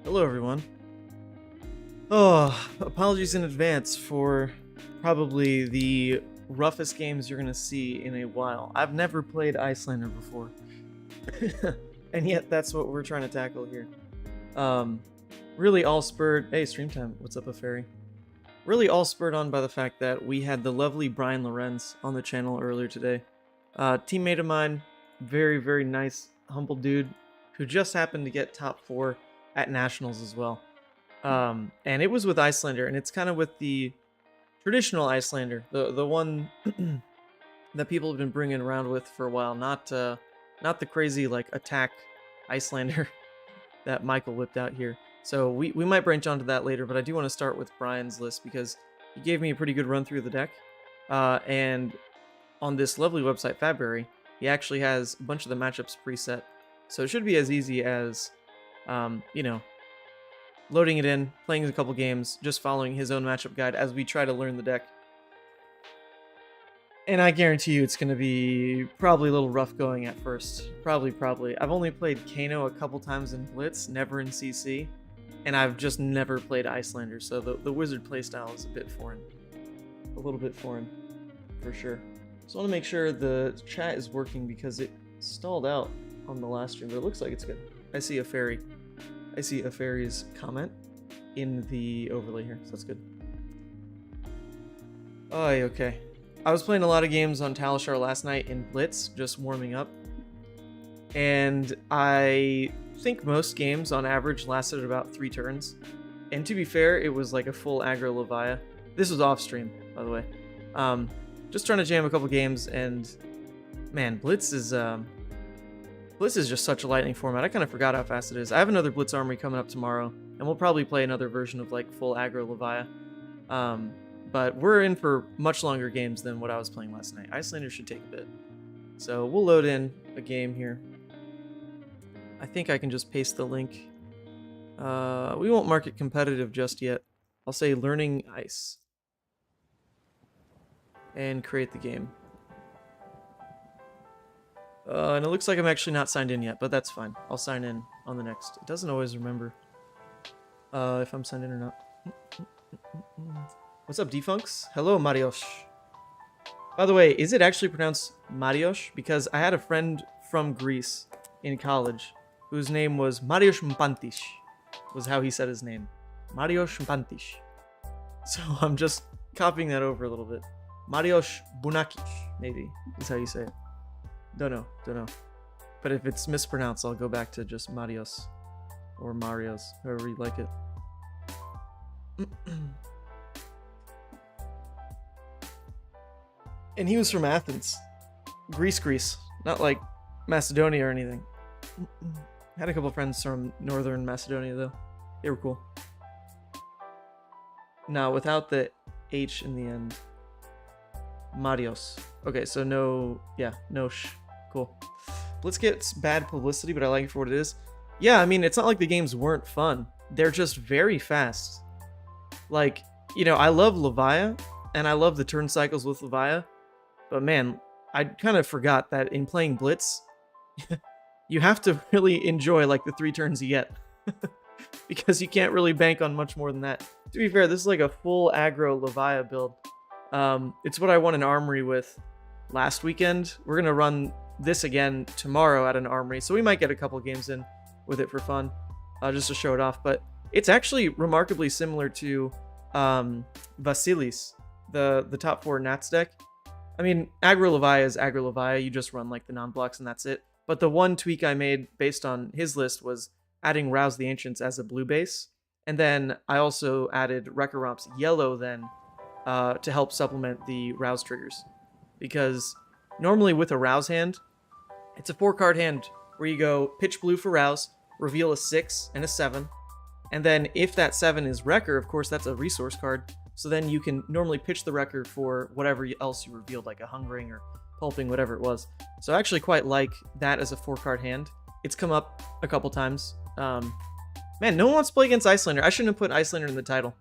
Hello, everyone. Oh, apologies in advance for probably the roughest games you're gonna see in a while. I've never played Iyslander before, and yet that's what we're trying to tackle here. Um, really all spurred. Hey, stream time. What's up, a fairy? Really all spurred on by the fact that we had the lovely Brian Lorenz on the channel earlier today. Teammate of mine, very nice, humble dude who just happened to get top 4 at nationals as well. And it was with Iyslander, and it's kind of with the traditional Iyslander, the one that people have been bringing around with for a while, not the crazy like attack Iyslander that Michael whipped out here. So we might branch onto that later, but I do want to start with Brian's list because he gave me a pretty good run through of the deck. And on this lovely website, Fabberry, he actually has a bunch of the matchups preset. So it should be as easy as, you know, loading it in, playing a couple games, just following his own matchup guide as we try to learn the deck. And I guarantee you it's going to be probably a little rough going at first. Probably. I've only played Kano a couple times in Blitz, never in CC. And I've just never played Iyslander, so the wizard playstyle is a bit foreign. A little bit foreign, for sure. So I want to make sure the chat is working because it stalled out on the last stream, but it looks like it's good. I see a fairy. I see a fairy's comment in the overlay here, so that's good. Oh, okay. I was playing a lot of games on Talishar last night in Blitz, just warming up. And I think most games on average lasted about 3 turns. And to be fair, it was like a full aggro Levia. This was off stream, by the way. Just trying to jam a couple games, and man, Blitz is just such a lightning format. I kind of forgot how fast it is. I have another Blitz Armory coming up tomorrow, and we'll probably play another version of like full aggro Levia. But we're in for much longer games than what I was playing last night. Iyslander should take a bit. So we'll load in a game here. I think I can just paste the link. We won't mark it competitive just yet. I'll say learning ice. And create the game. And it looks like I'm actually not signed in yet, but that's fine. I'll sign in on the next. It doesn't always remember if I'm signed in or not. What's up, Defunks? Hello, Marios. By the way, is it actually pronounced Marios? Because I had a friend from Greece in college whose name was Marios Mpantis, was how he said his name. Marios Mpantis. So I'm just copying that over a little bit. Marios Bunakis, maybe, is how you say it. Don't know. But if it's mispronounced, I'll go back to just Marios. Or Marios, however you like it. And he was from Athens. Greece. Not like Macedonia or anything. Had a couple friends from northern Macedonia, though. They were cool. Now, without the H in the end. Marios. Okay, so no sh. Cool. Let's get bad publicity, but I like it for what it is. Yeah, I mean, it's not like the games weren't fun. They're just very fast. Like, you know, I love Levia, and I love the turn cycles with Levia, but man, I kind of forgot that in playing Blitz, you have to really enjoy, like, the 3 turns you get. Because you can't really bank on much more than that. To be fair, this is like a full aggro Levia build. It's what I won an armory with last weekend. We're going to run this again tomorrow at an armory, so we might get a couple games in with it for fun, just to show it off. But it's actually remarkably similar to Vasilis, the top 4 Nats deck. I mean, aggro Levia is aggro Levia. You just run like the non-blocks and that's it. But the one tweak I made based on his list was adding Rouse the Ancients as a blue base. And then I also added Wrecker Romp's yellow then to help supplement the Rouse triggers. Because normally with a Rouse hand, it's a 4-card hand where you go pitch blue for Rouse, reveal a 6 and a 7. And then if that 7 is Wrecker, of course, that's a resource card. So then you can normally pitch the Wrecker for whatever else you revealed, like a Hungering or Pulping, whatever it was. So I actually quite like that as a 4-card hand. It's come up a couple times. Man, no one wants to play against Iyslander. I shouldn't have put Iyslander in the title.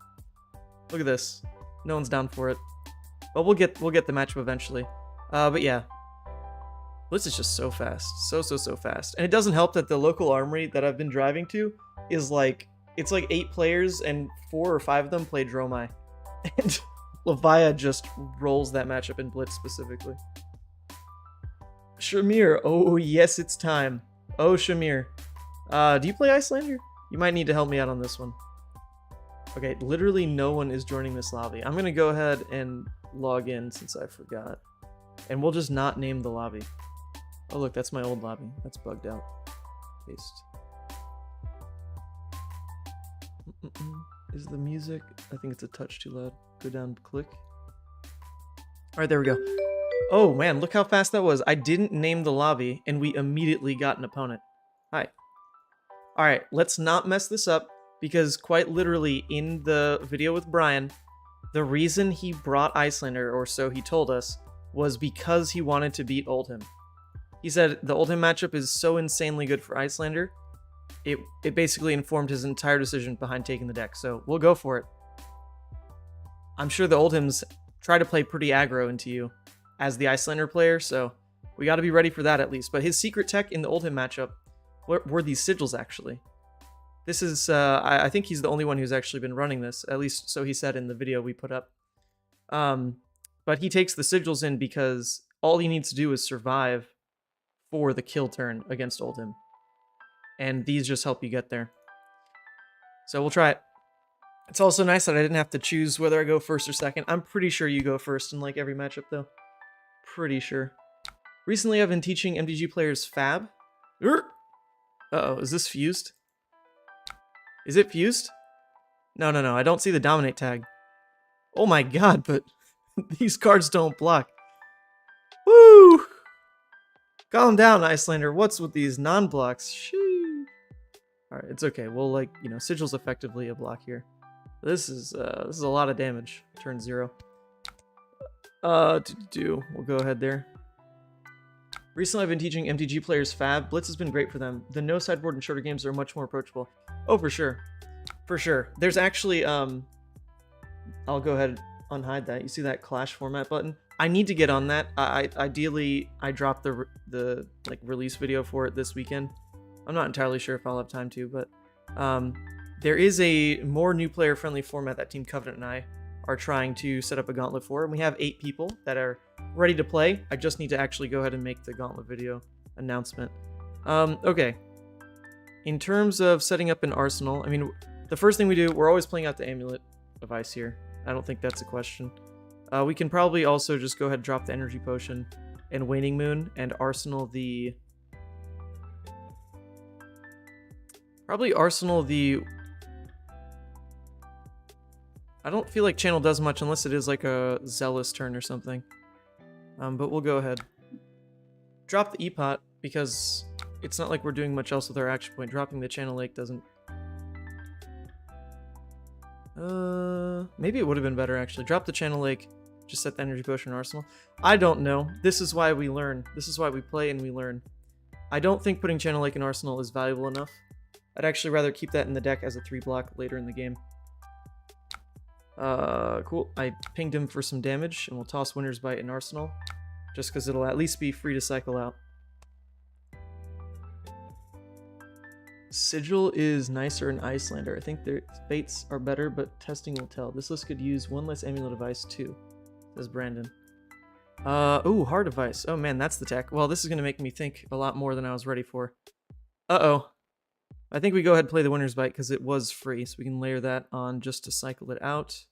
Look at this. No one's down for it. But we'll get the matchup eventually. But yeah. Blitz is just so fast. So fast. And it doesn't help that the local armory that I've been driving to is like it's like 8 players and 4 or 5 of them play Dromai. And Levia just rolls that matchup in Blitz specifically. Shamir, oh yes, it's time. Oh, Shamir. Do you play Iyslander? You might need to help me out on this one. Okay, literally no one is joining this lobby. I'm gonna go ahead and log in since I forgot. And we'll just not name the lobby. Oh look, that's my old lobby. That's bugged out. Paste. Is the music? I think it's a touch too loud. Go down, click. Alright, there we go. Oh man, look how fast that was. I didn't name the lobby, and we immediately got an opponent. Hi. Alright, let's not mess this up, because quite literally in the video with Brian, the reason he brought Iyslander, or so he told us, was because he wanted to beat Oldhim. He said the Oldhim matchup is so insanely good for Iyslander, it basically informed his entire decision behind taking the deck, so we'll go for it. I'm sure the Oldhims try to play pretty aggro into you as the Iyslander player, so we got to be ready for that at least. But his secret tech in the Oldhim matchup were these sigils, actually. This is, I think he's the only one who's actually been running this, at least so he said in the video we put up. But he takes the sigils in because all he needs to do is survive for the kill turn against Oldhim. And these just help you get there. So we'll try it. It's also nice that I didn't have to choose whether I go first or second. I'm pretty sure you go first in like every matchup though. Pretty sure. Recently I've been teaching MTG players Fab. Uh-oh, is this fused? Is it fused? No, I don't see the dominate tag. Oh my god, but these cards don't block. Woo! Calm down, Iyslander. What's with these non-blocks? Shoo. Alright, it's okay. We'll, like, you know, sigil's effectively a block here. This is a lot of damage. Turn 0. We'll go ahead there. Recently I've been teaching MTG players Fab. Blitz has been great for them. The no sideboard and shorter games are much more approachable. Oh, for sure. For sure. There's actually, I'll go ahead and unhide that. You see that Clash format button? I need to get on that. Ideally, I dropped the like release video for it this weekend. I'm not entirely sure if I'll have time to, but there is a more new player friendly format that Team Covenant and I are trying to set up a gauntlet for, and we have 8 people that are ready to play. I just need to actually go ahead and make the gauntlet video announcement. Okay. In terms of setting up an arsenal, I mean, the first thing we do, we're always playing out the Amulet of Ice here. I don't think that's a question. We can probably also just go ahead and drop the Energy Potion and Waning Moon and arsenal the... Probably arsenal the... I don't feel like Channel does much unless it is like a Zealous turn or something. But we'll go ahead. Drop the E-Pot because it's not like we're doing much else with our action point. Dropping the Channel Lake doesn't... maybe it would have been better actually. Drop the Channel Lake, just set the Energy Potion Arsenal. I don't know. This is why we learn. This is why we play and we learn. I don't think putting Channel Lake in Arsenal is valuable enough. I'd actually rather keep that in the deck as a 3-block later in the game. Cool. I pinged him for some damage, and we'll toss Winter's Bite in Arsenal, just because it'll at least be free to cycle out. Sigil is nicer in Iyslander. I think their fates are better, but testing will tell. This list could use one less Amulet of Ice too, says Brandon. Ooh, Heart of Ice. Oh man, that's the tech. Well, this is going to make me think a lot more than I was ready for. Uh-oh. I think we go ahead and play the Winter's Bite because it was free, so we can layer that on just to cycle it out.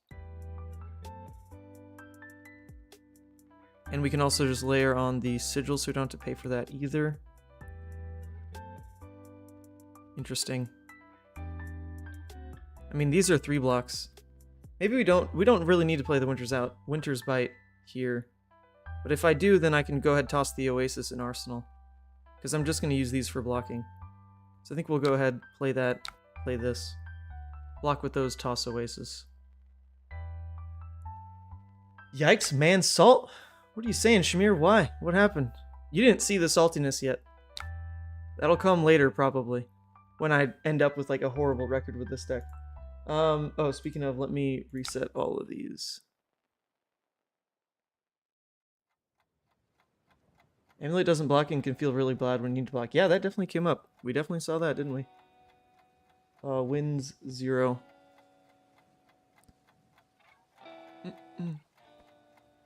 And we can also just layer on the Sigil so we don't have to pay for that either. Interesting. I mean, these are 3 blocks. Maybe we don't really need to play the Winter's Bite here. But if I do, then I can go ahead and toss the Oasis in Arsenal. Because I'm just going to use these for blocking. So I think we'll go ahead, play that, play this. Block with those, toss Oasis. Yikes, man, salt? What are you saying, Shamir? Why? What happened? You didn't see the saltiness yet. That'll come later, probably. When I end up with like a horrible record with this deck. Oh, speaking of, let me reset all of these. Amulet doesn't block and can feel really bad when you need to block. Yeah, that definitely came up. We definitely saw that, didn't we? Wins 0.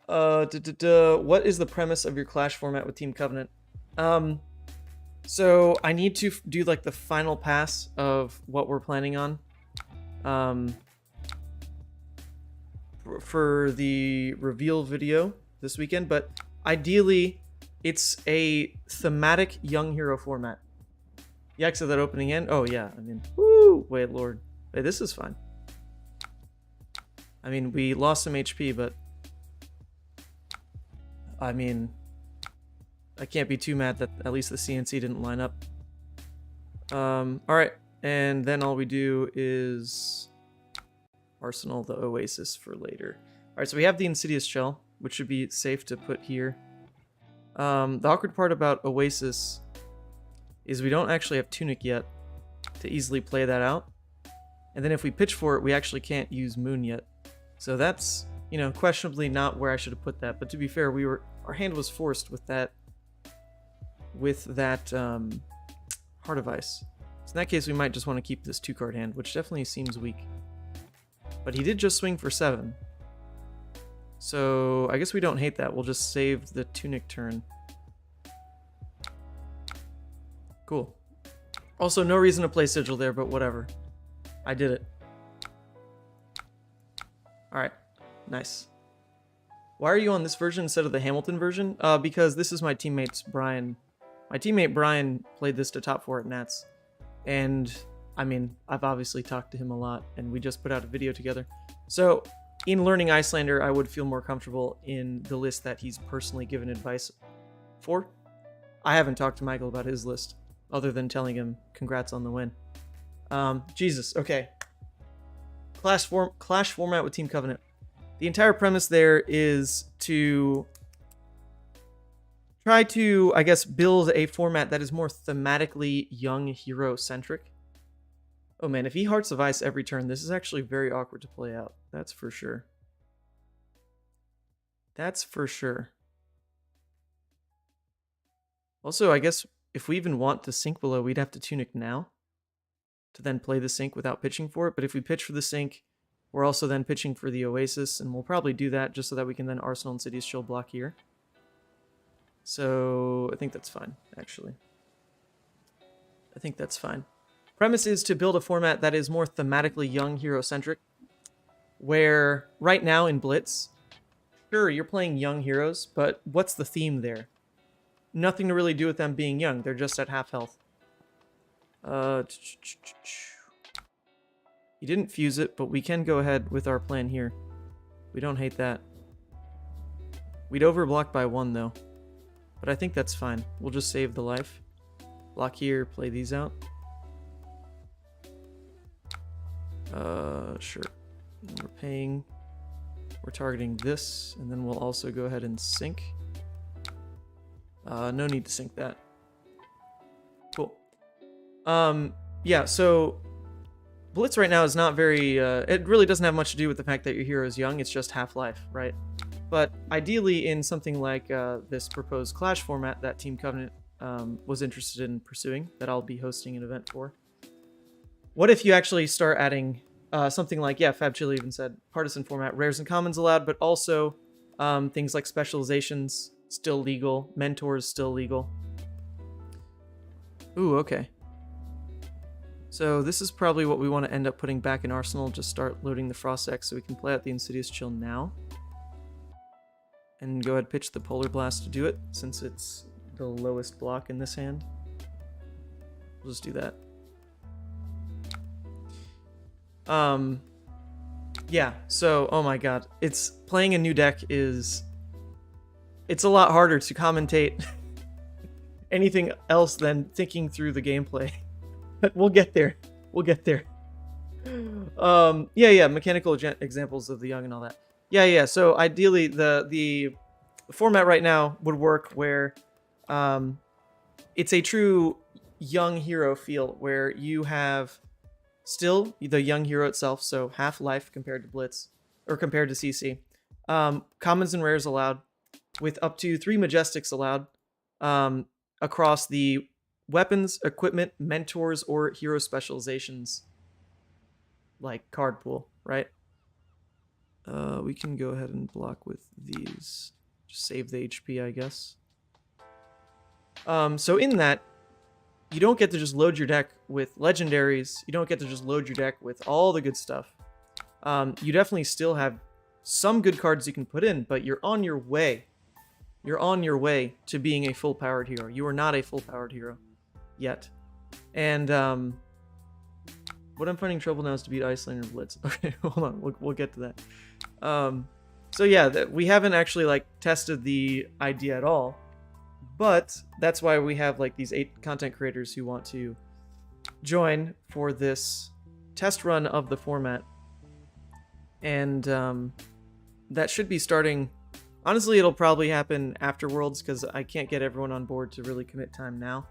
What is the premise of your Clash format with Team Covenant? So I need to do like the final pass of what we're planning on. For the reveal video this weekend, but ideally it's a thematic young hero format. You exit that opening end. Oh yeah, I mean, woo! Wait, Lord, hey, this is fine. I mean, we lost some HP, but I mean, I can't be too mad that at least the CNC didn't line up. All right, and then all we do is arsenal the Oasis for later. All right, so we have the Insidious Shell, which should be safe to put here. The awkward part about Oasis is we don't actually have Tunic yet to easily play that out. And then if we pitch for it, we actually can't use Moon yet. So that's, you know, questionably not where I should have put that. But to be fair, our hand was forced with that Heart of Ice. So in that case, we might just want to keep this 2-card hand, which definitely seems weak. But he did just swing for 7. So I guess we don't hate that. We'll just save the Tunic turn. Cool. Also, no reason to play Sigil there, but whatever. I did it. Alright. Nice. Why are you on this version instead of the Hamilton version? Because this is my teammate's Brian. My teammate Brian played this to top 4 at Nats. And, I mean, I've obviously talked to him a lot, and we just put out a video together. So, in learning Iyslander, I would feel more comfortable in the list that he's personally given advice for. I haven't talked to Michael about his list, other than telling him congrats on the win. Jesus, okay. Clash format with Team Covenant. The entire premise there is to try to, I guess, build a format that is more thematically young hero-centric. Oh man, if he Hearts of Ice every turn, this is actually very awkward to play out. That's for sure. That's for sure. Also, I guess if we even want to sync below, we'd have to Tunic now to then play the sync without pitching for it. But if we pitch for the sync, we're also then pitching for the Oasis, and we'll probably do that just so that we can then Arsenal Insidious Shield block here. So I think that's fine, actually. I think that's fine. Premise is to build a format that is more thematically young hero-centric, where right now in Blitz, sure, you're playing young heroes, but what's the theme there? Nothing to really do with them being young. They're just at half health. He didn't fuse it, but we can go ahead with our plan here. We don't hate that. We'd overblock by 1, though. But I think that's fine. We'll just save the life. Block here, play these out. Sure. We're targeting this, and then we'll also go ahead and sync. No need to sync that. Cool. Yeah, so Blitz right now is not very, it really doesn't have much to do with the fact that your hero is young, it's just half-life, right? But ideally in something like this proposed Clash format that Team Covenant was interested in pursuing, that I'll be hosting an event for, what if you actually start adding something like, yeah, Fab Chili even said, partisan format, rares and commons allowed, but also things like specializations still legal, mentors still legal. Ooh, okay. So this is probably what we want to end up putting back in Arsenal. Just start loading the Frost X so we can play out the Insidious Chill now. And go ahead and pitch the Polar Blast to do it, since it's the lowest block in this hand. We'll just do that. Yeah, so, oh my god. It's playing a new deck is... It's a lot harder to commentate anything else than thinking through the gameplay. But we'll get there. We'll get there. Yeah, mechanical examples of the young and all that. Yeah, so ideally the format right now would work where it's a true young hero feel, where you have still the young hero itself, so half life compared to Blitz, or compared to CC. Commons and rares allowed, with up to 3 Majestics allowed across the weapons, equipment, mentors, or hero specializations like card pool, right? We can go ahead and block with these. Just save the HP, I guess. So in that, you don't get to just load your deck with legendaries. You don't get to just load your deck with all the good stuff. You definitely still have some good cards you can put in, but you're on your way. You're on your way to being a full-powered hero. You are not a full-powered hero yet. And what I'm finding trouble now is to beat Iyslander Blitz. Okay, hold on. We'll get to that. So yeah, we haven't actually like tested the idea at all. But that's why we have like these 8 content creators who want to join for this test run of the format. And that should be starting. Honestly, it'll probably happen after Worlds because I can't get everyone on board to really commit time now.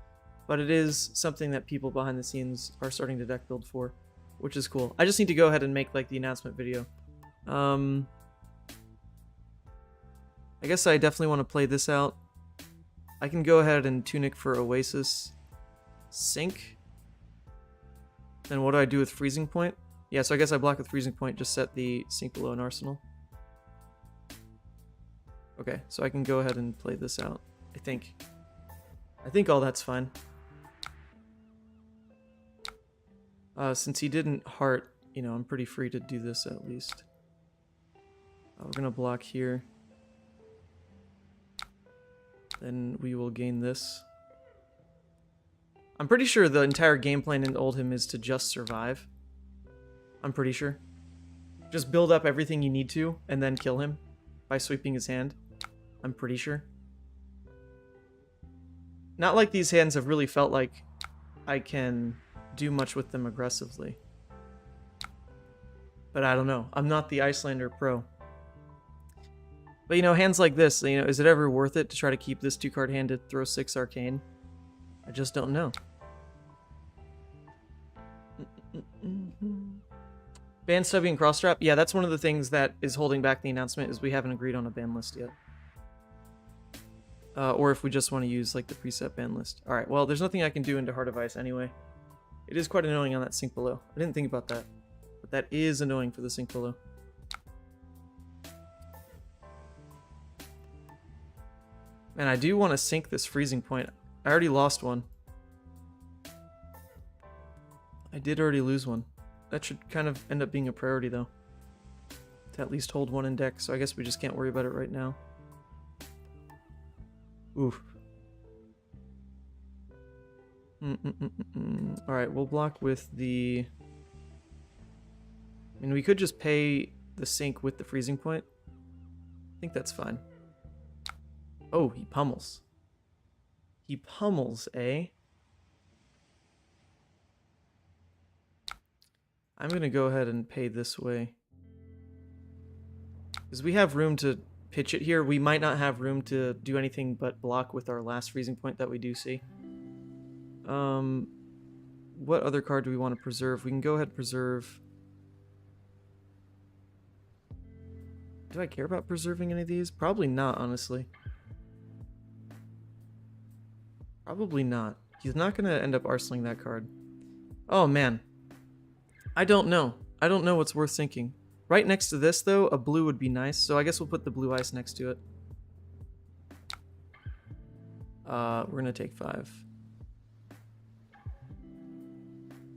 But it is something that people behind the scenes are starting to deck build for, which is cool. I just need to go ahead and make like the announcement video. I guess I definitely want to play this out. I can go ahead and Tunic for Oasis. Sync. Then what do I do with Freezing Point? Yeah, so I guess I block with Freezing Point, just set the Sync below an Arsenal. Okay, so I can go ahead and play this out, I think. I think all that's fine. Since he didn't heart, you know, I'm pretty free to do this at least. We're gonna block here. Then we will gain this. I'm pretty sure the entire game plan in Oldhim is to just survive. I'm pretty sure. Just build up everything you need to, and then kill him by sweeping his hand. I'm pretty sure. Not like these hands have really felt like I can do much with them aggressively. But I don't know. I'm not the Iyslander pro. But, you know, hands like this, you know, is it ever worth it to try to keep this 2-card hand to throw 6 Arcane? I just don't know. Ban Stubby and Crossstrap? Yeah, that's one of the things that is holding back the announcement, is we haven't agreed on a ban list yet. Or if we just want to use, like, the preset ban list. Alright, well, there's nothing I can do into Heart of Ice anyway. It is quite annoying on that Sync below. I didn't think about that. But that is annoying for the Sync below. And I do want to sync this Freezing Point. I already lost one. I did already lose one. That should kind of end up being a priority, though. To at least hold one in deck, so I guess we just can't worry about it right now. Oof. Alright, we'll block with the... I mean, we could just pay the sync with the Freezing Point. I think that's fine. Oh, he pummels. He pummels, eh? I'm gonna go ahead and pay this way. Because we have room to pitch it here. We might not have room to do anything but block with our last Freezing Point that we do see. What other card do we want to preserve? We can go ahead and preserve... Do I care about preserving any of these? Probably not, honestly. Probably not. He's not going to end up arsenaling that card. Oh, man. I don't know. I don't know what's worth sinking. Right next to this, though, a blue would be nice, so I guess we'll put the blue ice next to it. We're going to take 5.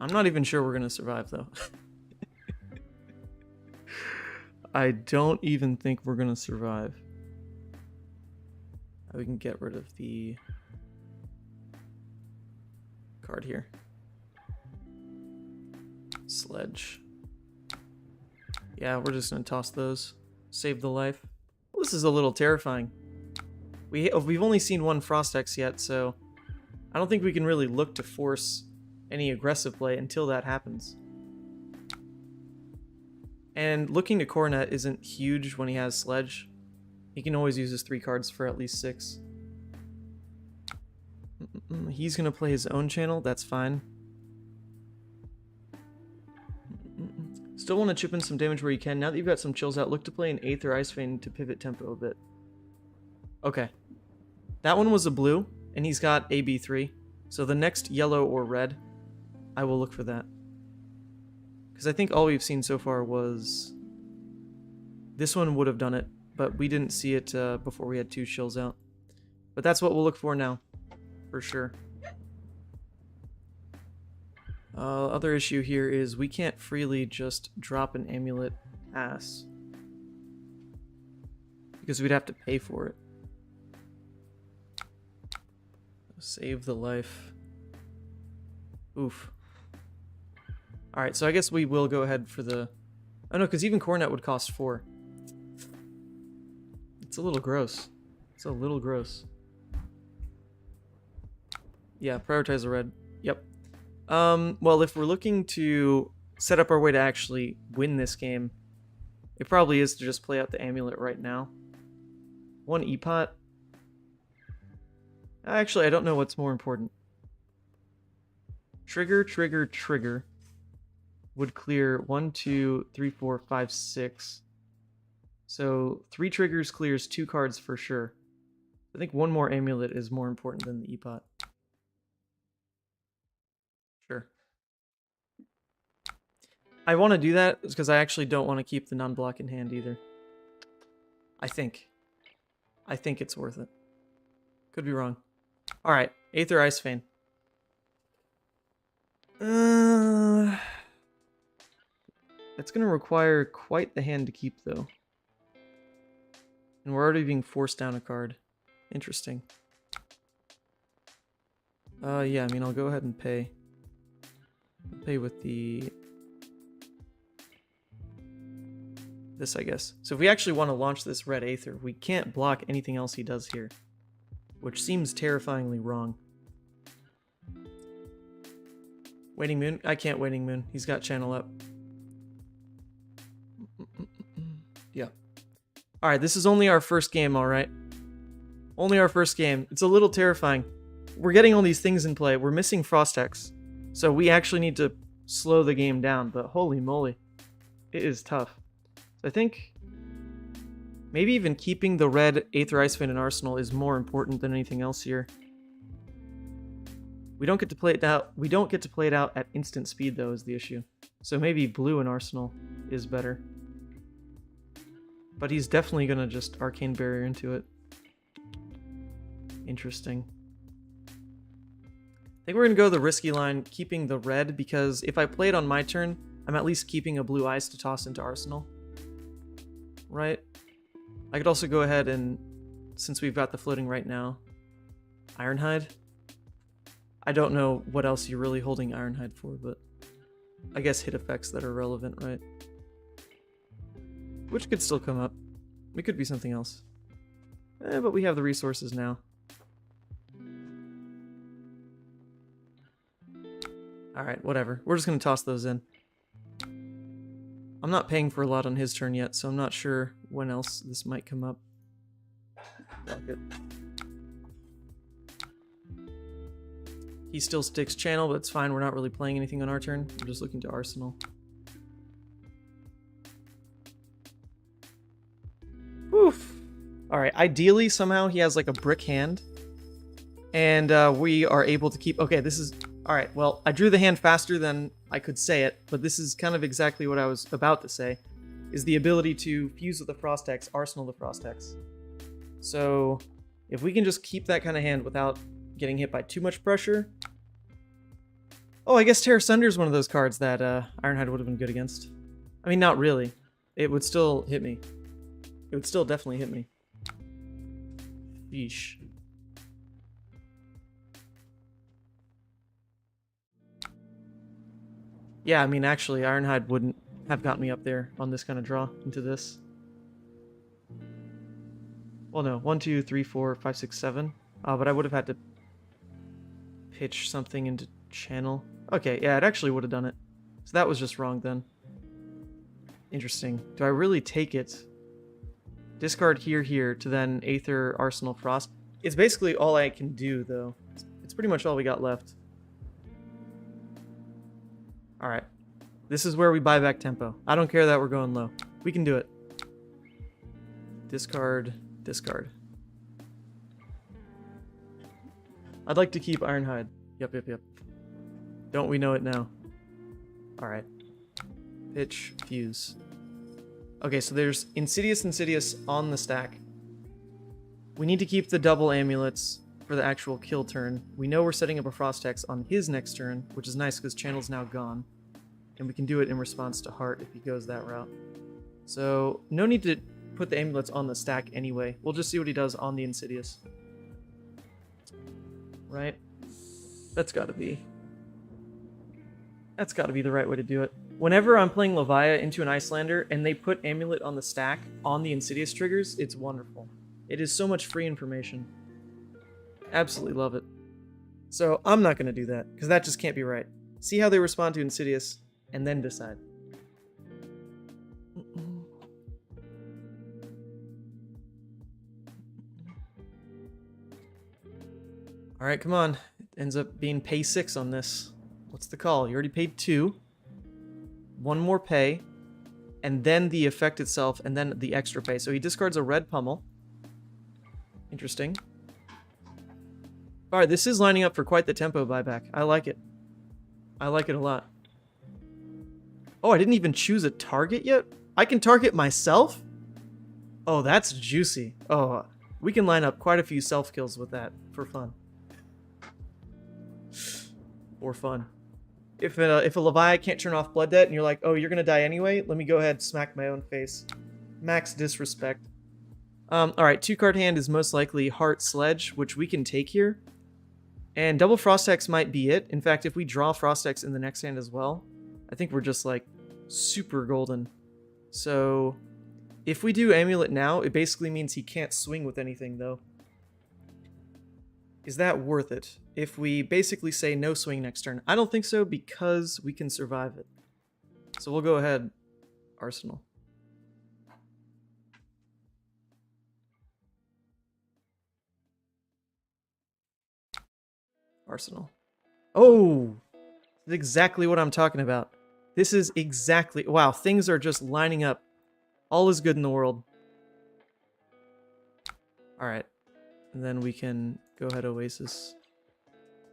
I'm not even sure we're going to survive, though. I don't even think we're going to survive. We can get rid of the card here. Sledge. Yeah, we're just going to toss those. Save the life. Well, this is a little terrifying. We've only seen one Frost X yet, so I don't think we can really look to force any aggressive play until that happens. And looking to Coronet isn't huge when he has Sledge. He can always use his 3 cards for at least 6. He's going to play his own channel, that's fine. Still want to chip in some damage where you can. Now that you've got some chills out, look to play an Aether Ice Vein to pivot tempo a bit. Okay. That one was a blue, and he's got AB3. So the next yellow or red, I will look for that. Because I think all we've seen so far was... This one would have done it, but we didn't see it before we had 2 shills out. But that's what we'll look for now, for sure. Other issue here is we can't freely just drop an amulet pass. Because we'd have to pay for it. Save the life. Oof. Alright, so I guess we will go ahead for the... Oh no, because even Coronet would cost 4. It's a little gross. It's a little gross. Yeah, prioritize the red. Yep. Well, if we're looking to set up our way to actually win this game, it probably is to just play out the amulet right now. 1 E-pot. Actually, I don't know what's more important. Trigger, trigger, trigger would clear 1, 2, 3, 4, 5, 6. So 3 triggers clears 2 cards for sure. I think 1 more amulet is more important than the E-pot. Sure. I want to do that because I actually don't want to keep the non-block in hand either. I think it's worth it. Could be wrong. Alright, Aether Ice Vein. That's going to require quite the hand to keep, though. And we're already being forced down a card. Interesting. Yeah, I mean, I'll go ahead and pay. I'll pay with the... this, I guess. So if we actually want to launch this red Aether, we can't block anything else he does here. Which seems terrifyingly wrong. Waning Moon? I can't Waning Moon. He's got Channel up. Yeah. Alright, this is only our first game, alright? Only our first game. It's a little terrifying. We're getting all these things in play. We're missing Frost Hex. So we actually need to slow the game down, but holy moly. It is tough. So I think maybe even keeping the red Aether Ice Vein in Arsenal is more important than anything else here. We don't get to play it out. We don't get to play it out at instant speed, though, is the issue. So maybe blue in Arsenal is better. But he's definitely gonna just Arcane Barrier into it. Interesting. I think we're gonna go the risky line, keeping the red, because if I play it on my turn, I'm at least keeping a blue ice to toss into Arsenal. Right? I could also go ahead and, since we've got the floating right now, Ironhide. I don't know what else you're really holding Ironhide for, but I guess hit effects that are relevant, right? Which could still come up. It could be something else. But we have the resources now. Alright, whatever. We're just going to toss those in. I'm not paying for a lot on his turn yet, so I'm not sure when else this might come up. Block it. He still sticks Channel, but it's fine. We're not really playing anything on our turn. We're just looking to Arsenal. Oof. Alright, ideally, somehow he has like a brick hand. And we are able to keep... Okay, this is... Alright, well, I drew the hand faster than I could say it, but this is kind of exactly what I was about to say, is the ability to fuse with the Frost Hex, Arsenal the Frost Hex. So, if we can just keep that kind of hand without getting hit by too much pressure... Oh, I guess Terra Sunder is one of those cards that Ironhide would have been good against. I mean, not really. It would still hit me. It would still definitely hit me. Yeesh. Yeah, I mean, actually, Ironhide wouldn't have got me up there on this kind of draw into this. Well, no. 1, 2, 3, 4, 5, 6, 7. But I would have had to pitch something into Channel. Okay, yeah, it actually would have done it. So that was just wrong then. Interesting. Do I really take it? Discard here to then Aether, Arsenal, Frost. It's basically all I can do, though. It's pretty much all we got left. Alright. This is where we buy back tempo. I don't care that we're going low. We can do it. Discard, discard. I'd like to keep Ironhide. Yep. Don't we know it now? Alright. Pitch, fuse. Okay, so there's Insidious on the stack. We need to keep the double amulets for the actual kill turn. We know we're setting up a Frost Hex on his next turn, which is nice because Channel's now gone. And we can do it in response to Heart if he goes that route. So, no need to put the amulets on the stack anyway. We'll just see what he does on the Insidious. Right? That's gotta be the right way to do it. Whenever I'm playing Levia into an Iyslander and they put Amulet on the stack on the Insidious triggers, it's wonderful. It is so much free information. Absolutely love it. So I'm not going to do that, because that just can't be right. See how they respond to Insidious, and then decide. Alright, come on. It ends up being pay 6 on this. What's the call? You already paid 2. One more pay, and then the effect itself, and then the extra pay. So he discards a red pummel. Interesting. Alright, this is lining up for quite the tempo buyback. I like it. I like it a lot. Oh, I didn't even choose a target yet? I can target myself? Oh, that's juicy. Oh, we can line up quite a few self-kills with that for fun. For fun. If a Levia can't turn off Blood Debt and you're like, oh, you're gonna die anyway, let me go ahead and smack my own face. Max disrespect. Alright, 2-card hand is most likely Heart Sledge, which we can take here. And double Frost Hex might be it. In fact, if we draw Frost Hex in the next hand as well, I think we're just like super golden. So if we do Amulet now, it basically means he can't swing with anything though. Is that worth it? If we basically say no swing next turn. I don't think so, because we can survive it. So we'll go ahead. Arsenal. Arsenal. Oh! That's exactly what I'm talking about. This is exactly... Wow, things are just lining up. All is good in the world. Alright. And then we can go ahead Oasis.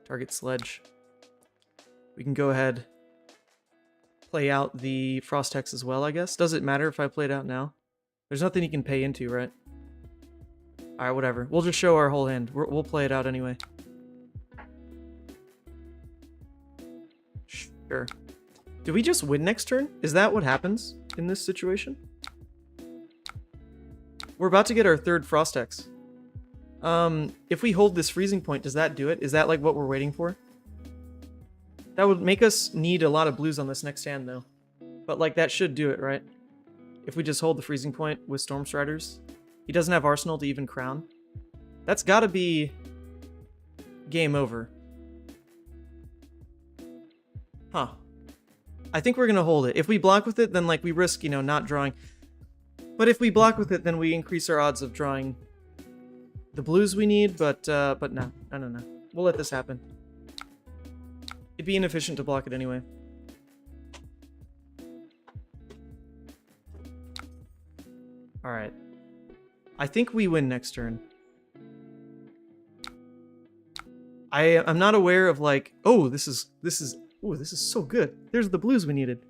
Target Sledge. We can go ahead, play out the Frost Hex as well, I guess. Does it matter if I play it out now? There's nothing he can pay into, right? Alright, whatever. We'll just show our whole hand. We'll play it out anyway. Sure. Do we just win next turn? Is that what happens in this situation? We're about to get our third Frost Hex. If we hold this freezing point, does that do it? Is that like what we're waiting for? That would make us need a lot of blues on this next hand though. But like that should do it, right? If we just hold the freezing point with Storm Striders. He doesn't have Arsenal to even crown. That's gotta be game over. Huh. I think we're gonna hold it. If we block with it, then like we risk, you know, not drawing. But if we block with it, then we increase our odds of drawing the blues we need, but no. We'll let this happen. It'd be inefficient to block it anyway. Alright. I think we win next turn. I'm not aware of like, oh, this is so good. There's the blues we needed.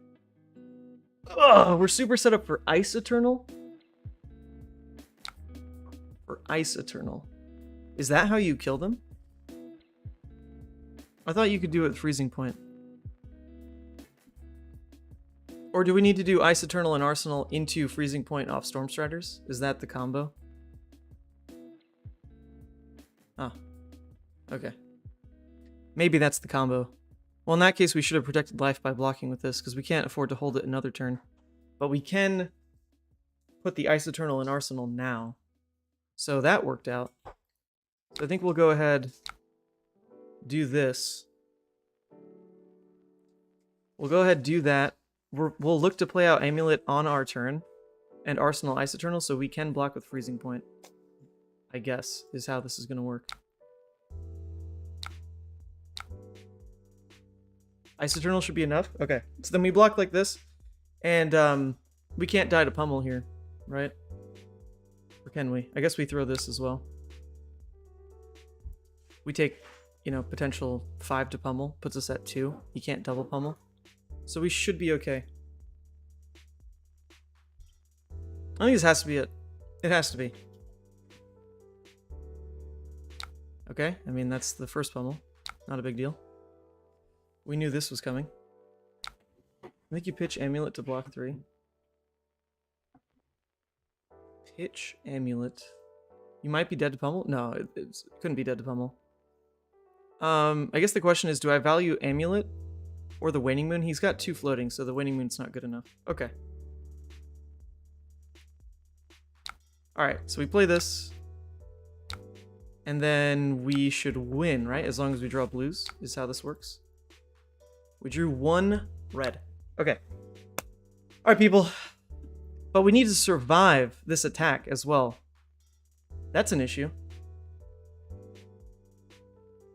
Ugh, we're super set up for Ice Eternal. Ice Eternal. Is that how you kill them? I thought you could do it with Freezing Point. Or do we need to do Ice Eternal and Arsenal into Freezing Point off Storm Striders? Is that the combo? Ah. Okay. Maybe that's the combo. Well, in that case, we should have protected life by blocking with this, because we can't afford to hold it another turn. But we can put the Ice Eternal in Arsenal now. So that worked out. So I think we'll go ahead, do this. We'll go ahead, do that. We'll look to play out Amulet on our turn, and Arsenal Ice Eternal, so we can block with Freezing Point. I guess, is how this is going to work. Ice Eternal should be enough? Okay, so then we block like this, and we can't die to pummel here, right? Or can we? I guess we throw this as well. We take, you know, potential 5 to pummel. Puts us at 2. He can't double pummel. So we should be okay. I think this has to be it. It has to be. Okay, I mean, that's the first pummel. Not a big deal. We knew this was coming. I think you pitch Amulet to block 3. Pitch Amulet. You might be dead to pummel? No, it couldn't be dead to pummel. I guess the question is, do I value Amulet or the Waning Moon? He's got 2 floating, so the Waning Moon's not good enough. Okay. Alright, so we play this. And then we should win, right? As long as we draw blues, is how this works. We drew 1 red. Okay. Alright, people. But we need to survive this attack as well. That's an issue.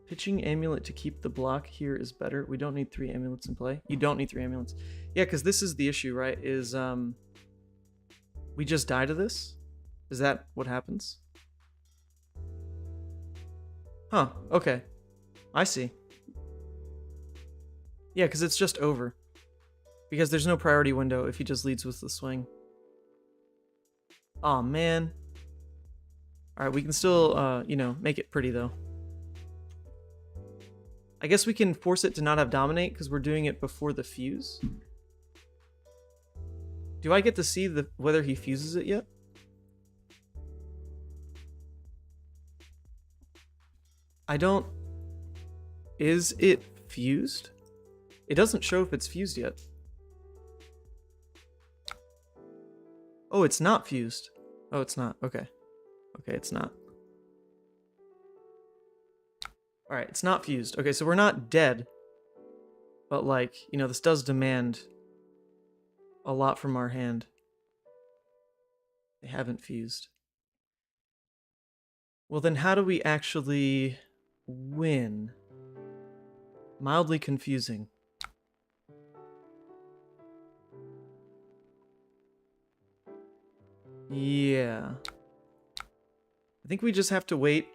Pitching Amulet to keep the block here is better. We don't need 3 amulets in play. You don't need 3 amulets. Yeah, because this is the issue, right? Is, we just die to this? Is that what happens? Huh, okay. I see. Yeah, because it's just over. Because there's no priority window if he just leads with the swing. Aw, man. Alright, we can still, you know, make it pretty, though. I guess we can force it to not have dominate, because we're doing it before the fuse. Do I get to see whether he fuses it yet? I don't... Is it fused? It doesn't show if it's fused yet. Oh, it's not fused. Oh, it's not. Okay. Okay, it's not. Alright, it's not fused. Okay, so we're not dead. But, like, you know, this does demand a lot from our hand. They haven't fused. Well, then how do we actually win? Mildly confusing. Yeah. I think we just have to wait.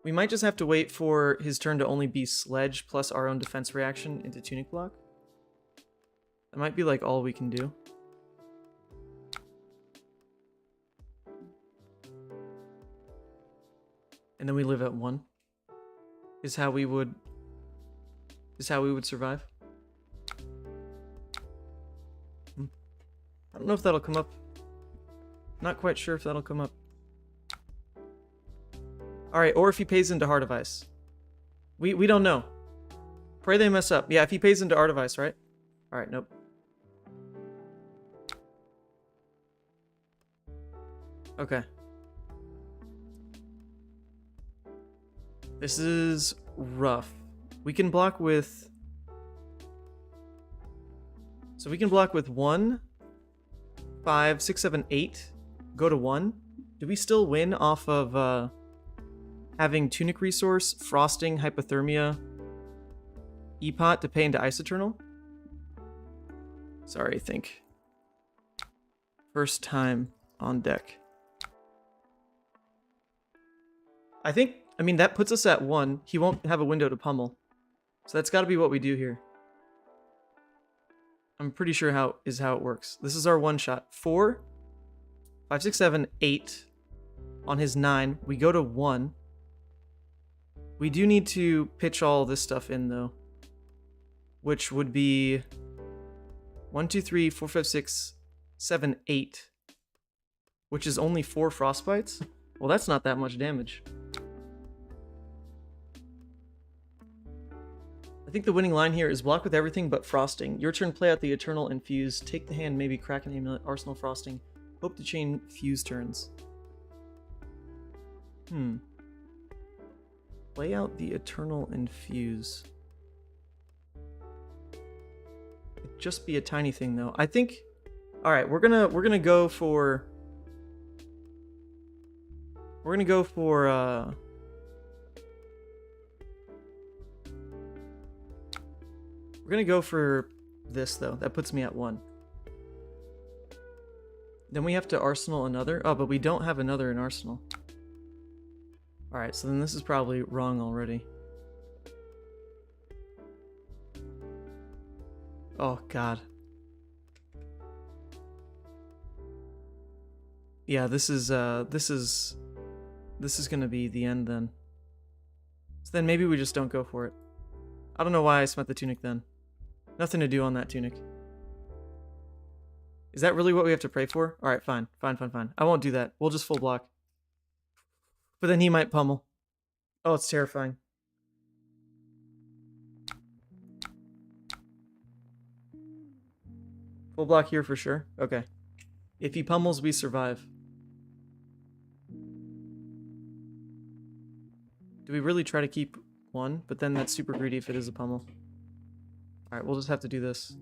We might just have to wait for his turn to only be Sledge plus our own defense reaction into Tunic Block. That might be like all we can do. And then we live at 1. Is how we would survive. I don't know if that'll come up. Not quite sure if that'll come up. Alright, or if he pays into Heart of Ice. We don't know. Pray they mess up. Yeah, if he pays into Art of Ice, right? Alright, nope. Okay. This is rough. We can block with... So we can block with 1, 5, 6, 7, 8. Go to 1. Do we still win off of having Tunic Resource, Frosting, Hypothermia, Epot to pay into Ice Eternal? Sorry, I think. First time on deck. I mean, that puts us at 1. He won't have a window to pummel. So that's got to be what we do here. I'm pretty sure how it works. This is our 1 shot. 4, 5, 6, 7, 8. On his 9, we go to 1. We do need to pitch all this stuff in, though. Which would be 1, 2, 3, 4, 5, 6, 7, 8. Which is only 4 frostbites? Well, that's not that much damage. I think the winning line here is block with everything but Frosting. Your turn, play out the Eternal and Fuse. Take the hand, maybe crack an Amulet, Arsenal Frosting. Hope to chain Fuse turns. Play out the Eternal and Fuse. It'd just be a tiny thing, though. I think... Alright, we're gonna go for... We're gonna go for, We're gonna go for this, though. That puts me at 1. Then we have to Arsenal another. Oh, but we don't have another in Arsenal. Alright, so then this is probably wrong already. Oh, God. Yeah, this is gonna be the end then. So then maybe we just don't go for it. I don't know why I spent the tunic then. Nothing to do on that tunic. Is that really what we have to pray for? Alright, fine. Fine. I won't do that. We'll just full block. But then he might pummel. Oh, it's terrifying. Full block here for sure. Okay. If he pummels, we survive. Do we really try to keep one? But then that's super greedy if it is a pummel. Alright, we'll just have to do this.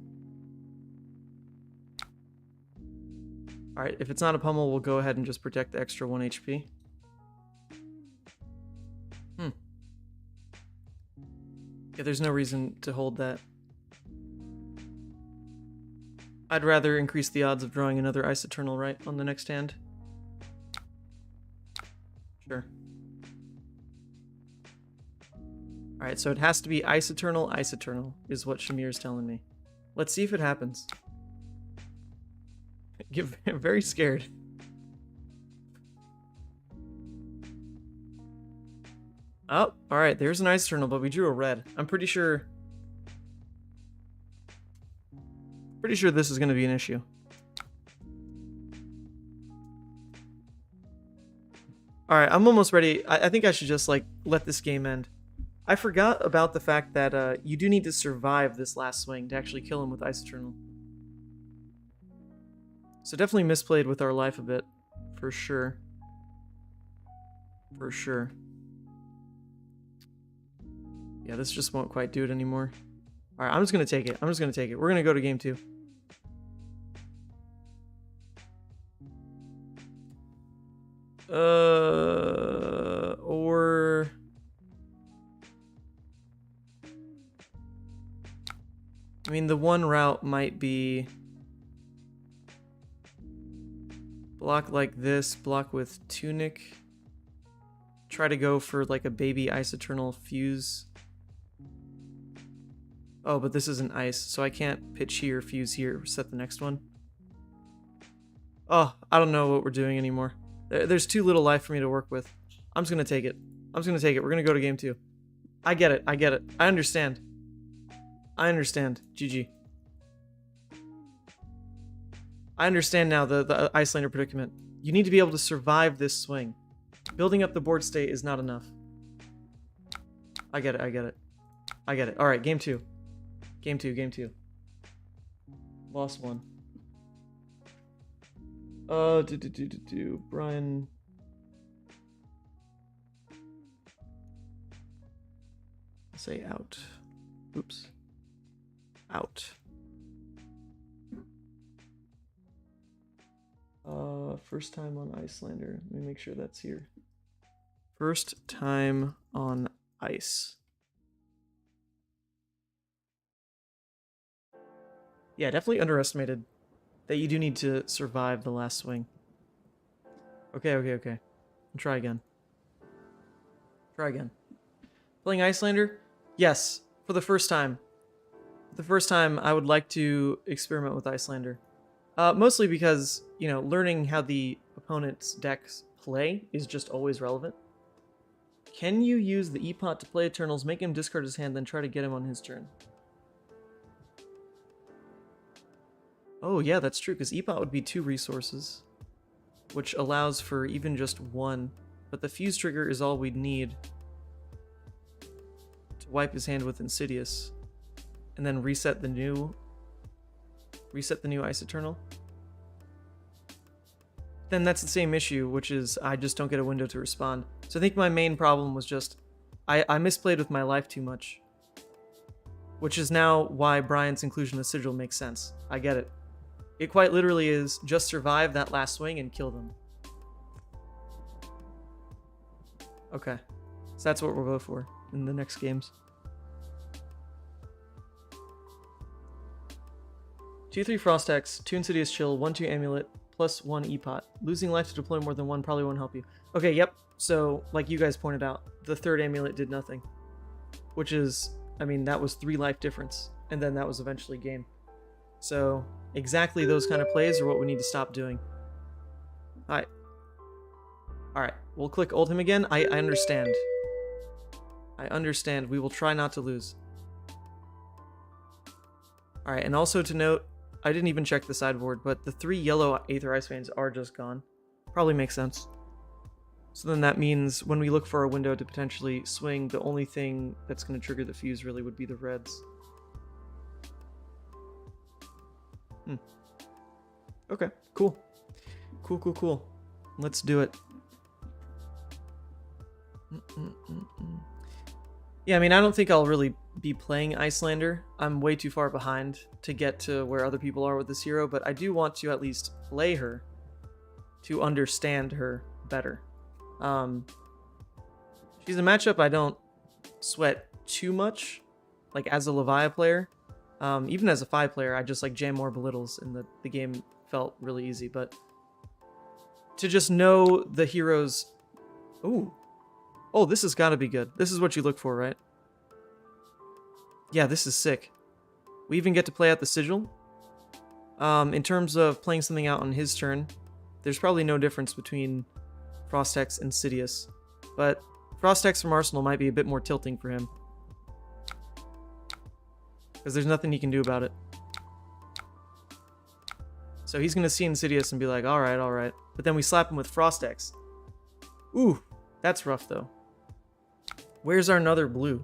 Alright, if it's not a pummel, we'll go ahead and just protect the extra 1 HP. Yeah, there's no reason to hold that. I'd rather increase the odds of drawing another Ice Eternal right on the next hand. Sure. Alright, so it has to be Ice Eternal, is what Shamir's telling me. Let's see if it happens. I'm very scared. Oh, alright, there's an Ice Eternal, but we drew a red. I'm pretty sure... this is going to be an issue. Alright, I'm almost ready. I think I should just, like, let this game end. I forgot about the fact that you do need to survive this last swing to actually kill him with Ice Eternal. So definitely misplayed with our life a bit. For sure. For sure. Yeah, this just won't quite do it anymore. Alright, I'm just going to take it. We're going to go to game 2. Or... I mean, the one route might be... block like this, block with Tunic. Try to go for like a baby Ice Eternal Fuse. Oh, but this isn't ice, so I can't pitch here, fuse here, set the next one. Oh, I don't know what we're doing anymore. There's too little life for me to work with. I'm just gonna take it. We're gonna go to game 2. I get it. I understand. GG. I understand now the Iyslander predicament. You need to be able to survive this swing. Building up the board state is not enough. I get it. Alright, game 2. Game 2. Lost 1. Brian. Say out. Oops. Out. First time on Iyslander. Let me make sure that's here. First time on ice. Yeah, definitely underestimated that you do need to survive the last swing. Okay. I'll try again. Playing Iyslander? Yes, for the first time. For the first time, I would like to experiment with Iyslander. Mostly because, you know, learning how the opponent's decks play is just always relevant. Can you use the E-Pot to play Eternals, make him discard his hand, then try to get him on his turn? Oh yeah, that's true, because E-Pot would be 2 resources, which allows for even just 1, but the fuse trigger is all we'd need to wipe his hand with Insidious, and then reset the new Ice Eternal. Then that's the same issue, which is I just don't get a window to respond. So I think my main problem was just I misplayed with my life too much, which is now why Brian's inclusion of Sigil makes sense. I get it. It quite literally is just survive that last swing and kill them. Okay. So that's what we'll go for in the next games. 2/3 Frost Hex, 2 Insidious Chill, 1/2 Amulet, plus 1 E-Pot. Losing life to deploy more than 1 probably won't help you. Okay, yep. So, like you guys pointed out, the 3rd Amulet did nothing. Which is, I mean, that was 3 life difference. And then that was eventually game. So, exactly those kind of plays are what we need to stop doing. Alright. Alright, we'll click Oldhim again. I understand. I understand. We will try not to lose. Alright, and also to note, I didn't even check the sideboard, but the 3 yellow Aether Ice Veins are just gone. Probably makes sense. So then that means when we look for a window to potentially swing, the only thing that's going to trigger the fuse really would be the reds. Okay, cool. Cool. Let's do it. Yeah, I mean, I don't think I'll really be playing Iyslander. I'm way too far behind to get to where other people are with this hero, but I do want to at least play her to understand her better. She's a matchup I don't sweat too much, like as a Levia player. Even as a 5 player, I just like jam more belittles and the game felt really easy, but to just know the heroes... Ooh. Oh, this has got to be good. This is what you look for, right? Yeah, this is sick. We even get to play out the Sigil. In terms of playing something out on his turn, there's probably no difference between Frost-Hex and Sidious, but Frost-Hex from Arsenal might be a bit more tilting for him, because there's nothing he can do about it. So he's going to see Insidious and be like, alright. But then we slap him with Frost-Hex. Ooh, that's rough though. Where's our another blue?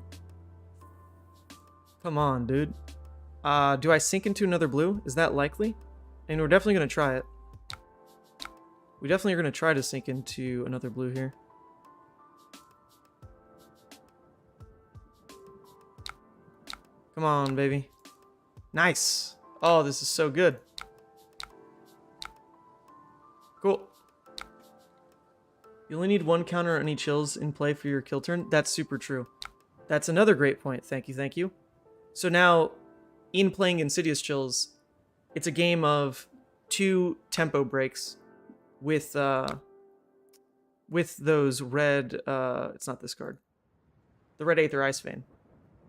Come on, dude. Do I sink into another blue? Is that likely? And we're definitely going to try it. We definitely are going to try to sink into another blue here. Come on, baby. Nice. Oh, this is so good. Cool. You only need 1 counter on any chills in play for your kill turn. That's super true. That's another great point. Thank you. So now, in playing Insidious chills, it's a game of 2 tempo breaks with those red... it's not this card. The red Aether Ice Vein.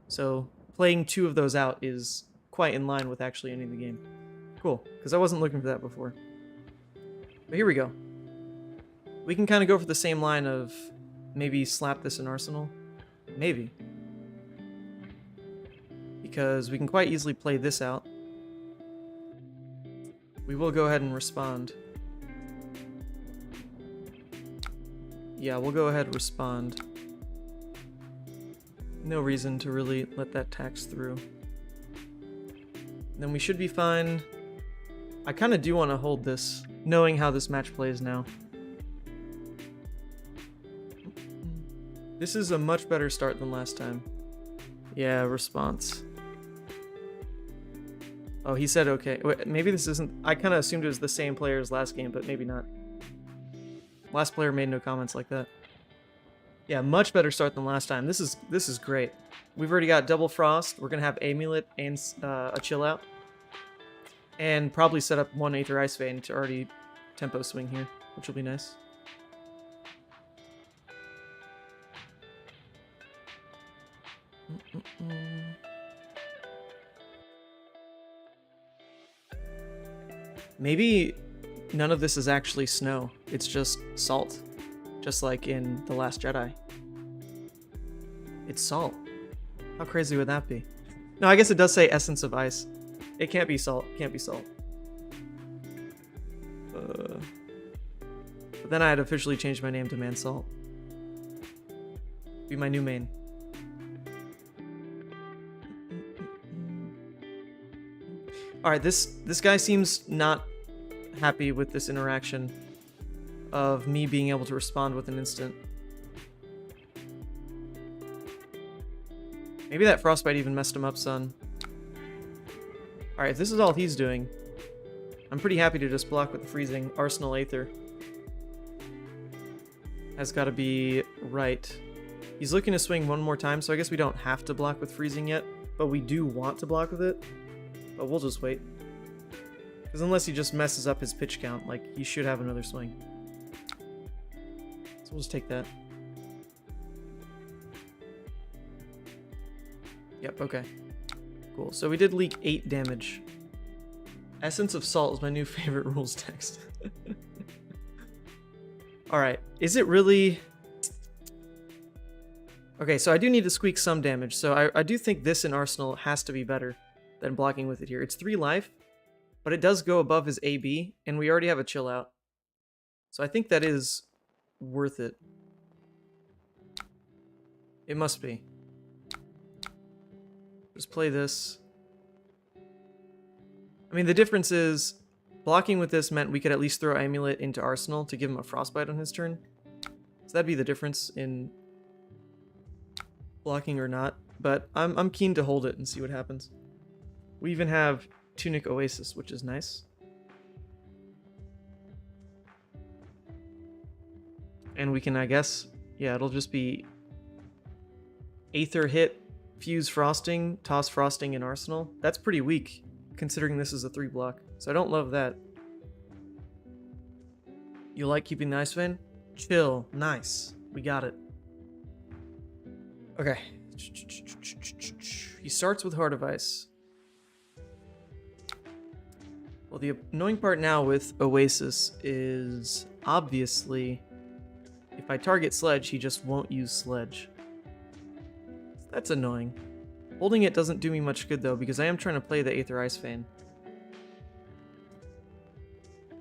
So playing 2 of those out is quite in line with actually ending the game. Cool, because I wasn't looking for that before. But here we go. We can kind of go for the same line of maybe slap this in Arsenal. Maybe. Because we can quite easily play this out. We will go ahead and respond. Yeah, we'll go ahead and respond. No reason to really let that tax through. Then we should be fine. I kind of do want to hold this, knowing how this match plays now. This is a much better start than last time. Yeah, response. Oh, he said okay. Wait, maybe this isn't... I kind of assumed it was the same player as last game, but maybe not. Last player made no comments like that. Yeah, much better start than last time. This is great. We've already got double frost. We're gonna have Amulet and a chill out, and probably set up 1 Aether Ice Vein to already tempo swing here, which will be nice. Maybe none of this is actually snow. It's just salt. Just like in The Last Jedi. It's salt. How crazy would that be? No, I guess it does say Essence of Ice. It can't be salt. Can't be salt. But then I'd officially change my name to Mansalt. Be my new main. Alright, this guy seems not happy with this interaction of me being able to respond with an instant. Maybe that Frostbite even messed him up, son. Alright, if this is all he's doing, I'm pretty happy to just block with the freezing. Arsenal Aether has got to be right. He's looking to swing 1 more time, so I guess we don't have to block with freezing yet, but we do want to block with it. But we'll just wait. Because unless he just messes up his pitch count, like, he should have another swing. So we'll just take that. Yep, okay. Cool. So we did leak 8 damage. Essence of Salt is my new favorite rules text. Alright, is it really... Okay, so I do need to squeak some damage, so I do think this in Arsenal has to be better than blocking with it here. It's 3 life, but it does go above his AB, and we already have a chill out. So I think that is worth it. It must be. Just play this. I mean, the difference is, blocking with this meant we could at least throw Amulet into Arsenal to give him a Frostbite on his turn. So that'd be the difference in blocking or not. But I'm keen to hold it and see what happens. We even have Tunic Oasis, which is nice. And we can, I guess, yeah, it'll just be Aether hit, Fuse Frosting, Toss Frosting in Arsenal. That's pretty weak, considering this is a 3 block. So I don't love that. You like keeping the Ice Vein? Chill. Nice. We got it. Okay. He starts with Heart of Ice. Well, the annoying part now with Oasis is obviously if I target Sledge, he just won't use Sledge. That's annoying. Holding it doesn't do me much good though, because I am trying to play the Aether Ice Vein.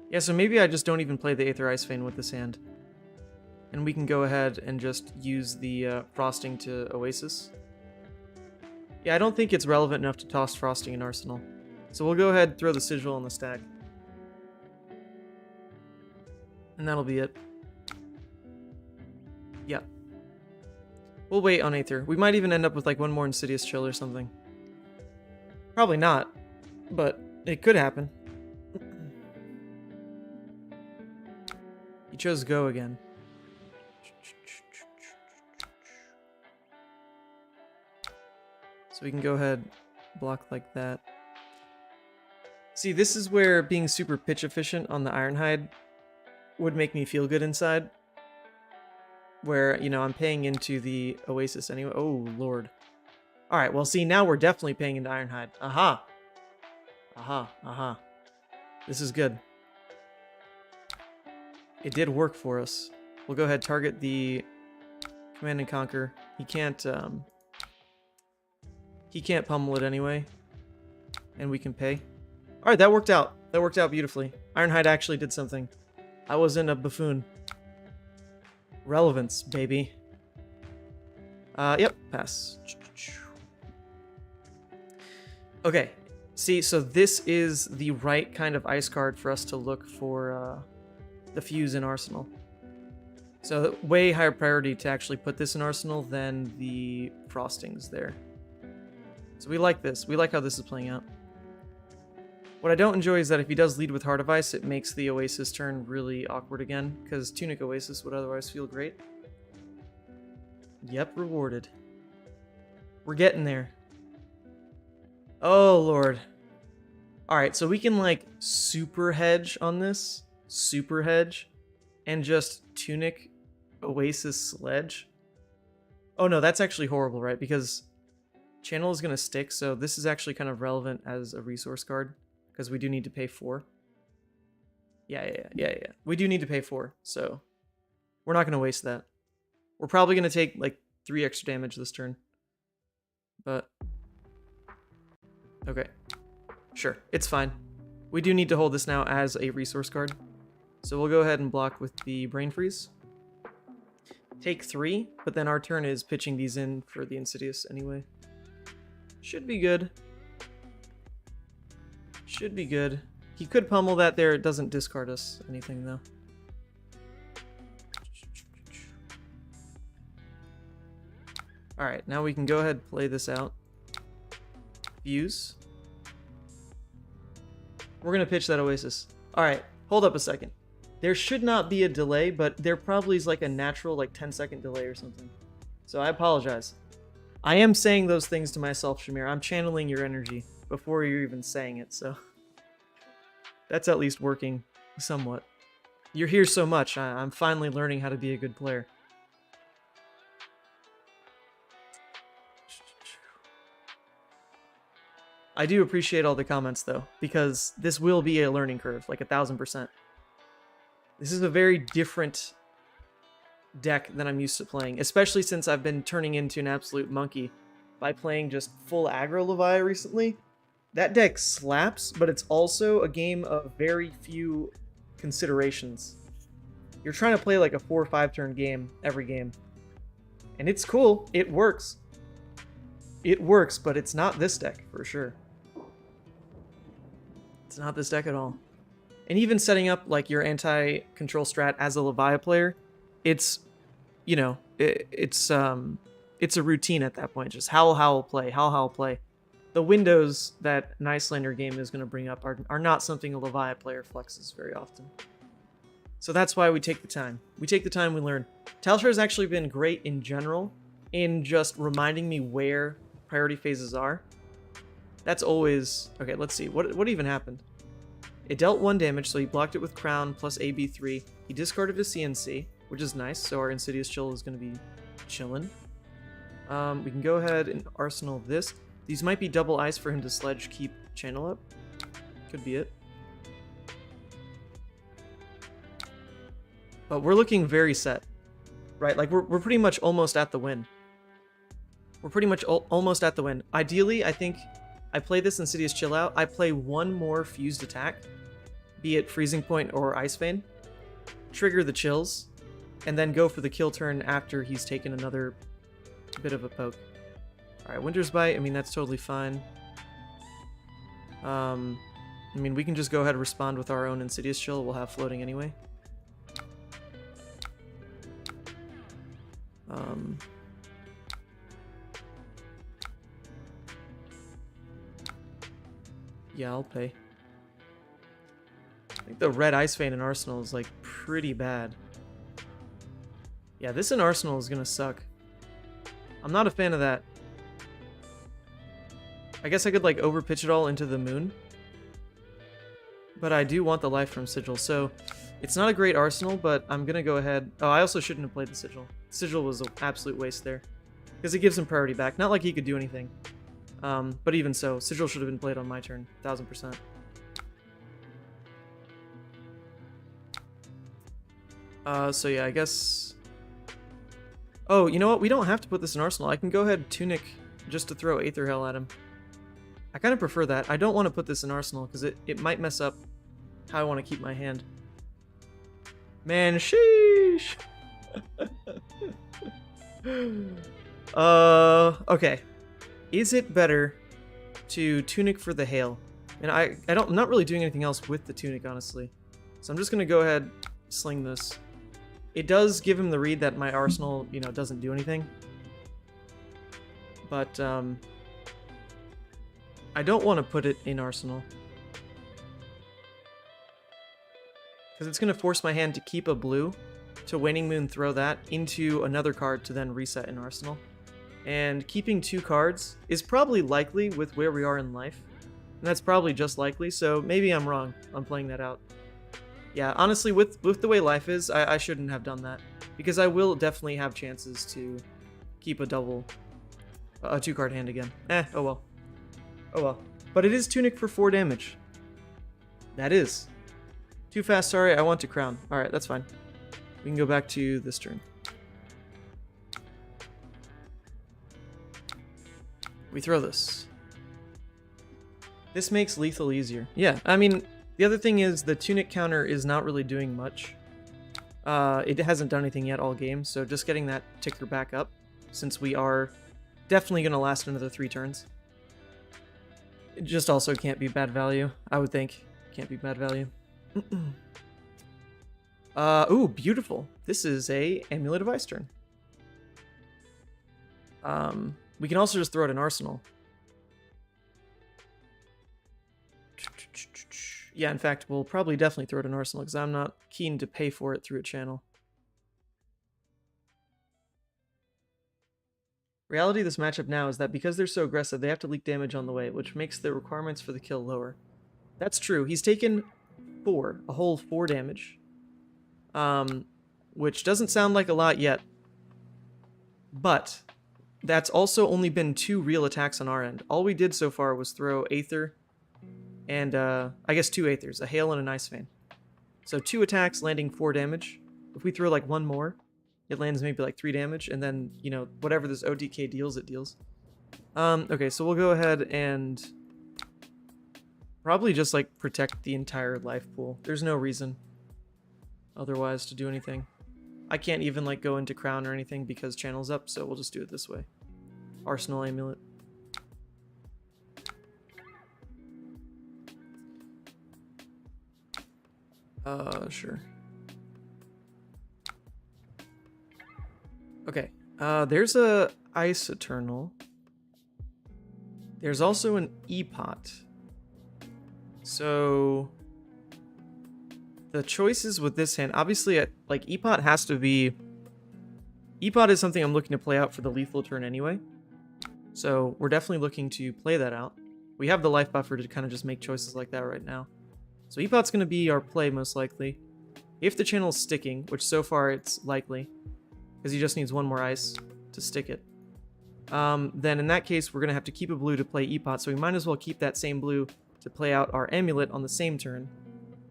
Yeah, so maybe I just don't even play the Aether Ice Vein with this hand. And we can go ahead and just use the Frosting to Oasis. Yeah, I don't think it's relevant enough to toss Frosting in Arsenal. So we'll go ahead and throw the Sigil on the stack. And that'll be it. Yeah. We'll wait on Aether. We might even end up with like one more Insidious Chill or something. Probably not, but it could happen. He chose Go again. So we can go ahead, block like that. See, this is where being super pitch efficient on the Ironhide would make me feel good inside. Where, you know, I'm paying into the Oasis anyway. Oh, Lord. Alright, well, see, now we're definitely paying into Ironhide. Aha! Aha, aha. This is good. It did work for us. We'll go ahead, target the Command and Conquer. He can't pummel it anyway. And we can pay. Alright, that worked out. That worked out beautifully. Ironhide actually did something. I wasn't a buffoon. Relevance, baby. Yep, pass. Okay, see, so this is the right kind of ice card for us to look for the Fuse in Arsenal. So way higher priority to actually put this in Arsenal than the Frostings there. So we like this. We like how this is playing out. What I don't enjoy is that if he does lead with Heart of Ice, it makes the Oasis turn really awkward again, because Tunic Oasis would otherwise feel great. Yep, rewarded. We're getting there. Oh, Lord. Alright, so we can, like, super hedge on this. Super hedge. And just Tunic Oasis Sledge. Oh, no, that's actually horrible, right? Because Channel is going to stick, so this is actually kind of relevant as a resource card. Because we do need to pay 4. Yeah. We do need to pay 4, so we're not going to waste that. We're probably going to take like 3 extra damage this turn. But okay. Sure, it's fine. We do need to hold this now as a resource card. So we'll go ahead and block with the Brain Freeze. Take 3, but then our turn is pitching these in for the Insidious anyway. Should be good. Should be good. He could pummel that there. It doesn't discard us anything, though. Alright, now we can go ahead and play this out. Fuse. We're going to pitch that Oasis. Alright, hold up a second. There should not be a delay, but there probably is like a natural like 10-second delay or something. So I apologize. I am saying those things to myself, Shamir. I'm channeling your energy before you're even saying it, so that's at least working somewhat. You're here so much, I'm finally learning how to be a good player. I do appreciate all the comments though, because this will be a learning curve, like 1000%. This is a very different deck than I'm used to playing, especially since I've been turning into an absolute monkey by playing just full aggro Levia recently. That deck slaps, but it's also a game of very few considerations. You're trying to play like a 4 or 5 turn game every game. And it's cool. It works. It works, but it's not this deck for sure. It's not this deck at all. And even setting up like your anti-control strat as a Levia player, it's, you know, it's a routine at that point. Just howl, play, howl, play. The windows that an Iyslander game is going to bring up are not something a Levia player flexes very often. So that's why we take the time. We take the time, we learn. Talshar has actually been great in general in just reminding me where priority phases are. That's always... Okay, let's see. What even happened? It dealt 1 damage, so he blocked it with Crown plus AB3. He discarded a CNC, which is nice, so our Insidious Chill is going to be chillin'. We can go ahead and arsenal this. These might be double ice for him to sledge keep channel up. Could be it. But we're looking very set, right? Like, we're pretty much almost at the win. We're pretty much almost at the win. Ideally, I think I play this Insidious Chill out. I play 1 more fused attack, be it Freezing Point or Ice Vein, trigger the chills, and then go for the kill turn after he's taken another bit of a poke. Alright, Winter's Bite, I mean, that's totally fine. I mean, we can just go ahead and respond with our own Insidious Chill. We'll have floating anyway. Yeah, I'll pay. I think the red Ice Vein in Arsenal is, like, pretty bad. Yeah, this in Arsenal is gonna suck. I'm not a fan of that. I guess I could, like, overpitch it all into the moon. But I do want the life from Sigil, so it's not a great Arsenal, but I'm gonna go ahead... Oh, I also shouldn't have played the Sigil. Sigil was an absolute waste there. Because it gives him priority back. Not like he could do anything. But even so, Sigil should have been played on my turn. 1000%. So yeah, I guess... Oh, you know what? We don't have to put this in Arsenal. I can go ahead and Tunic just to throw Aether Hell at him. I kind of prefer that. I don't want to put this in Arsenal because it might mess up how I want to keep my hand. Man, sheesh! Okay. Is it better to Tunic for the Hail? And I'm not really doing anything else with the Tunic, honestly. So I'm just gonna go ahead, sling this. It does give him the read that my Arsenal, you know, doesn't do anything. But, I don't want to put it in Arsenal. Because it's going to force my hand to keep a blue, to Waning Moon throw that into another card to then reset in Arsenal. And keeping 2 cards is probably likely with where we are in life. And that's probably just likely, so maybe I'm wrong on playing that out. Yeah, honestly, with the way life is, I shouldn't have done that. Because I will definitely have chances to keep a 2-card hand again. Oh well. Oh well. But it is Tunic for 4 damage. That is. Too fast, sorry, I want to Crown. Alright, that's fine. We can go back to this turn. We throw this. This makes lethal easier. Yeah, I mean, the other thing is the Tunic counter is not really doing much. It hasn't done anything yet all game, so just getting that ticker back up, since we are definitely going to last another 3 turns. It just also can't be bad value, I would think. Can't be bad value. Ooh, beautiful. This is a Amulet of Ice turn. We can also just throw it in Arsenal. Yeah, in fact, we'll probably definitely throw it in Arsenal, because I'm not keen to pay for it through a channel. Reality of this matchup now is that because they're so aggressive, they have to leak damage on the way, which makes the requirements for the kill lower. That's true. He's taken a whole 4 damage. Which doesn't sound like a lot yet. But that's also only been 2 real attacks on our end. All we did so far was throw Aether and, I guess 2 Aethers, a Hail and an Ice Vein. So 2 attacks landing 4 damage. If we throw like 1 more, it lands maybe like 3 damage, and then, you know, whatever this OTK deals, it deals. Okay, so we'll go ahead and probably just like protect the entire life pool. There's no reason otherwise to do anything. I can't even like go into crown or anything because channel's up, so we'll just do it this way. Arsenal amulet. Sure. Okay, there's a Ice Eternal. There's also an E-Pot. So the choices with this hand, obviously, like E-Pot has to be... E-Pot is something I'm looking to play out for the lethal turn anyway. So we're definitely looking to play that out. We have the life buffer to kind of just make choices like that right now. So E-Pot's going to be our play most likely. If the channel's sticking, which so far it's likely, because he just needs one more ice to stick it. Then in that case, we're going to have to keep a blue to play E-Pot, so we might as well keep that same blue to play out our amulet on the same turn,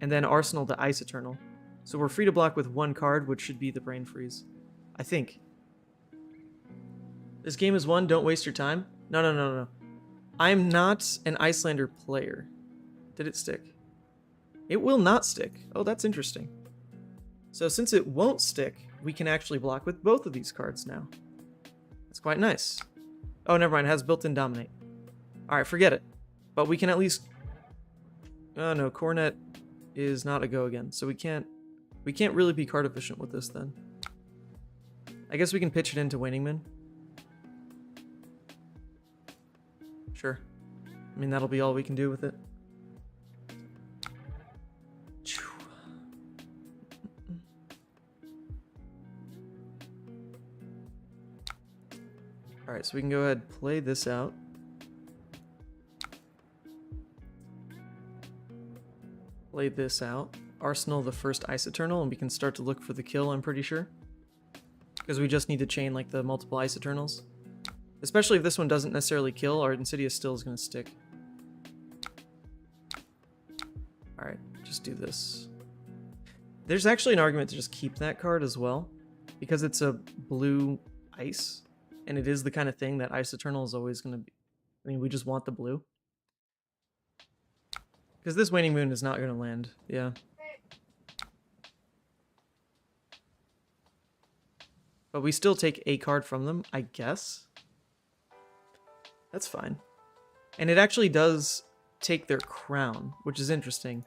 and then Arsenal to Ice Eternal. So we're free to block with one card, which should be the Brain Freeze. I think. This game is won, don't waste your time. No. I'm not an Iyslander player. Did it stick? It will not stick. Oh, that's interesting. So since it won't stick, we can actually block with both of these cards now. That's quite nice. Oh, never mind. It has built-in Dominate. Alright, forget it. But we can at least... Oh no, Cornet is not a go again. So we can't really be card efficient with this then. I guess we can pitch it into Waning Moon. Sure. I mean, that'll be all we can do with it. Alright, so we can go ahead and play this out. Play this out. Arsenal the first Ice Eternal, and we can start to look for the kill, I'm pretty sure. Because we just need to chain like the multiple Ice Eternals. Especially if this one doesn't necessarily kill, our Insidious still is going to stick. Alright, just do this. There's actually an argument to just keep that card as well. Because it's a blue ice. And it is the kind of thing that Ice Eternal is always going to be. I mean, we just want the blue. Because this Waning Moon is not going to land. Yeah. But we still take a card from them, I guess. That's fine. And it actually does take their crown, which is interesting.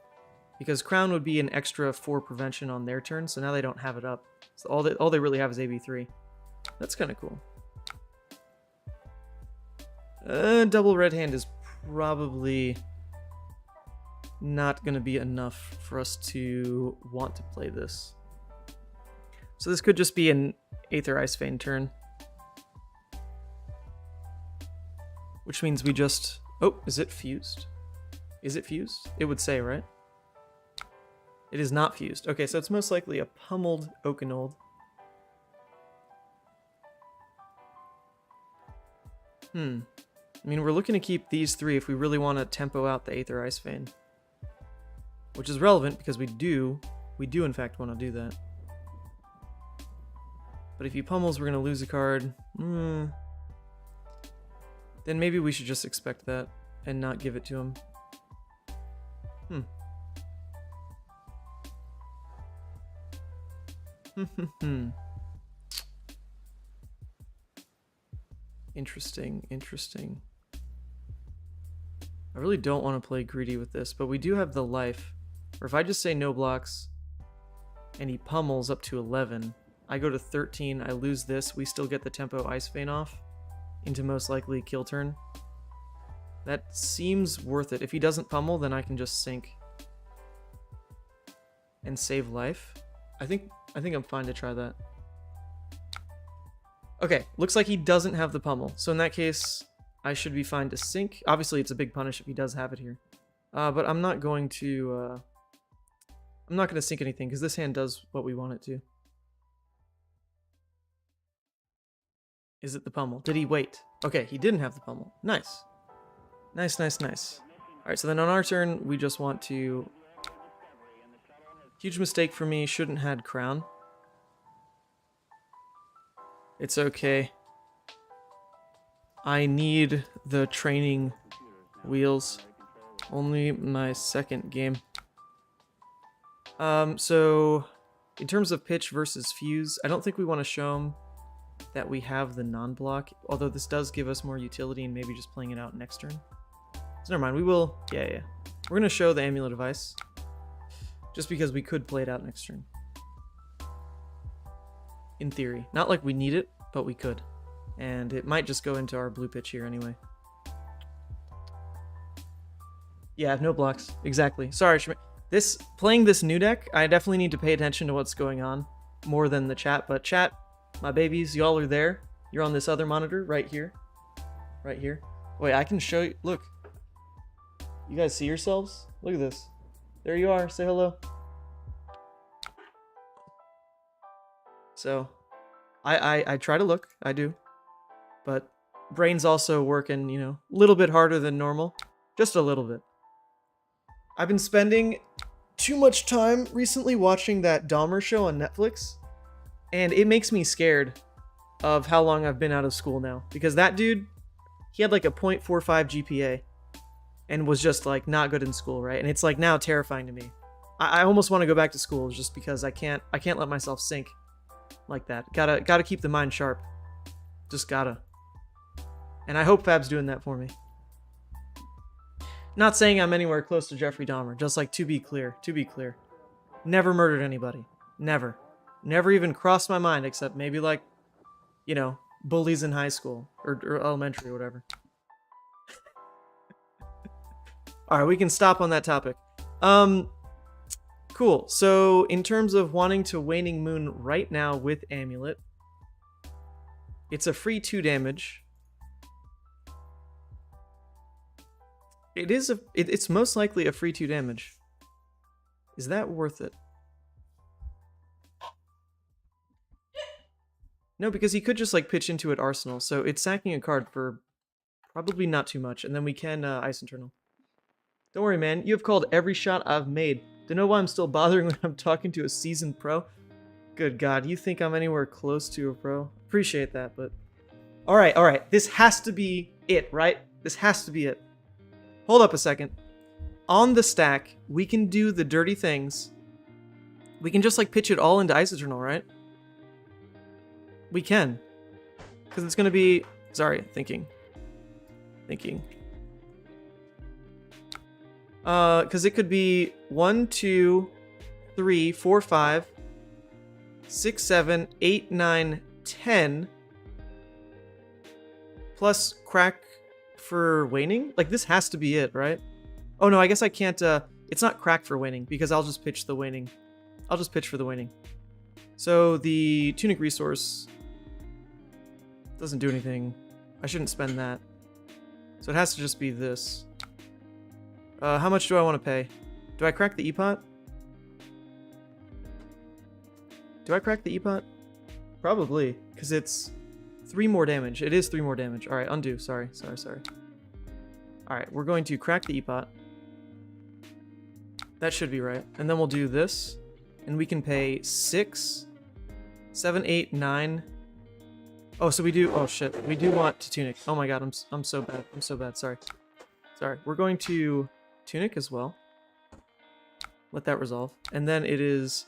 Because crown would be an extra 4 prevention on their turn, so now they don't have it up. So all they really have is AB3. That's kind of cool. Double red hand is probably not going to be enough for us to want to play this. So this could just be an Aether Ice Vein turn. Which means we just... Oh, is it fused? Is it fused? It would say, right? It is not fused. Okay, so it's most likely a pummeled Oakenold. I mean, we're looking to keep these 3 if we really want to tempo out the Aether Ice Vein. Which is relevant because we do in fact want to do that. But if he pummels, we're going to lose a card. Then maybe we should just expect that and not give it to him. Interesting. I really don't want to play greedy with this, but we do have the life. Or if I just say no blocks, and he pummels up to 11, I go to 13, I lose this, we still get the tempo Ice Vein off into most likely kill turn. That seems worth it. If he doesn't pummel, then I can just sink and save life. I think I'm fine to try that. Okay, looks like he doesn't have the pummel. So in that case, I should be fine to sink. Obviously, it's a big punish if he does have it here. But I'm not going to... I'm not going to sink anything, because this hand does what we want it to. Is it the pummel? Did he wait? Okay, he didn't have the pummel. Nice. Nice. Alright, so then on our turn, we just want to... Huge mistake for me. Shouldn't had crown. It's okay. I need the training wheels. Only my second game. So in terms of pitch versus fuse, I don't think we want to show them that we have the non-block, although this does give us more utility and maybe just playing it out next turn. So never mind, we will, yeah. We're gonna show the amulet device, just because we could play it out next turn. In theory. Not like we need it, but we could. And it might just go into our blue pitch here anyway. Yeah, no blocks. Exactly. Sorry, playing this new deck, I definitely need to pay attention to what's going on more than the chat. But chat, my babies, y'all are there. You're on this other monitor right here. Right here. Wait, I can show you. Look. You guys see yourselves? Look at this. There you are. Say hello. So, I try to look. I do. But brain's also working, you know, a little bit harder than normal. Just a little bit. I've been spending too much time recently watching that Dahmer show on Netflix. And it makes me scared of how long I've been out of school now. Because that dude, he had like a 0.45 GPA. And was just like not good in school, right? And it's like now terrifying to me. I almost want to go back to school just because I can't let myself sink like that. Gotta keep the mind sharp. Just gotta. And I hope Fab's doing that for me. Not saying I'm anywhere close to Jeffrey Dahmer, just like to be clear. Never murdered anybody. Never. Never even crossed my mind except maybe like, you know, bullies in high school or elementary or whatever. Alright, we can stop on that topic. Cool. So, in terms of wanting to Waning Moon right now with Amulet, it's a free 2 damage. It's most likely a free 2 damage. Is that worth it? No, because he could just like pitch into it Arsenal, so it's sacking a card for probably not too much, and then we can Ice Internal. Don't worry, man. You have called every shot I've made. Don't know why I'm still bothering when I'm talking to a seasoned pro. Good God, you think I'm anywhere close to a pro? Appreciate that, but... Alright. This has to be it, right? This has to be it. Hold up a second. On the stack, we can do the dirty things. We can just, like, pitch it all into Ice Eternal, right? We can. Because it's going to be... Sorry, thinking. Because it could be 1, 2, 3, 4, 5, 6, 7, 8, 9, 10, plus crack for waning? Like, this has to be it, right? Oh, no, I guess I can't, it's not crack for waning, because I'll just pitch the waning. I'll just pitch for the waning. So, the Tunic resource doesn't do anything. I shouldn't spend that. So it has to just be this. How much do I want to pay? Do I crack the E-Pot? Do I crack the E-Pot? Probably, because it's 3 more damage. It is 3 more damage. Alright, undo. Sorry. Alright, we're going to crack the E-Pot. That should be right. And then we'll do this. And we can pay 6, 7, 8, 9. Oh, so we do... Oh, shit. We do want to Tunic. Oh my god, I'm so bad. I'm so bad. Sorry. We're going to Tunic as well. Let that resolve. And then it is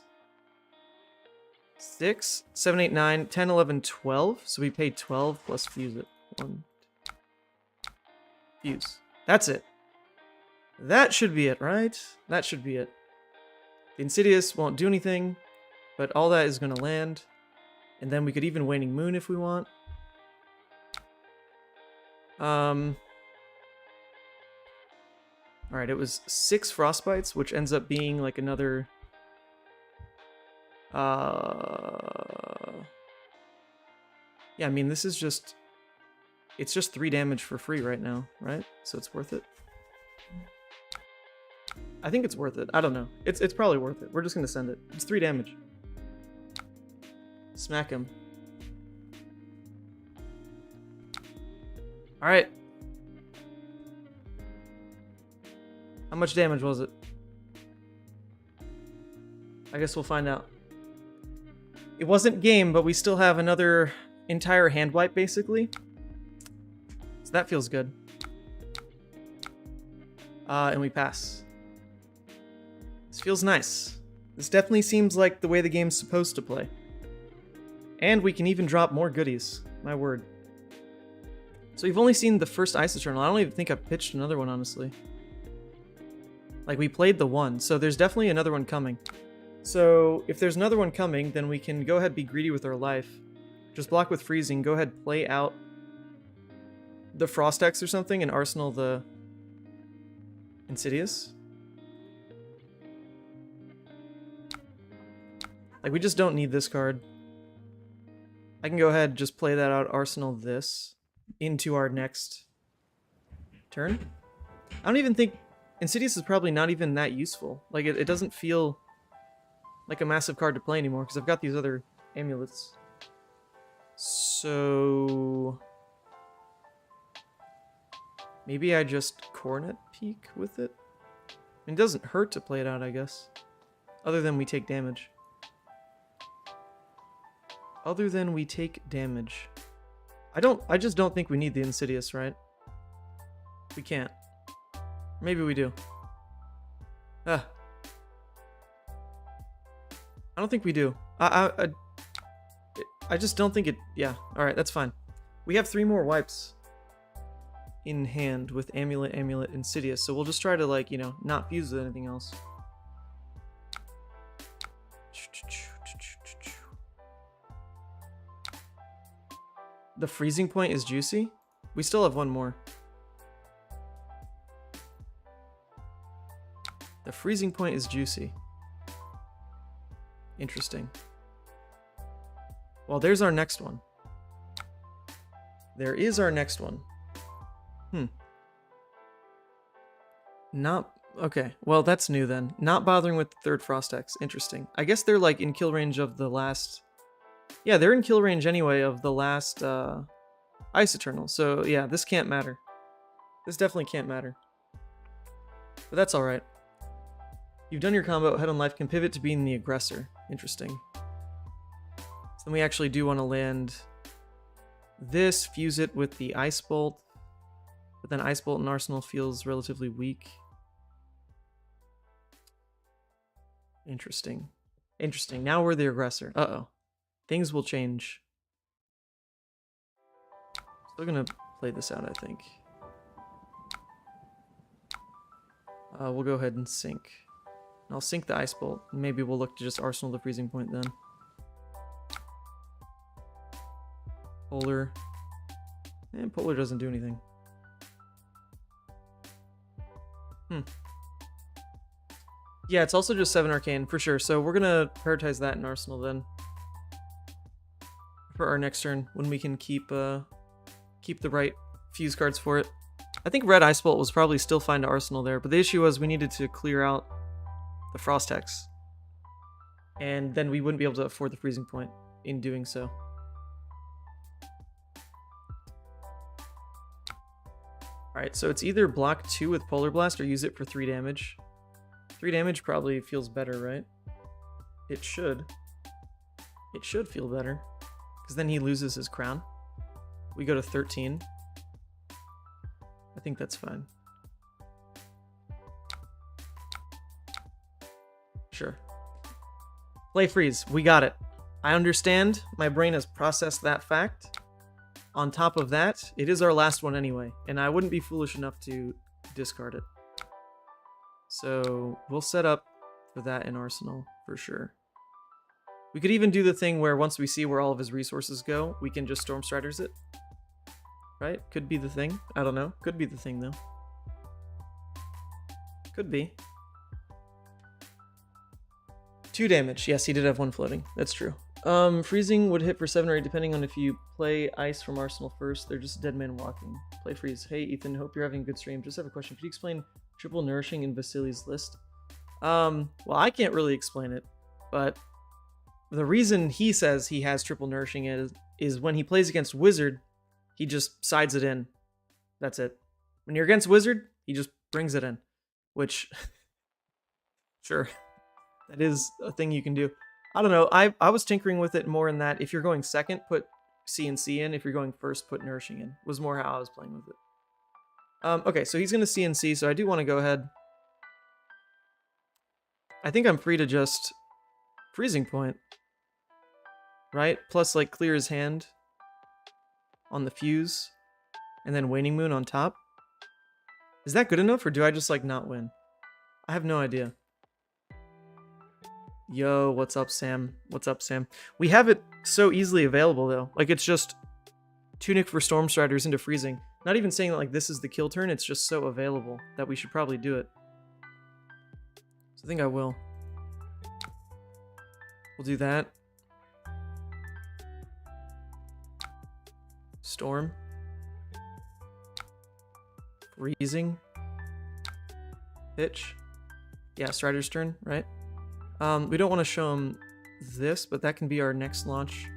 6, 7, 8, 9, 10, 11, 12. So we pay 12 plus fuse it. 1, 2. Fuse. That's it. That should be it, right? That should be it. The Insidious won't do anything, but all that is going to land. And then we could even Waning Moon if we want. Alright, it was 6 Frostbites, which ends up being like another... Yeah, I mean, this is just... It's just 3 damage for free right now, right? So it's worth it. I think it's worth it. I don't know. It's probably worth it. We're just gonna send it. It's 3 damage. Smack him. Alright. How much damage was it? I guess we'll find out. It wasn't game, but we still have another entire hand wipe, basically. So that feels good. And we pass. This feels nice. This definitely seems like the way the game's supposed to play. And we can even drop more goodies. My word. So we've only seen the first Ice Eternal. I don't even think I've pitched another one, honestly. Like, we played the one, so there's definitely another one coming. So if there's another one coming, then we can go ahead and be greedy with our life. Just block with freezing, go ahead, play out the Frost X or something, and arsenal the Insidious. Like, we just don't need this card. I can go ahead and just play that out, arsenal this into our next turn. I don't even think Insidious is probably not even that useful. Like, it doesn't feel like a massive card to play anymore because I've got these other amulets. So maybe I just Coronet Peak with it? I mean, it doesn't hurt to play it out, I guess. Other than we take damage. Other than we take damage. I just don't think we need the Insidious, right? We can't. Maybe we do. I don't think we do. I just don't think it... Yeah, alright, that's fine. We have 3 more wipes in hand with Amulet, Amulet, Insidious, so we'll just try to, like, you know, not fuse with anything else. The freezing point is juicy? We still have 1 more. The freezing point is juicy. Interesting. Well, there's our next one. There is our next one. Not... Okay, well, that's new then. Not bothering with the 3rd Frost X. Interesting. I guess they're, like, in kill range of the last... Yeah, they're in kill range anyway of the last Ice Eternal. So, yeah, this can't matter. This definitely can't matter. But that's alright. You've done your combo, Head on Life can pivot to being the aggressor. Interesting. So then we actually do want to land this, fuse it with the Ice Bolt. But then Ice Bolt and Arsenal feels relatively weak. Interesting. Interesting. Now we're the aggressor. Uh-oh. Things will change. Still gonna play this out, I think. We'll go ahead and sink. I'll sink the Ice Bolt. Maybe we'll look to just arsenal the freezing point then. Polar. And Polar doesn't do anything. Yeah, it's also just 7 Arcane, for sure. So we're gonna prioritize that in Arsenal then. For our next turn, when we can keep the right fuse cards for it. I think Red Ice Bolt was probably still fine to Arsenal there, but the issue was we needed to clear out the Frost Hex. And then we wouldn't be able to afford the freezing point in doing so. Alright, so it's either block 2 with Polar Blast or use it for 3 damage. 3 damage probably feels better, right? It should. It should feel better. Because then he loses his crown. We go to 13. I think that's fine. Sure. Play freeze. We got it. I understand. My brain has processed that fact. On top of that, it is our last one anyway, and I wouldn't be foolish enough to discard it. So we'll set up for that in Arsenal for sure. We could even do the thing where once we see where all of his resources go, we can just Storm Striders it. Right? Could be the thing. I don't know. Could be the thing, though. Could be. 2 damage. Yes, he did have 1 floating. That's true. Freezing would hit for 7 or 8 depending on if you play Ice from Arsenal first. They're just dead men walking. Play freeze. Hey, Ethan. Hope you're having a good stream. Just have a question. Could you explain triple nourishing in Vasili's list? Well, I can't really explain it, but the reason he says he has triple nourishing is when he plays against Wizard, he just sides it in. That's it. When you're against Wizard, he just brings it in. Which, sure, that is a thing you can do. I don't know. I was tinkering with it more in that if you're going second, put CNC in. If you're going first, put Nourishing in. Was more how I was playing with it. Okay, so he's going to CNC, so I do want to go ahead. I think I'm free to just Freezing Point. Right? Plus, like, clear his hand on the fuse. And then Waning Moon on top. Is that good enough, or do I just, like, not win? I have no idea. Yo, what's up, Sam? What's up, Sam? We have it so easily available, though. Like, it's just Tunic for Storm Striders into Freezing. Not even saying that, like, this is the kill turn. It's just so available that we should probably do it. So I think I will. We'll do that. Storm. Freezing. Pitch. Yeah, Strider's turn, right? We don't want to show him this, but that can be our next launch.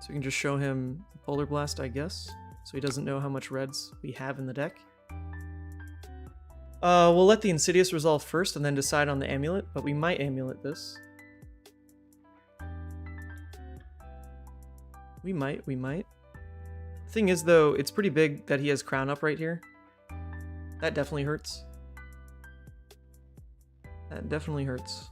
So we can just show him Polar Blast, I guess. So he doesn't know how much reds we have in the deck. We'll let the Insidious resolve first and then decide on the Amulet, but we might Amulet this. We might. Thing is, though, it's pretty big that he has Crown up right here. That definitely hurts. That definitely hurts.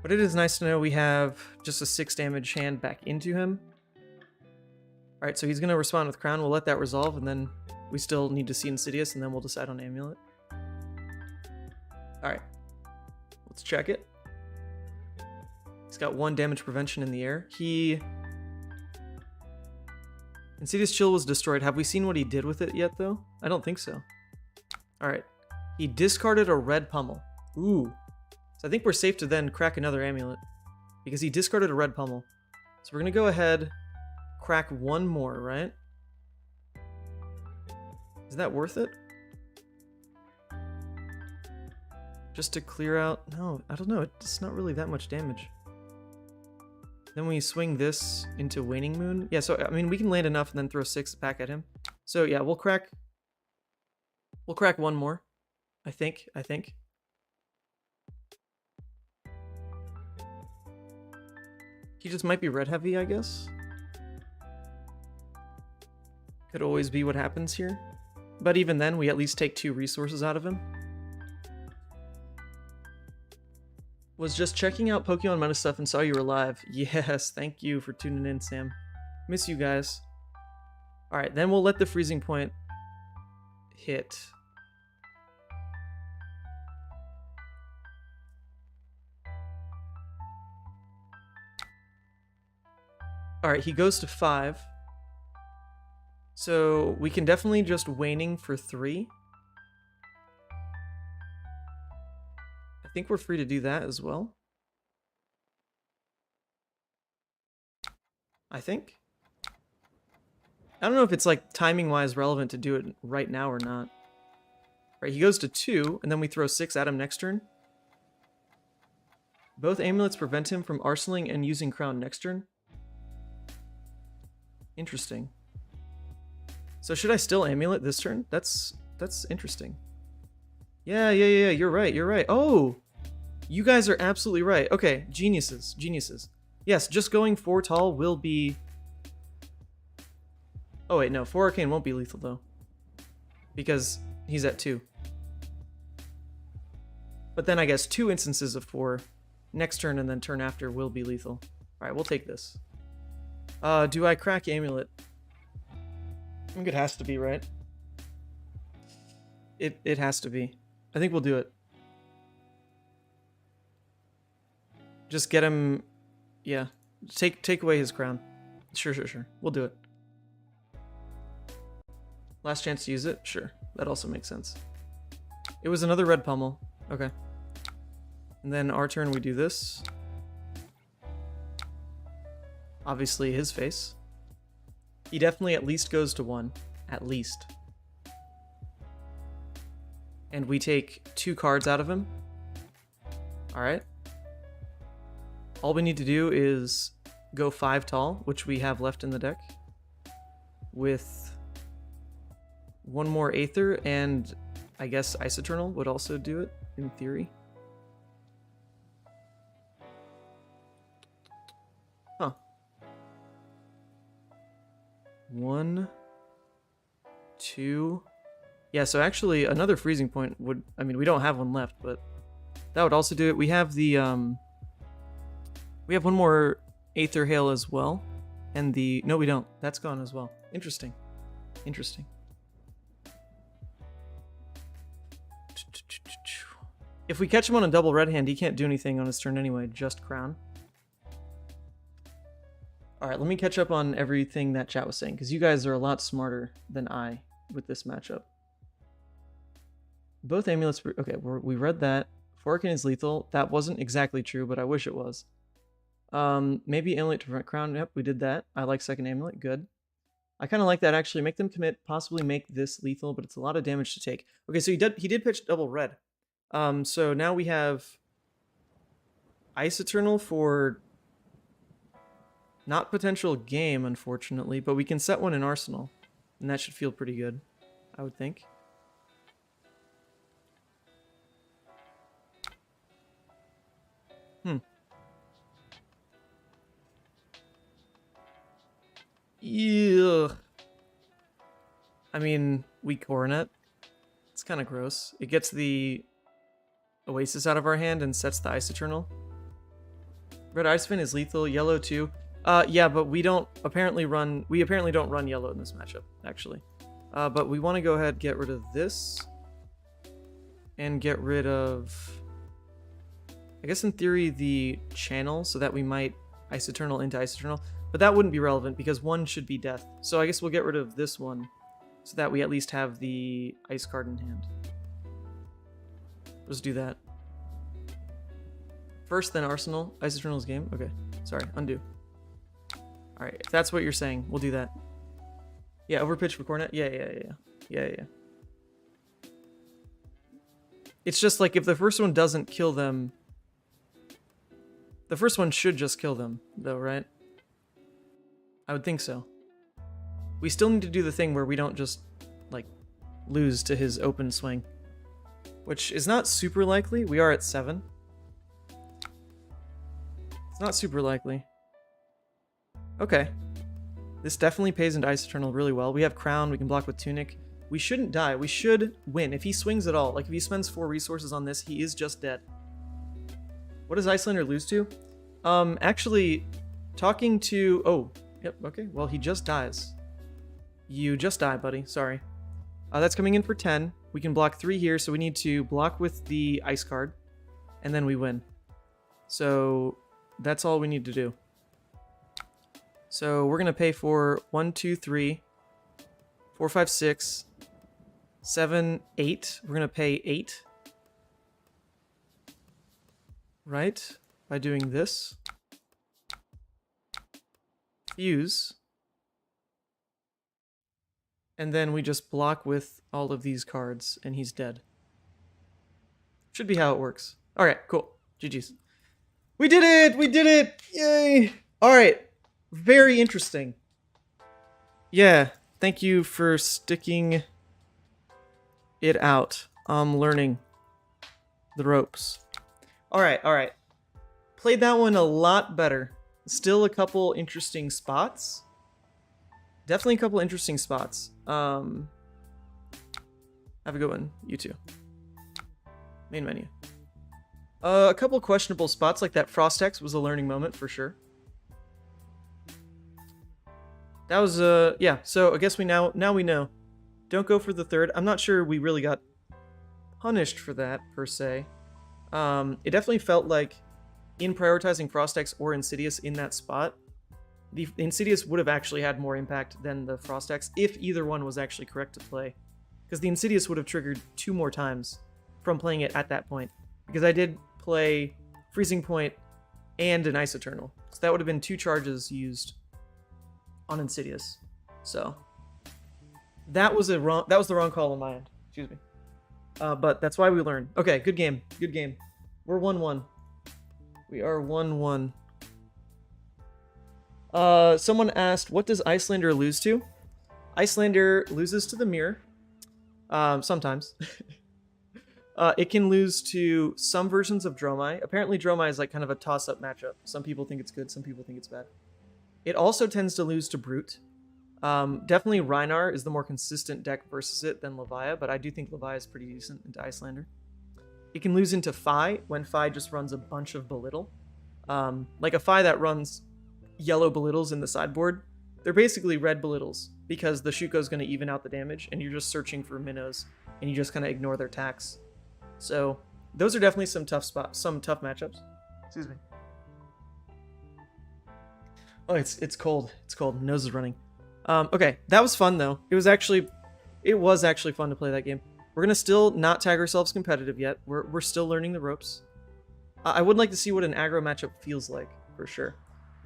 But it is nice to know we have just a 6 damage hand back into him. Alright, so he's going to respond with Crown. We'll let that resolve, and then we still need to see Insidious, and then we'll decide on Amulet. Alright. Let's check it. He's got 1 damage prevention in the air. Insidious Chill was destroyed. Have we seen what he did with it yet, though? I don't think so. Alright. He discarded a red pummel. Ooh. So I think we're safe to then crack another Amulet. Because he discarded a red pummel. So we're going to go ahead, crack 1 more, right? Is that worth it? Just to clear out... No, I don't know. It's not really that much damage. Then we swing this into Waning Moon. Yeah, so, I mean, we can land enough and then throw 6 back at him. So, yeah, we'll crack 1 more. I think. He just might be red heavy, I guess. Could always be what happens here. But even then, we at least take 2 resources out of him. Was just checking out Pokemon Meta stuff and saw you were live. Yes, thank you for tuning in, Sam. Miss you guys. Alright, then we'll let the Freezing Point hit. Alright, he goes to 5. So we can definitely just Waning for 3. I think we're free to do that as well. I think. I don't know if it's like timing-wise relevant to do it right now or not. Right, he goes to 2, and then we throw 6 at him next turn. Both amulets prevent him from arsenaling and using Crown next turn. Interesting. So should I still amulet this turn? That's interesting. Yeah, you're right. Oh! You guys are absolutely right. Okay, geniuses. Yes, just going 4 tall will be... Oh wait, no, 4 Arcane won't be lethal though. Because he's at 2. But then I guess 2 instances of 4 next turn and then turn after will be lethal. Alright, we'll take this. Do I crack Amulet? I think it has to be, right? It has to be. I think we'll do it. Just get him... Yeah. Take away his crown. Sure. We'll do it. Last chance to use it? Sure. That also makes sense. It was another red pummel. Okay. And then our turn we do this. Obviously his face. He definitely at least goes to 1. At least. And we take 2 cards out of him. Alright. All we need to do is go 5 tall, which we have left in the deck. With 1 more Aether, and I guess Ice Eternal would also do it, in theory. 1, 2. Yeah, so actually another freezing point would, I mean, we don't have one left, but that would also do it. We have the, we have one more Aether Hail as well. And the, no we don't, that's gone as well. Interesting. Interesting. If we catch him on a double red hand, he can't do anything on his turn anyway, just Crown. Alright, let me catch up on everything that chat was saying, because you guys are a lot smarter than I with this matchup. Both amulets, okay, we read that. Forkin is lethal. That wasn't exactly true, but I wish it was. Maybe amulet to prevent Crown. Yep, we did that. I like second amulet. Good. I kind of like that, actually. Make them commit, possibly make this lethal, but it's a lot of damage to take. Okay, so he did pitch double red. So now we have Ice Eternal for not potential game, unfortunately, but we can set one in Arsenal, and that should feel pretty good, I would think. Yeah. I mean, weak Coronet. It's kind of gross. It gets the Oasis out of our hand and sets the Ice Eternal. Red Iceman is lethal. Yellow too. Yeah, but we don't apparently run. We apparently don't run yellow in this matchup, actually. But we want to go ahead and get rid of this, and get rid of, I guess in theory, the channel, so that we might Ice Eternal into Ice Eternal. But that wouldn't be relevant because one should be death. So I guess we'll get rid of this one so that we at least have the ice card in hand. Let's do that. First, then Arsenal. Ice Eternal's game. Okay. Sorry. Undo. Alright. If that's what you're saying, we'll do that. Yeah, overpitch for Cornet. Yeah. It's just like if the first one doesn't kill them... The first one should just kill them, though, right? I would think so. We still need to do the thing where we don't just, like, lose to his open swing. Which is not super likely. We are at 7. It's not super likely. Okay. This definitely pays into Ice Eternal really well. We have Crown, we can block with Tunic. We shouldn't die. We should win. If he swings at all, like if he spends 4 resources on this, he is just dead. What does Iyslander lose to? Actually, talking to... Oh, yep, okay. Well, he just dies. You just die, buddy. Sorry. That's coming in for 10. We can block 3 here, so we need to block with the ice card, and then we win. So that's all we need to do. So we're going to pay for 1, 2, 3, 4, 5, 6, 7, 8. We're going to pay 8. Right? By doing this. Fuse. And then we just block with all of these cards, and he's dead. Should be how it works. Alright, cool. GG's. We did it! We did it! Yay! Alright. Very interesting. Yeah, thank you for sticking it out. I'm learning the ropes. Alright. Played that one a lot better. Still a couple interesting spots. Definitely a couple interesting spots. Have a good one, you too. Main menu. A couple questionable spots, like that Frostex was a learning moment for sure. That was, yeah, so I guess now we know. Don't go for the third. I'm not sure we really got punished for that, per se. It definitely felt like in prioritizing Frostex or Insidious in that spot, the Insidious would have actually had more impact than the Frostex if either one was actually correct to play. Because the Insidious would have triggered 2 more times from playing it at that point. Because I did play Freezing Point and an Ice Eternal. So that would have been 2 charges used on Insidious. So that was the wrong call on my end. Excuse me. But that's why we learn. Okay, good game. Good game. We're 1-1. We are 1-1. Someone asked, what does Iyslander lose to? Iyslander loses to the mirror. Sometimes. It can lose to some versions of Dromai. Apparently Dromai is like kind of a toss-up matchup. Some people think it's good, some people think it's bad. It also tends to lose to Brute. Definitely Rhinar is the more consistent deck versus it than Levia, but I do think Levia is pretty decent into Iyslander. It can lose into Fi when Fi just runs a bunch of Belittle. Like a Fi that runs yellow Belittles in the sideboard, they're basically red Belittles because the Shuko is going to even out the damage, and you're just searching for minnows, and you just kind of ignore their attacks. So those are definitely some tough matchups. Excuse me. Oh, it's cold. It's cold. Nose is running. Okay, that was fun though. It was actually fun to play that game. We're gonna still not tag ourselves competitive yet. We're still learning the ropes. I would like to see what an aggro matchup feels like for sure.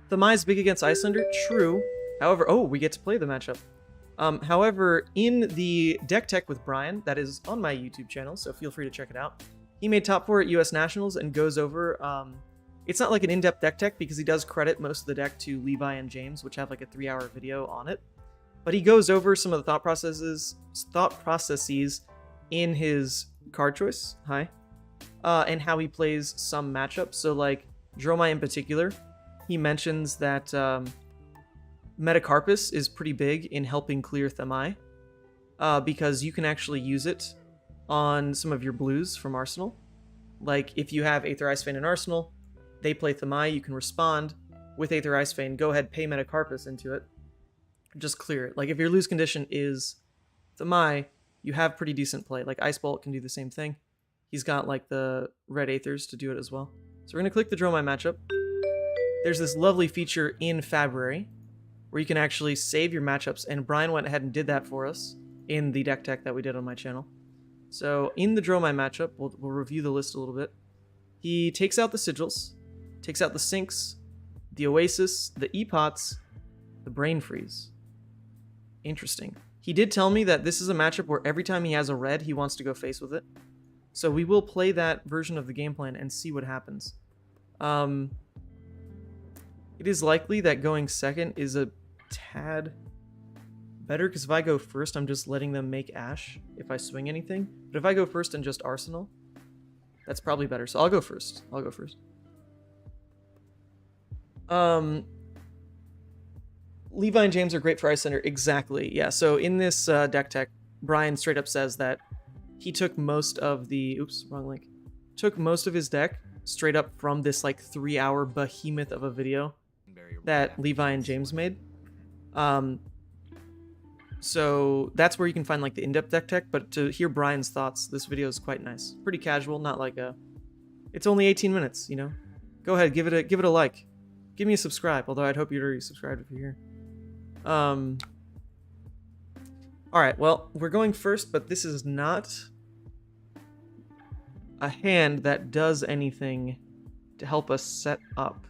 Themai is big against Iyslander, true. However, oh, we get to play the matchup. However, in the deck tech with Brian, that is on my YouTube channel, so feel free to check it out. He made top 4 at US Nationals and goes over. It's not like an in-depth deck tech because he does credit most of the deck to Levi and James, which have like a 3-hour video on it. But he goes over some of the thought processes in his card choice, and how he plays some matchups. So like Dromai in particular, he mentions that Metacarpus is pretty big in helping clear Themai, because you can actually use it on some of your blues from Arsenal. Like if you have Aether Icebane in Arsenal, they play Themai, you can respond with Aether Icebane, go ahead, pay Metacarpus into it, just clear it. Like if your lose condition is Themai, you have pretty decent play. Like Ice Bolt can do the same thing. He's got like the red Aethers to do it as well. So we're going to click the Dromai matchup. There's this lovely feature in February where you can actually save your matchups, and Brian went ahead and did that for us in the deck tech that we did on my channel. So in the Dromai matchup, we'll review the list a little bit. He takes out the Sigils, takes out the Sinks, the Oasis, the Epots, the Brain Freeze. Interesting. He did tell me that this is a matchup where every time he has a red, he wants to go face with it. So we will play that version of the game plan and see what happens. It is likely that going second is a tad better, because if I go first, I'm just letting them make Ash if I swing anything. But if I go first and just Arsenal, that's probably better. So I'll go first. Levi and James are great for Iyslander. Exactly, yeah. So in this deck tech, Brian straight up says that he took most of the... Oops, wrong link. Took most of his deck straight up from this like 3-hour behemoth of a video that Levi and James made. So that's where you can find like the in-depth deck tech, but to hear Brian's thoughts, this video is quite nice. Pretty casual, not like a... It's only 18 minutes, you know? Go ahead, give it a like. Give me a subscribe, although I'd hope you'd already subscribed if you're here. Alright, well, we're going first, but this is not a hand that does anything to help us set up.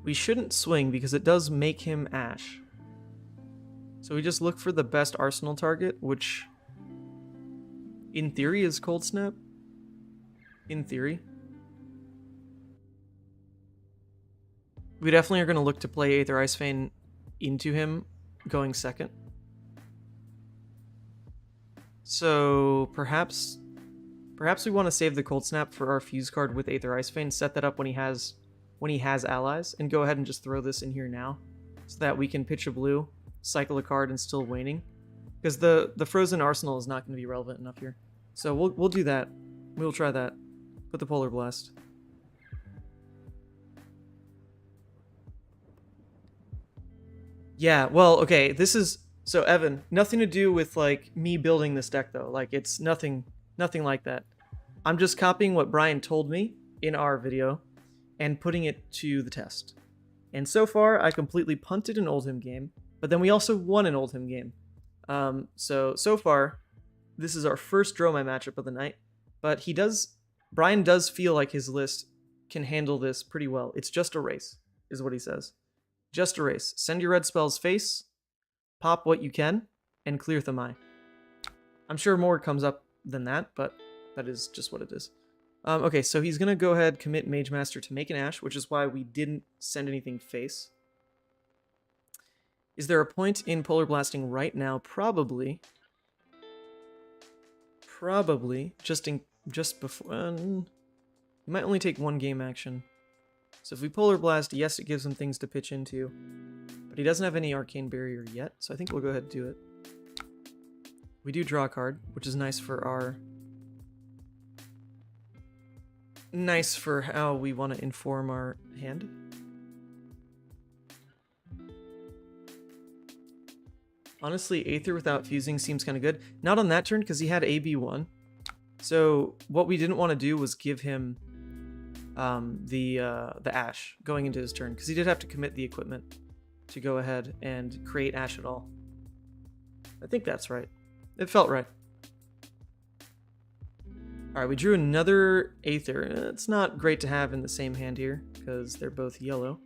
We shouldn't swing because it does make him Ash. So we just look for the best Arsenal target, which in theory is Cold Snap. In theory. We definitely are going to look to play Aether Icebane into him going second. So perhaps we want to save the Cold Snap for our Fuse card with Aether Icebane, set that up when he has allies, and go ahead and just throw this in here now so that we can pitch a blue, cycle a card, and still waning. Because the Frozen Arsenal is not going to be relevant enough here. So we'll do that. We'll try that. Put the Polar Blast. Yeah, well, okay, this is... So, Evan, nothing to do with, like, me building this deck, though. Like, it's nothing like that. I'm just copying what Brian told me in our video and putting it to the test. And so far, I completely punted an Oldhim game, but then we also won an Oldhim game. So far, this is our first Dromai matchup of the night, but Brian does feel like his list can handle this pretty well. It's just a race, is what he says. Just a race. Send your red spells face, pop what you can, and clear Themai. I'm sure more comes up than that, but that is just what it is. Okay, so he's going to go ahead, commit Mage Master to make an Ash, which is why we didn't send anything face. Is there a point in Polar Blasting right now? Probably. Just before... you might only take one game action. So if we Polar Blast, yes, it gives him things to pitch into. But he doesn't have any Arcane Barrier yet, so I think we'll go ahead and do it. We do draw a card, which is nice for our... Nice for how we want to inform our hand. Honestly, Aether without fusing seems kind of good. Not on that turn, because he had AB1. So what we didn't want to do was give him the Ash going into his turn, because he did have to commit the equipment to go ahead and create Ash at all. I think that's right. It felt right. Alright, we drew another Aether. It's not great to have in the same hand here, because they're both yellow.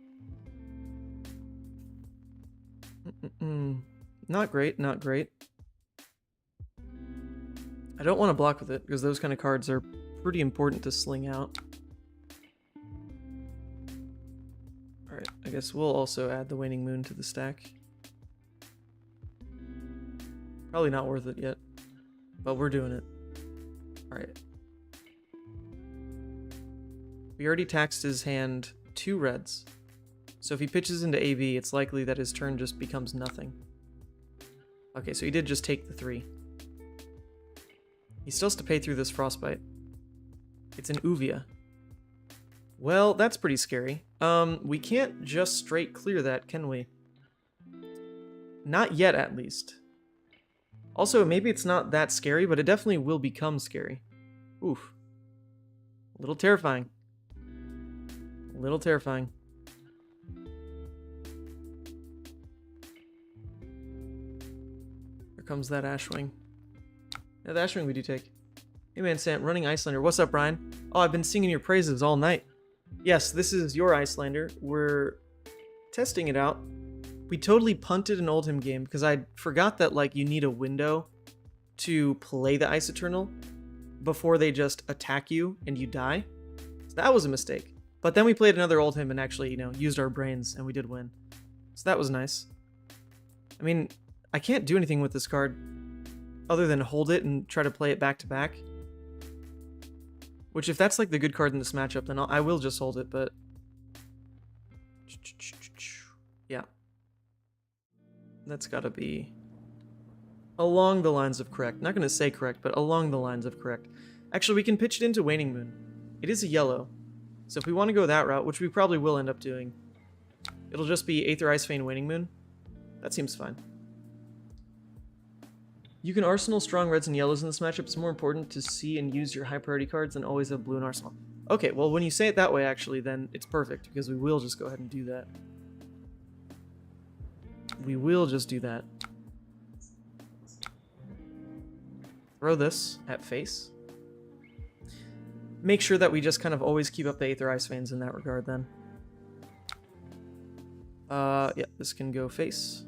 Not great, not great. I don't want to block with it, because those kind of cards are pretty important to sling out. Alright, I guess we'll also add the Waning Moon to the stack. Probably not worth it yet, but we're doing it. Alright. We already taxed his hand 2 reds. So if he pitches into AB, it's likely that his turn just becomes nothing. Okay, so he did just take the 3. He still has to pay through this Frostbite. It's an Uvia. Well, that's pretty scary. We can't just straight clear that, can we? Not yet, at least. Also, maybe it's not that scary, but it definitely will become scary. Oof. A little terrifying. A little terrifying. Here comes that Ashwing. Yeah, the Ashwing we do take. Hey man, Sant, running Iyslander. What's up, Brian? Oh, I've been singing your praises all night. Yes, this is your Iyslander. We're testing it out. We totally punted an Oldhim game because I forgot that like you need a window to play the Ice Eternal before they just attack you and you die. So that was a mistake. But then we played another Oldhim and actually, you know, used our brains and we did win. So that was nice. I mean, I can't do anything with this card other than hold it and try to play it back to back. Which if that's like the good card in this matchup, then I will just hold it, but... Yeah. That's gotta be along the lines of correct. Not gonna say correct, but along the lines of correct. Actually, we can pitch it into Waning Moon. It is a yellow. So if we want to go that route, which we probably will end up doing, it'll just be Aether Ice Vein Waning Moon. That seems fine. You can arsenal strong reds and yellows in this matchup. It's more important to see and use your high priority cards than always have blue in arsenal. Okay, well when you say it that way actually, then it's perfect, because we will just go ahead and do that. We will just do that. Throw this at face. Make sure that we just kind of always keep up the Aether Ice Veins in that regard then. Yeah, this can go face.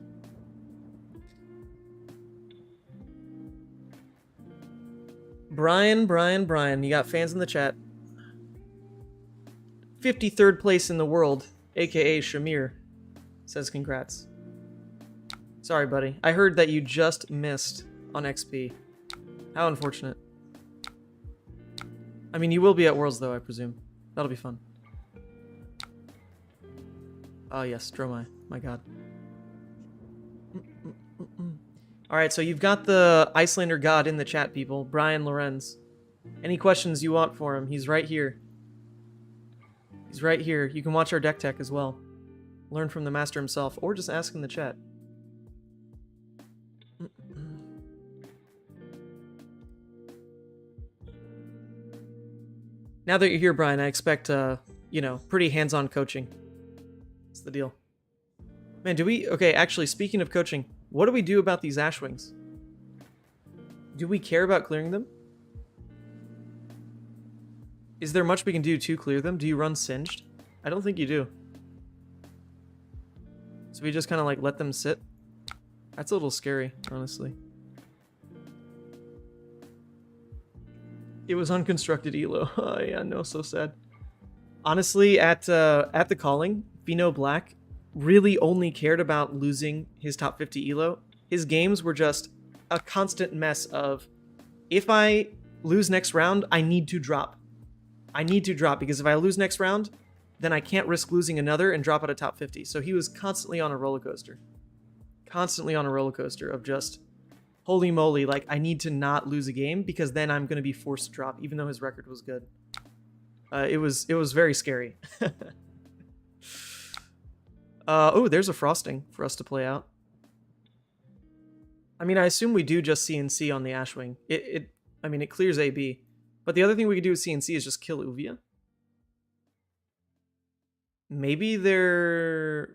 Brian, you got fans in the chat. 53rd place in the world, aka Shamir, says congrats. Sorry, buddy. I heard that you just missed on XP. How unfortunate. I mean, you will be at Worlds, though, I presume. That'll be fun. Oh, yes, Dromai. My god. Alright, so you've got the Iyslander god in the chat, people. Brian Lorenz. Any questions you want for him, he's right here. He's right here. You can watch our deck tech as well. Learn from the master himself, or just ask in the chat. Now that you're here, Brian, I expect, you know, pretty hands-on coaching. That's the deal. Man, do we... Okay, actually, speaking of coaching, what do we do about these Ashwings? Do we care about clearing them? Is there much we can do to clear them? Do you run Singed? I don't think you do. So we just kind of, like, let them sit? That's a little scary, honestly. It was unconstructed elo. Oh, yeah, no, so sad. Honestly, at the calling, Fino Black really only cared about losing his top 50 elo. His games were just a constant mess of, if I lose next round, I need to drop. I need to drop, because if I lose next round, then I can't risk losing another and drop out of top 50. So he was constantly on a roller coaster. Constantly on a roller coaster of just, holy moly, like, I need to not lose a game because then I'm going to be forced to drop, even though his record was good. It was very scary. Oh, there's a frosting for us to play out. I mean, I assume we do just CNC on the Ashwing. I mean, it clears AB. But the other thing we could do with CNC is just kill Uvia. Maybe they're...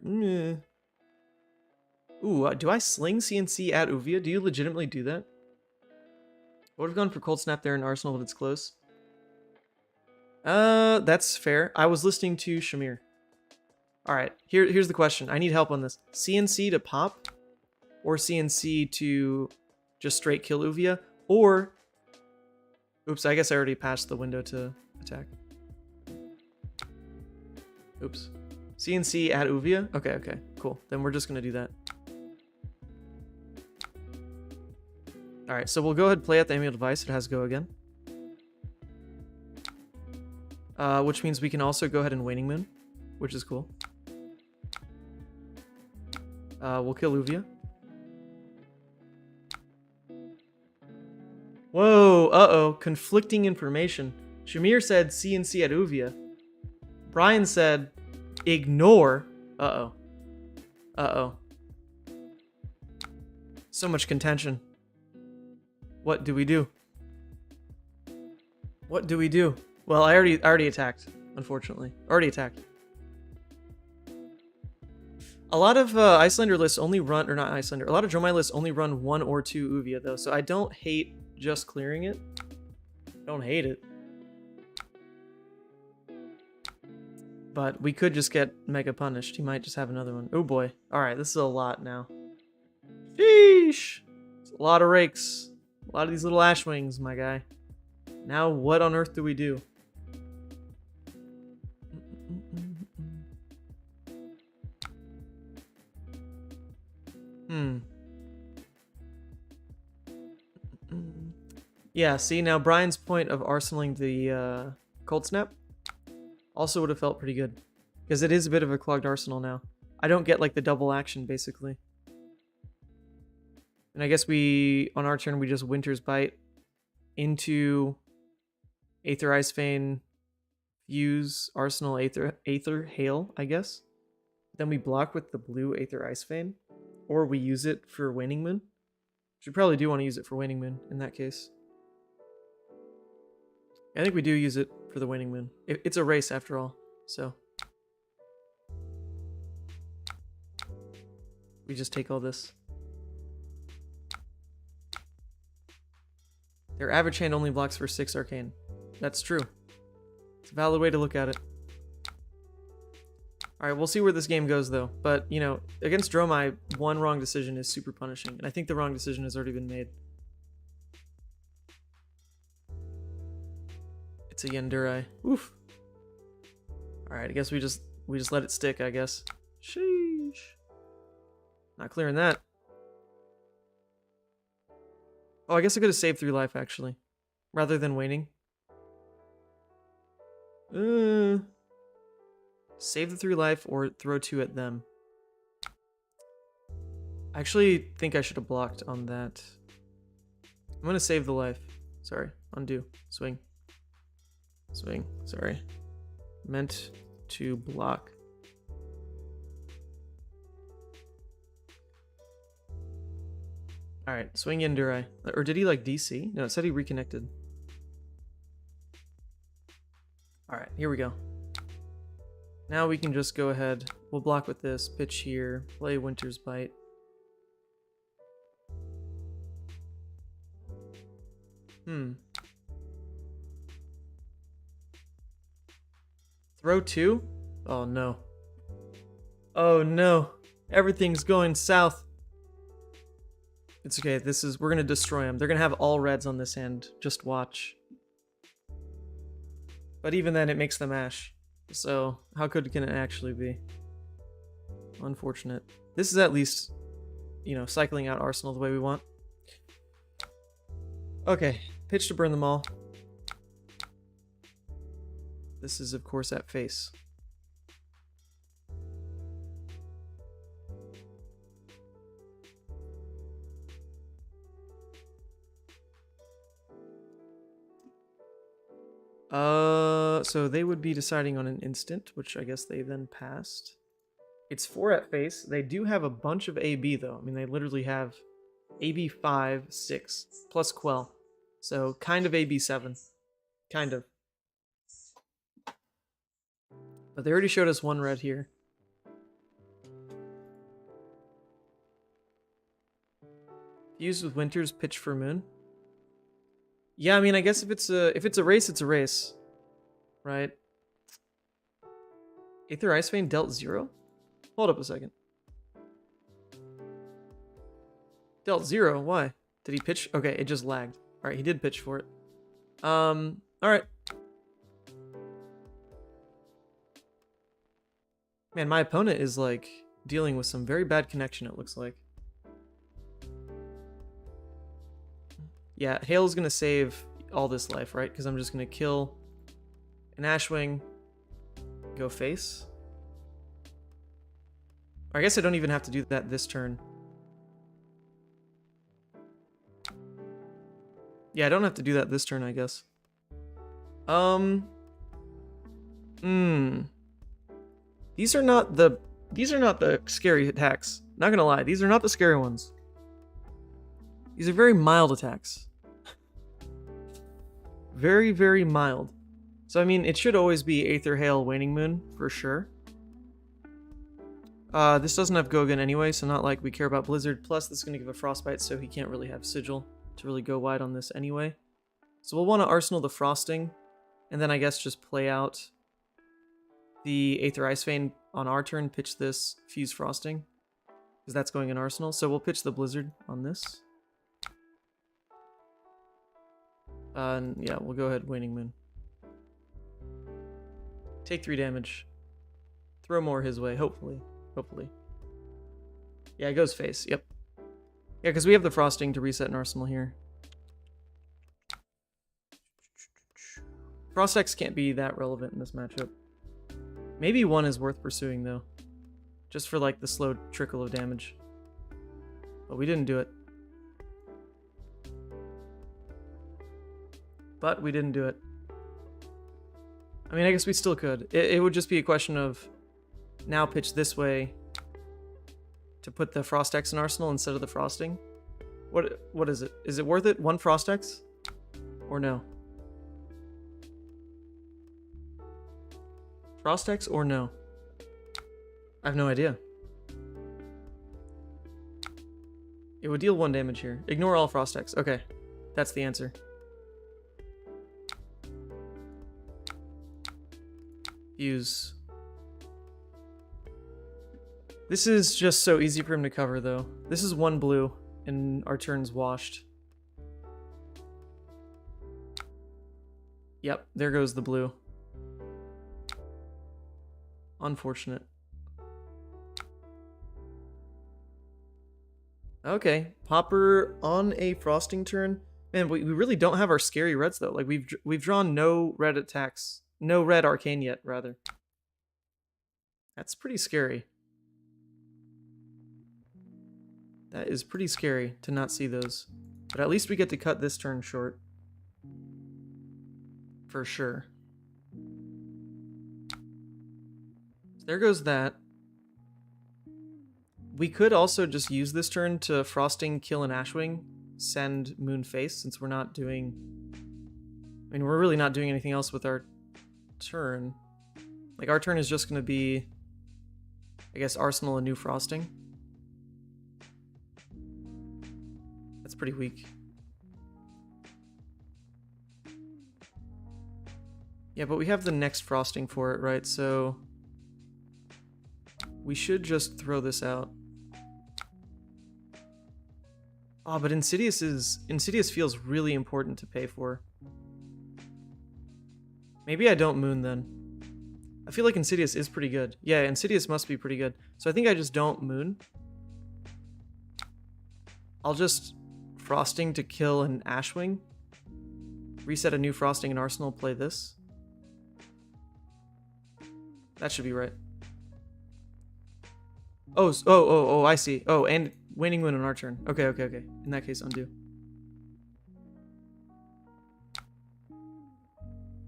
Ooh, do I sling CNC at Uvia? Do you legitimately do that? I would have gone for Cold Snap there in Arsenal, but it's close. That's fair. I was listening to Shamir. Alright, here's the question. I need help on this. CNC to pop? Or CNC to just straight kill Uvia? Or... Oops, I guess I already passed the window to attack. Oops. CNC at Uvia? Okay, cool. Then we're just gonna do that. Alright, so we'll go ahead and play at the Amulet Device. It has go again. Which means we can also go ahead and Waning Moon, which is cool. We'll kill Uvia. Whoa, uh-oh, conflicting information. Shamir said CNC at Uvia. Brian said ignore. Uh-oh. Uh-oh. So much contention. What do we do? What do we do? Well, I already attacked, unfortunately. Already attacked. A lot of Iyslander lists only run, or not Iyslander, a lot of Dromai lists only run 1 or 2 Uvia, though, so I don't hate just clearing it. Don't hate it. But we could just get mega punished. He might just have another one. Oh boy. Alright, this is a lot now. Sheesh! It's a lot of rakes. A lot of these little Ashwings, my guy. Now what on earth do we do? Yeah, see, now Brian's point of arsenaling the Cold Snap also would have felt pretty good. Because it is a bit of a clogged arsenal now. I don't get, like, the double action, basically. And I guess we, on our turn, we just Winter's Bite into Aether Ice Vein, Fuse, Arsenal, Aether Hail, I guess. Then we block with the blue Aether Ice Vein. Or we use it for Waning Moon. We probably do want to use it for Waning Moon in that case. I think we do use it for the Waning Moon. It's a race after all, so. We just take all this. Their average hand only blocks for 6 Arcane. That's true. It's a valid way to look at it. Alright, we'll see where this game goes, though. But, you know, against Dromai, one wrong decision is super punishing. And I think the wrong decision has already been made. It's a Yendurai. Oof. Alright, I guess we just let it stick, I guess. Sheesh. Not clearing that. Oh, I guess I could have saved 3 life, actually. Rather than waning. Save the 3 life or throw 2 at them. I actually think I should have blocked on that. I'm gonna save the life. Sorry. Undo. Swing. Swing. Sorry. Meant to block. Alright, swing Yendurai. Or did he like DC? No, it said he reconnected. Alright, here we go. Now we can just go ahead. We'll block with this, pitch here, play Winter's Bite. Throw 2? Oh no. Oh no. Everything's going south. It's okay, we're gonna destroy them. They're gonna have all reds on this hand. Just watch. But even then, it makes them ash. So, how good can it actually be? Unfortunate. This is at least, you know, cycling out Arsenal the way we want. Okay, pitch to burn them all. This is, of course, at face. So they would be deciding on an instant, which I guess they then passed. It's 4 at face. They do have a bunch of AB though. I mean, they literally have AB 5, 6, plus Quell. So kind of AB 7. Kind of. But they already showed us 1 red here. Fuse with Winters, pitch for Moon. Yeah, I mean, I guess if it's a race, it's a race, right? Aether Ice Vein dealt 0? Hold up a second. Dealt 0? Why? Did he pitch? Okay, it just lagged. All right, he did pitch for it. All right. Man, my opponent is like dealing with some very bad connection, it looks like. Yeah, Hail's gonna save all this life, right? Because I'm just gonna kill an Ashwing, go face. Or I guess I don't even have to do that this turn. Yeah, I don't have to do that this turn, I guess. These are not the scary attacks. Not gonna lie, these are not the scary ones. These are very mild attacks. Very, very mild. So, I mean, it should always be Aether, Hail, Waning Moon, for sure. This doesn't have Gogan anyway, so not like we care about Blizzard. Plus, this is going to give a Frostbite, so he can't really have Sigil to really go wide on this anyway. So we'll want to Arsenal the Frosting, and then I guess just play out the Aether Ice Vein on our turn, pitch this Fuse Frosting, because that's going in Arsenal. So we'll pitch the Blizzard on this. Yeah, we'll go ahead, Waning Moon. Take 3 damage. Throw more his way, hopefully. Hopefully. Yeah, it goes face, yep. Yeah, because we have the Frosting to reset an Arsenal here. Frost-X can't be that relevant in this matchup. Maybe 1 is worth pursuing, though. Just for, like, the slow trickle of damage. But we didn't do it. But we didn't do it. I mean, I guess we still could. It would just be a question of now pitch this way to put the Frost-X in Arsenal instead of the Frosting. What is it? Is it worth it? 1 Frost-X? Or no? Frost-X or no? I have no idea. It would deal 1 damage here. Ignore all Frost-X. Okay. That's the answer. Use. This is just so easy for him to cover, though. This is 1 blue, and our turn's washed. Yep, there goes the blue. Unfortunate. Okay, Popper on a Frosting turn. Man, we really don't have our scary reds, though. Like, we've drawn no red attacks. No red arcane yet, rather. That's pretty scary. That is pretty scary to not see those. But at least we get to cut this turn short. For sure. So there goes that. We could also just use this turn to Frosting, kill an Ashwing, send Moon face, since we're not doing... I mean, we're really not doing anything else with our turn. Like, our turn is just going to be, I guess, Arsenal a new Frosting. That's pretty weak. Yeah, but we have the next Frosting for it, right? So we should just throw this out. Oh, but Insidious feels really important to pay for. Maybe I don't Moon then. I feel like Insidious is pretty good. Yeah, Insidious must be pretty good. So I think I just don't Moon. I'll just Frosting to kill an Ashwing. Reset a new Frosting in Arsenal, play this. That should be right. Oh, I see. Oh, and Waning Moon on our turn. Okay. In that case, undo.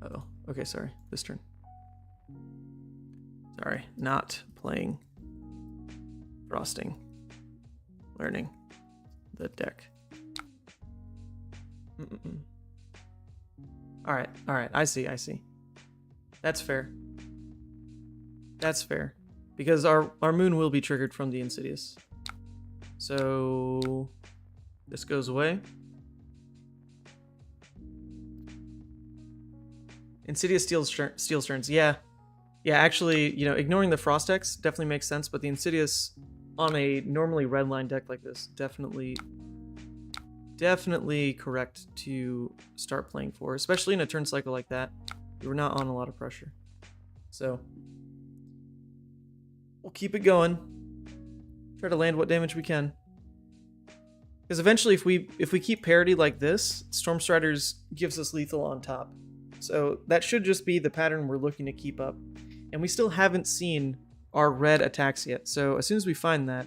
Uh-oh. Okay, sorry. This turn. Sorry, not playing. Frosting. Learning the deck. Alright, I see. That's fair. That's fair. Because our moon will be triggered from the Insidious. So this goes away. Insidious steals turns. Yeah, actually, you know, ignoring the Frost X definitely makes sense, but the Insidious on a normally red line deck like this, definitely correct to start playing for, especially in a turn cycle like that. We're not on a lot of pressure. So we'll keep it going. Try to land what damage we can. Because eventually if we keep parity like this, Stormstriders gives us lethal on top. So that should just be the pattern we're looking to keep up. And we still haven't seen our red attacks yet. So as soon as we find that,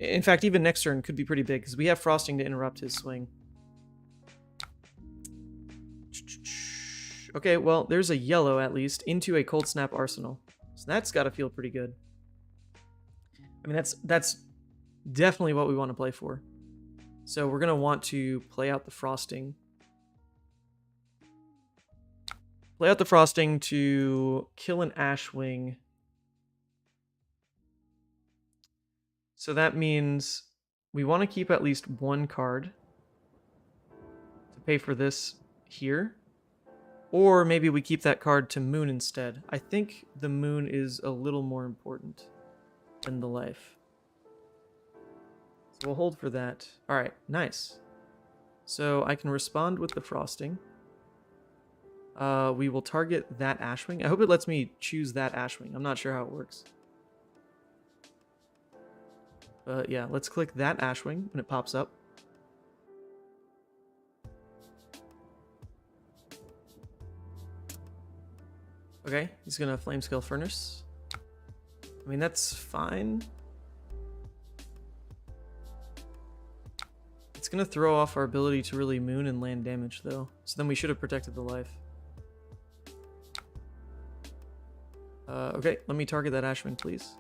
in fact, even next turn could be pretty big because we have Frosting to interrupt his swing. Okay, well, there's a yellow at least into a Cold Snap Arsenal. So that's got to feel pretty good. I mean, that's definitely what we want to play for. So we're going to want to play out the Frosting. Play out the Frosting to kill an Ashwing. So that means we want to keep at least one card to pay for this here. Or maybe we keep that card to Moon instead. I think the Moon is a little more important than the life. So we'll hold for that. Alright, nice. So I can respond with the Frosting. We will target that Ashwing. I hope it lets me choose that Ashwing. I'm not sure how it works. But yeah, let's click that Ashwing when it pops up. Okay, he's gonna Flamescale Furnace. I mean, that's fine. It's gonna throw off our ability to really moon and land damage, though. So then we should have protected the life. Okay, let me target that Ashwing, please.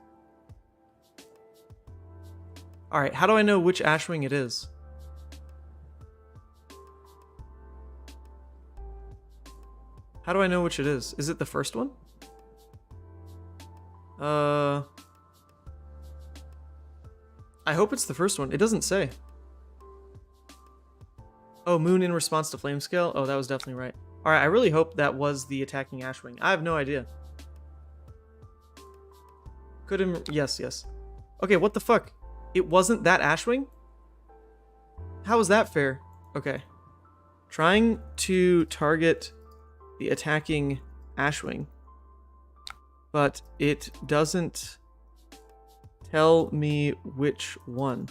Alright, how do I know which Ashwing it is? How do I know which it is? Is it the first one? I hope it's the first one. It doesn't say. Oh, Moon in response to Flamescale? Oh, that was definitely right. Alright, I really hope that was the attacking Ashwing. I have no idea. Could him... Yes. Okay, what the fuck? It wasn't that Ashwing? How is that fair? Okay. Trying to target the attacking Ashwing, but it doesn't tell me which one.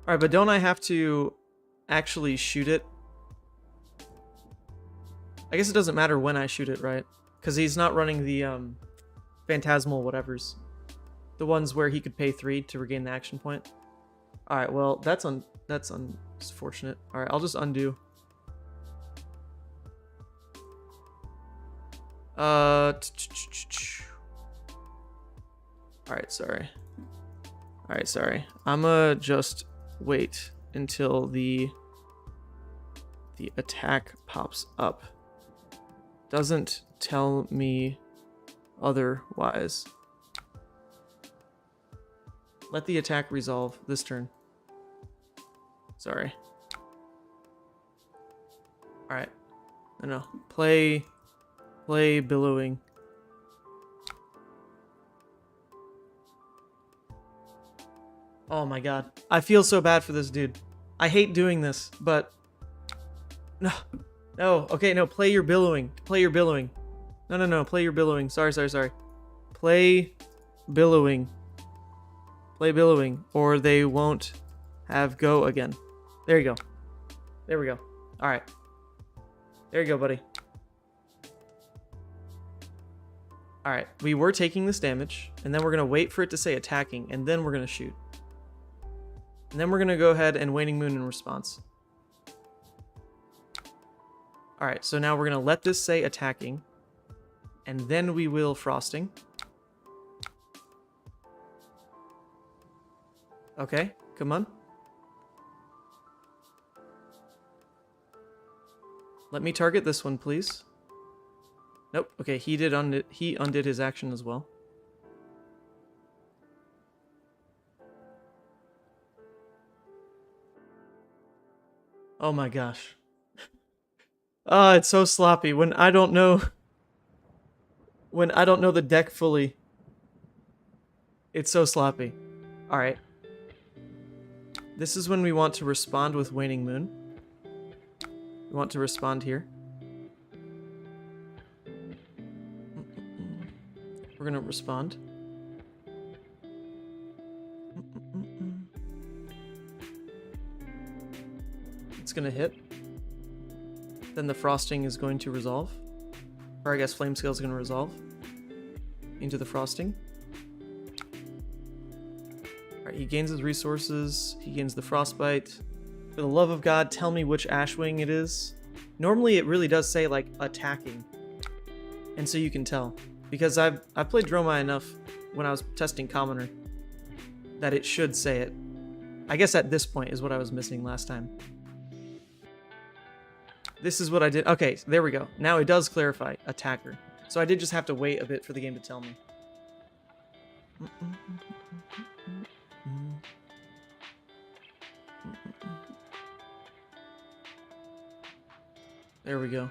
Alright, but don't I have to actually shoot it? I guess it doesn't matter when I shoot it, right? Because he's not running the Phantasmal whatevers. The ones where he could pay 3 to regain the action point. Alright, well, that's unfortunate. Alright, I'll just undo. Alright, sorry. Alright, sorry. I'ma just wait until the attack pops up. Doesn't tell me otherwise. Let the attack resolve this turn. Sorry. Alright. No. Play Billowing. Oh my god. I feel so bad for this dude. I hate doing this, but... No. Okay, no. Play your Billowing. Play your Billowing. No. Play your Billowing. Sorry. Play Billowing. Play Billowing, or they won't have go again. There you go. There we go. Alright. There you go, buddy. Alright, we were taking this damage, and then we're going to wait for it to say attacking, and then we're going to shoot. And then we're going to go ahead and Waning Moon in response. Alright, so now we're going to let this say attacking. And then we will frosting. Okay, come on. Let me target this one, please. Nope. Okay, he undid his action as well. Oh my gosh. Ah, it's so sloppy when I don't know the deck fully. It's so sloppy. All right. This is when we want to respond with Waning Moon. We want to respond here. We're going to respond. It's going to hit. Then the frosting is going to resolve. Or I guess Flame Scale is going to resolve into the frosting. Alright, he gains his resources. He gains the frostbite. For the love of God, tell me which Ashwing it is. Normally it really does say like attacking. And so you can tell. Because I've played Dromai enough when I was testing Commoner that it should say it. I guess at this point is what I was missing last time. This is what I did. Okay, there we go. Now it does clarify attacker. So I did just have to wait a bit for the game to tell me. There we go.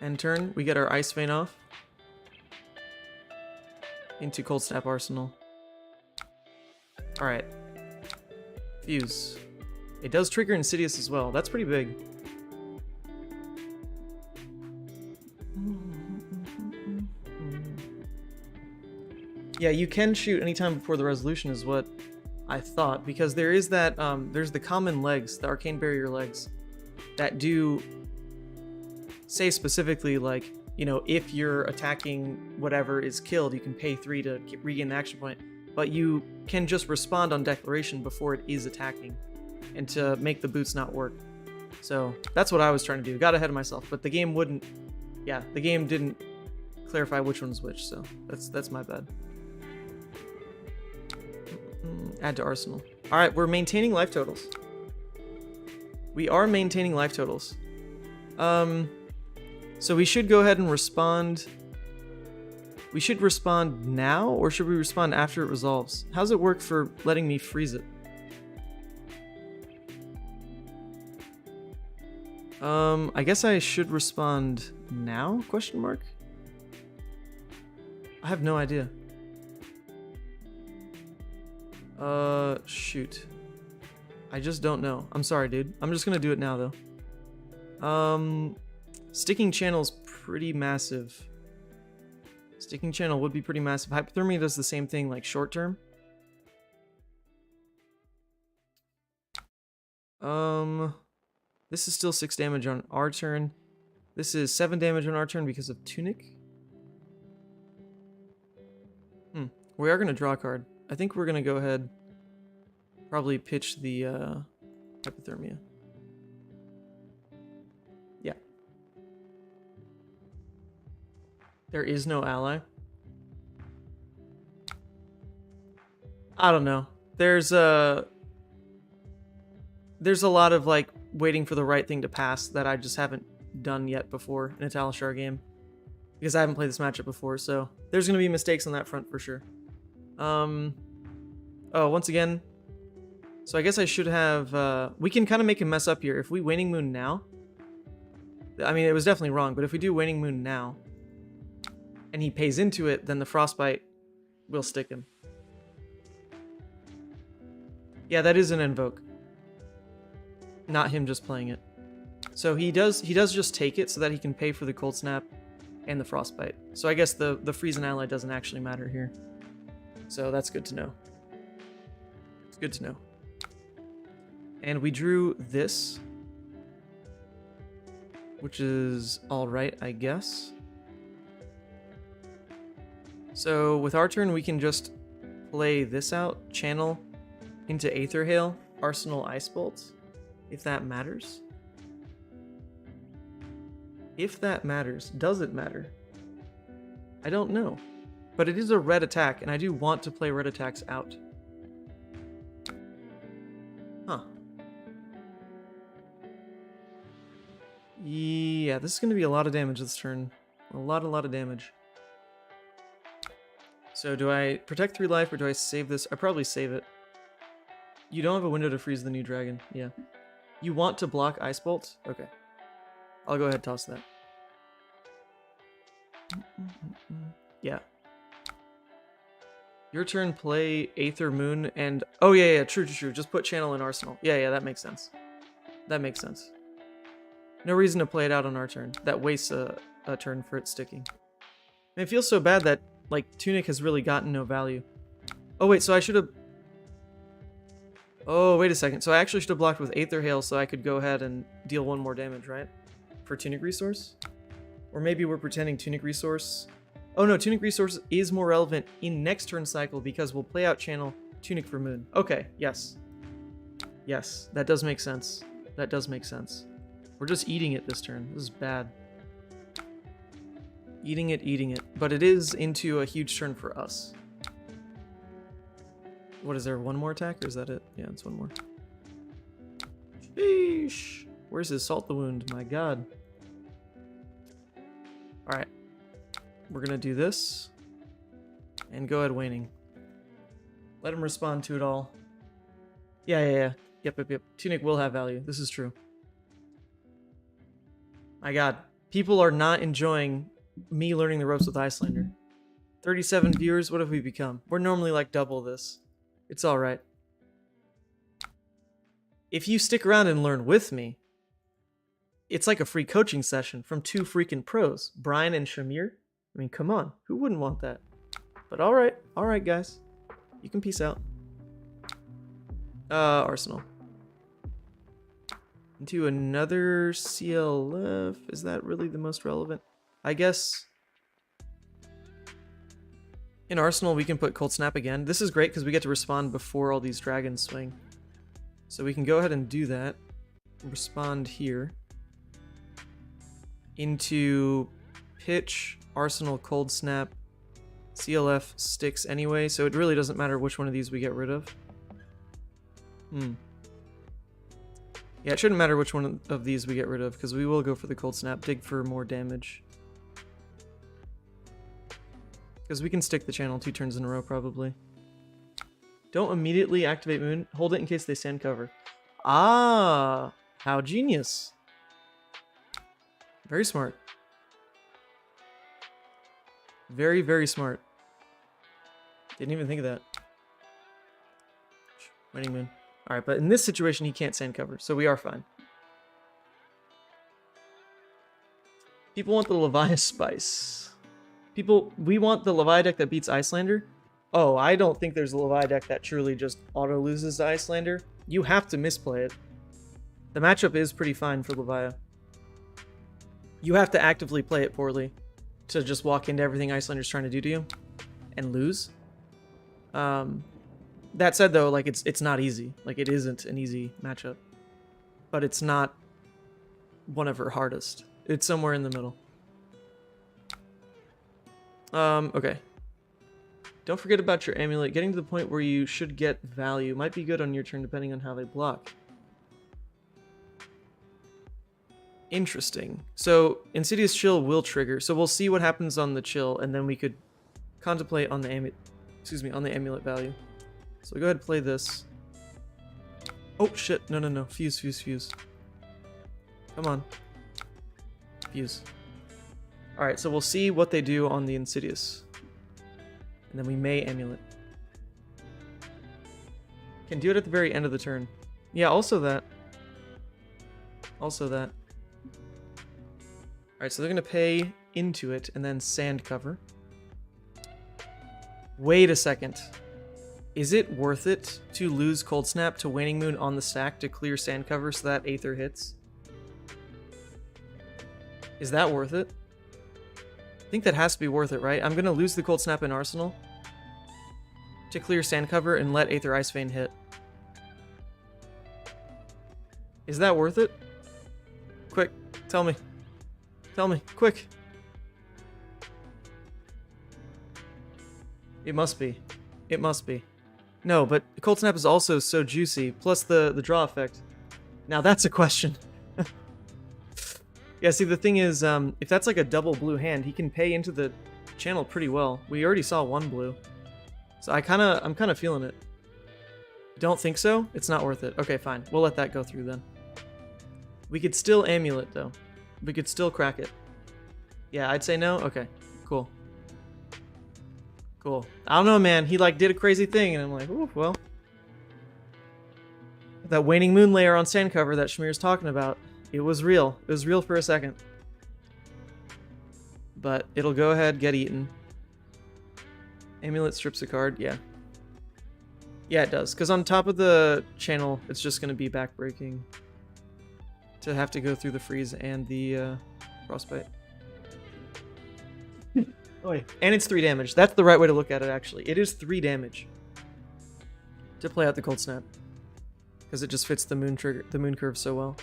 End turn, we get our Ice Vein off. Into Cold Snap Arsenal. Alright. Fuse. It does trigger Insidious as well. That's pretty big. Yeah, you can shoot anytime before the resolution is what I thought, because there is that, there's the common legs, the Arcane Barrier legs, that do say specifically, like, you know, if you're attacking whatever is killed, you can pay 3 to regain the action point, but you can just respond on declaration before it is attacking, and to make the boots not work. So that's what I was trying to do. Got ahead of myself, but the game wouldn't, yeah, the game didn't clarify which one's which, so that's my bad. Add to Arsenal. Alright, we're maintaining life totals. We are maintaining life totals. So we should go ahead and respond. We should respond now, or should we respond after it resolves? How's it work for letting me freeze it? I guess I should respond now? Question mark? I have no idea. Shoot. I just don't know. I'm sorry, dude. I'm just gonna do it now, though. Sticking channel's pretty massive. Sticking channel would be pretty massive. Hypothermia does the same thing, like short term. This is still 6 damage on our turn. This is 7 damage on our turn because of Tunic. We are gonna draw a card. I think we're gonna go ahead, probably pitch the Hypothermia. Yeah. There is no ally. I don't know. There's a lot of like waiting for the right thing to pass that I just haven't done yet before in a Talishar game, because I haven't played this matchup before. So there's gonna be mistakes on that front for sure. Oh, once again, so I guess I should have, we can kind of make him mess up here. If we Waning Moon now, I mean, it was definitely wrong, but if we do Waning Moon now, and he pays into it, then the Frostbite will stick him. Yeah, that is an Invoke. Not him just playing it. So he does just take it so that he can pay for the Cold Snap and the Frostbite. So I guess the freeze and ally doesn't actually matter here. So that's good to know. It's good to know. And we drew this, which is alright, I guess. So with our turn, we can just play this out, channel into Aether Hail, Arsenal Ice Bolt, if that matters. If that matters. Does it matter? I don't know. But it is a red attack, and I do want to play red attacks out. Huh. Yeah, this is going to be a lot of damage this turn. A lot of damage. So do I protect 3 life, or do I save this? I probably save it. You don't have a window to freeze the new dragon. Yeah. You want to block Ice Bolt? Okay. I'll go ahead and toss that. Yeah. Your turn, play Aether Moon, and... Oh, yeah, true. Just put Channel in Arsenal. Yeah, that makes sense. That makes sense. No reason to play it out on our turn. That wastes a turn for it sticking. And it feels so bad that, like, Tunic has really gotten no value. Oh, wait, so I should have... Oh, wait a second. So I actually should have blocked with Aether Hail so I could go ahead and deal 1 more damage, right? For Tunic Resource? Or maybe we're pretending Tunic Resource... Oh no, Tunic Resource is more relevant in next turn cycle because we'll play out Channel Tunic for Moon. Okay, yes. Yes, that does make sense. That does make sense. We're just eating it this turn. This is bad. Eating it. But it is into a huge turn for us. What is there, 1 more attack or is that it? Yeah, it's 1 more. Sheesh. Where's his Salt the Wound? My god. Alright. We're gonna do this. And go ahead waning. Let him respond to it all. Yeah. Yep. Tunic will have value. This is true. My god. People are not enjoying me learning the ropes with Iyslander. 37 viewers, what have we become? We're normally like double this. It's alright. If you stick around and learn with me, it's like a free coaching session from 2 freaking pros. Brian and Shamir. I mean, come on. Who wouldn't want that? But alright guys. You can peace out. Arsenal. Into another CLF. Is that really the most relevant? I guess in Arsenal we can put Cold Snap again. This is great because we get to respond before all these dragons swing. So we can go ahead and do that. Respond here. Into Pitch, Arsenal, Cold Snap. CLF sticks anyway, so it really doesn't matter which one of these we get rid of. Yeah, it shouldn't matter which one of these we get rid of, because we will go for the Cold Snap, dig for more damage. Because we can stick the channel 2 turns in a row, probably. Don't immediately activate Moon. Hold it in case they stand cover. Ah! How genius. Very smart. Very, very smart. Didn't even think of that. Waning Moon. Alright, but in this situation he can't stand cover, so we are fine. People want the Levia Spice. We want the Levia deck that beats Iyslander. Oh, I don't think there's a Levia deck that truly just auto-loses to Iyslander. You have to misplay it. The matchup is pretty fine for Levia. You have to actively play it poorly to just walk into everything Iyslander's trying to do to you and lose. That said, though, like it's not easy. Like, it isn't an easy matchup. But it's not one of her hardest. It's somewhere in the middle. Okay. Don't forget about your amulet. Getting to the point where you should get value might be good on your turn depending on how they block. Interesting. So, Insidious Chill will trigger. So we'll see what happens on the chill, and then we could contemplate on the amulet value. So go ahead and play this. Oh, shit. No. Fuse. Come on. Fuse. Alright, so we'll see what they do on the Insidious. And then we may amulet. Can do it at the very end of the turn. Yeah, also that. Alright, so they're going to pay into it and then sand cover. Wait a second. Is it worth it to lose Cold Snap to Waning Moon on the stack to clear sand cover so that Aether hits? Is that worth it? I think that has to be worth it, right? I'm going to lose the Cold Snap in Arsenal to clear sand cover and let Aether Ice Vein hit. Is that worth it? Quick, tell me. Tell me, quick. It must be. It must be. No, but Cold Snap is also so juicy, plus the draw effect. Now that's a question. Yeah, see, the thing is, if that's like a double blue hand, he can pay into the channel pretty well. We already saw one blue. So I'm kind of feeling it. Don't think so? It's not worth it. Okay, fine. We'll let that go through then. We could still Amulet, though. We could still crack it. Yeah, I'd say no? Okay, cool. Cool. I don't know, man. He, like, did a crazy thing, and I'm like, ooh, well. That waning moon layer on sand cover that Shmear's talking about, it was real. It was real for a second. But it'll go ahead, get eaten. Amulet strips a card, yeah. Yeah, it does. Because on top of the channel, it's just going to be backbreaking to have to go through the freeze and the frostbite. Oh, yeah. And it's 3 damage. That's the right way to look at it, actually. It is 3 damage to play out the Cold Snap. Because it just fits the moon curve so well.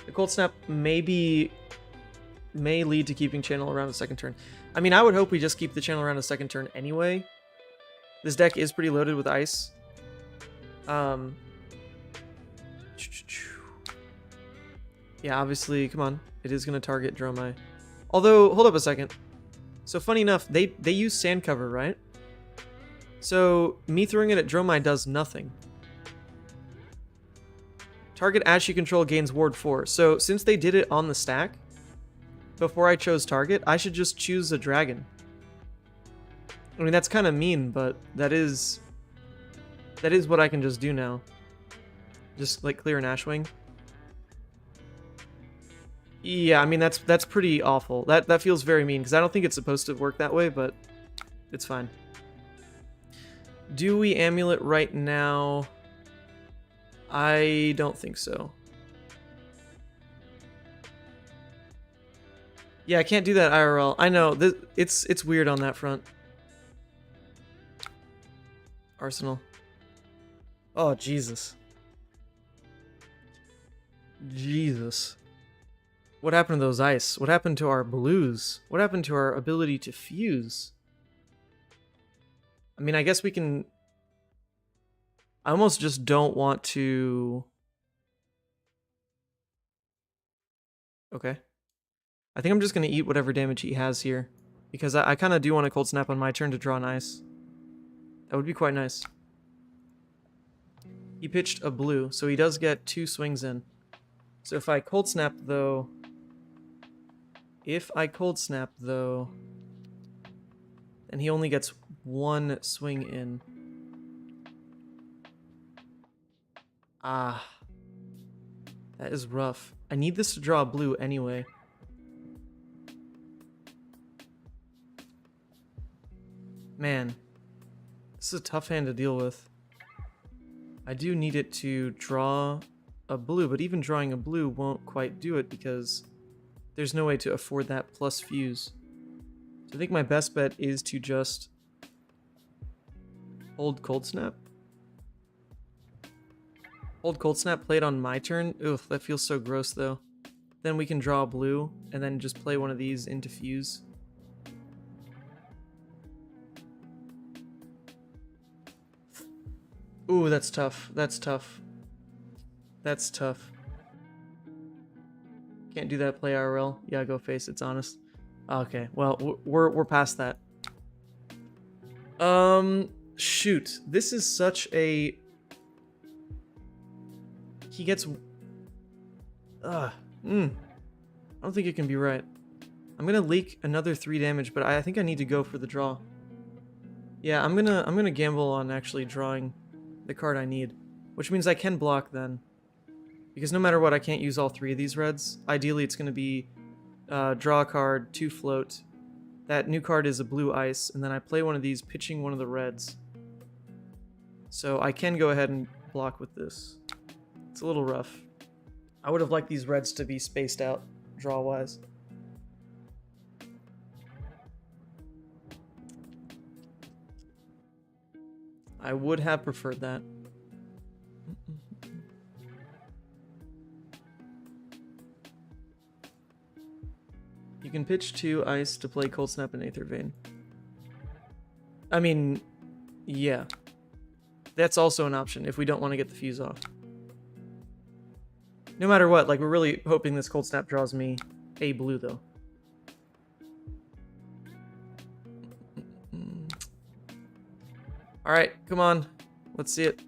The Cold Snap may lead to keeping channel around a second turn. I mean, I would hope we just keep the channel around a second turn anyway. This deck is pretty loaded with ice. Yeah, obviously, come on. It is going to target Dromai. Although, hold up a second. So, funny enough, they use sand cover, right? So, me throwing it at Dromai does nothing. Target Ash you control gains Ward 4. So, since they did it on the stack, before I chose target, I should just choose a dragon. I mean, that's kind of mean, but that is what I can just do now. Just, like, clear an Ashwing. Yeah, I mean, that's pretty awful. That feels very mean, because I don't think it's supposed to work that way, but it's fine. Do we Amulet right now? I don't think so. Yeah, I can't do that IRL. I know, it's weird on that front. Arsenal. Oh, Jesus. Jesus. What happened to those ice? What happened to our blues? What happened to our ability to fuse? I mean, I guess we can... I almost just don't want to... Okay. I think I'm just going to eat whatever damage he has here. Because I kind of do want a Cold Snap on my turn to draw an ice. That would be quite nice. He pitched a blue, so he does get 2 swings in. So if I Cold Snap, though... then he only gets 1 swing in. Ah. That is rough. I need this to draw a blue anyway. Man. This is a tough hand to deal with. I do need it to draw a blue, but even drawing a blue won't quite do it because there's no way to afford that plus fuse. So I think my best bet is to just hold Cold Snap. Hold Cold Snap, play it on my turn. Ugh, that feels so gross though. Then we can draw a blue and then just play one of these into fuse. Ooh, that's tough. That's tough. That's tough. Can't do that, play IRL. Yeah, go face, it's honest. Okay, well, we're past that. Shoot. This is such a... He gets... I don't think it can be right. I'm gonna leak another 3 damage, but I think I need to go for the draw. Yeah, I'm gonna gamble on actually drawing the card I need, which means I can block then. Because no matter what, I can't use all 3 of these reds. Ideally, it's going to be draw a card, 2 float. That new card is a blue ice, and then I play one of these, pitching one of the reds. So I can go ahead and block with this. It's a little rough. I would have liked these reds to be spaced out, draw-wise. I would have preferred that. can pitch 2 ice to play Cold Snap and Aether Vein. I mean, yeah. That's also an option if we don't want to get the fuse off. No matter what, like, we're really hoping this Cold Snap draws me a blue, though. Alright, come on. Let's see it.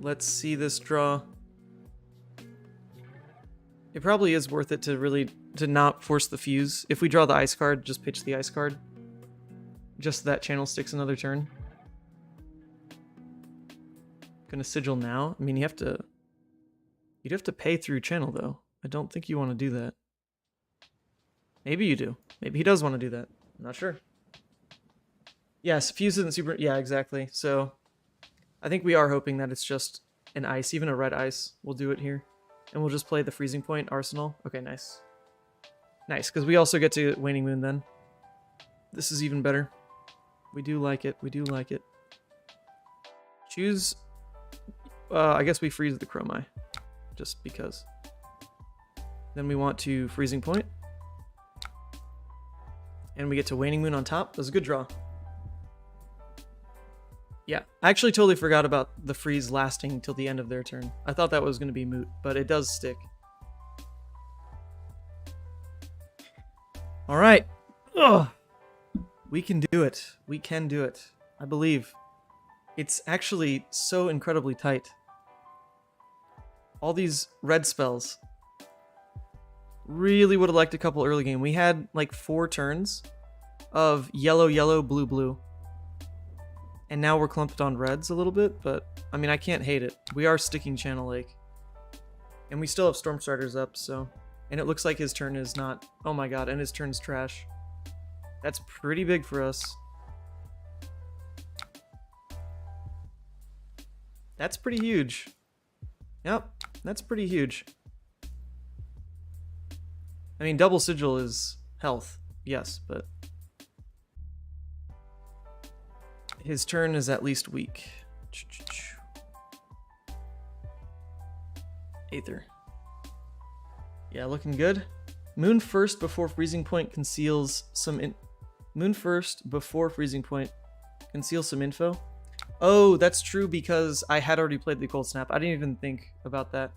Let's see this draw. It probably is worth it to not force the fuse. If we draw the ice card, just pitch the ice card. Just so that channel sticks another turn. Gonna sigil now. I mean, you'd have to pay through channel though. I don't think you want to do that. Maybe you do. Maybe he does want to do that. I'm not sure. Yes, fuse isn't super. Yeah, exactly. So I think we are hoping that it's just an ice, even a red ice. We'll do it here. And we'll just play the freezing point arsenal. Okay, nice. Nice, because we also get to Waning Moon then. This is even better. We do like it. We do like it. Choose... I guess we freeze the Dromai. Just because. Then we want to freezing point. And we get to Waning Moon on top. That was a good draw. Yeah, I actually totally forgot about the freeze lasting until the end of their turn. I thought that was going to be moot, but it does stick. All right. Ugh. We can do it. We can do it. I believe. It's actually so incredibly tight. All these red spells. Really would have liked a couple early game. We had like 4 turns of yellow, yellow, blue, blue. And now we're clumped on reds a little bit, but I mean, I can't hate it. We are sticking Channel Lake. And we still have Storm Starters up, so... And it looks like his turn is not... Oh my god, and his turn's trash. That's pretty big for us. That's pretty huge. Yep, that's pretty huge. I mean, double sigil is health, yes, but... His turn is at least weak. Aether. Yeah, looking good. Moon first before freezing point conceals some Moon first before freezing point conceals some info. Oh, that's true because I had already played the Cold Snap. I didn't even think about that.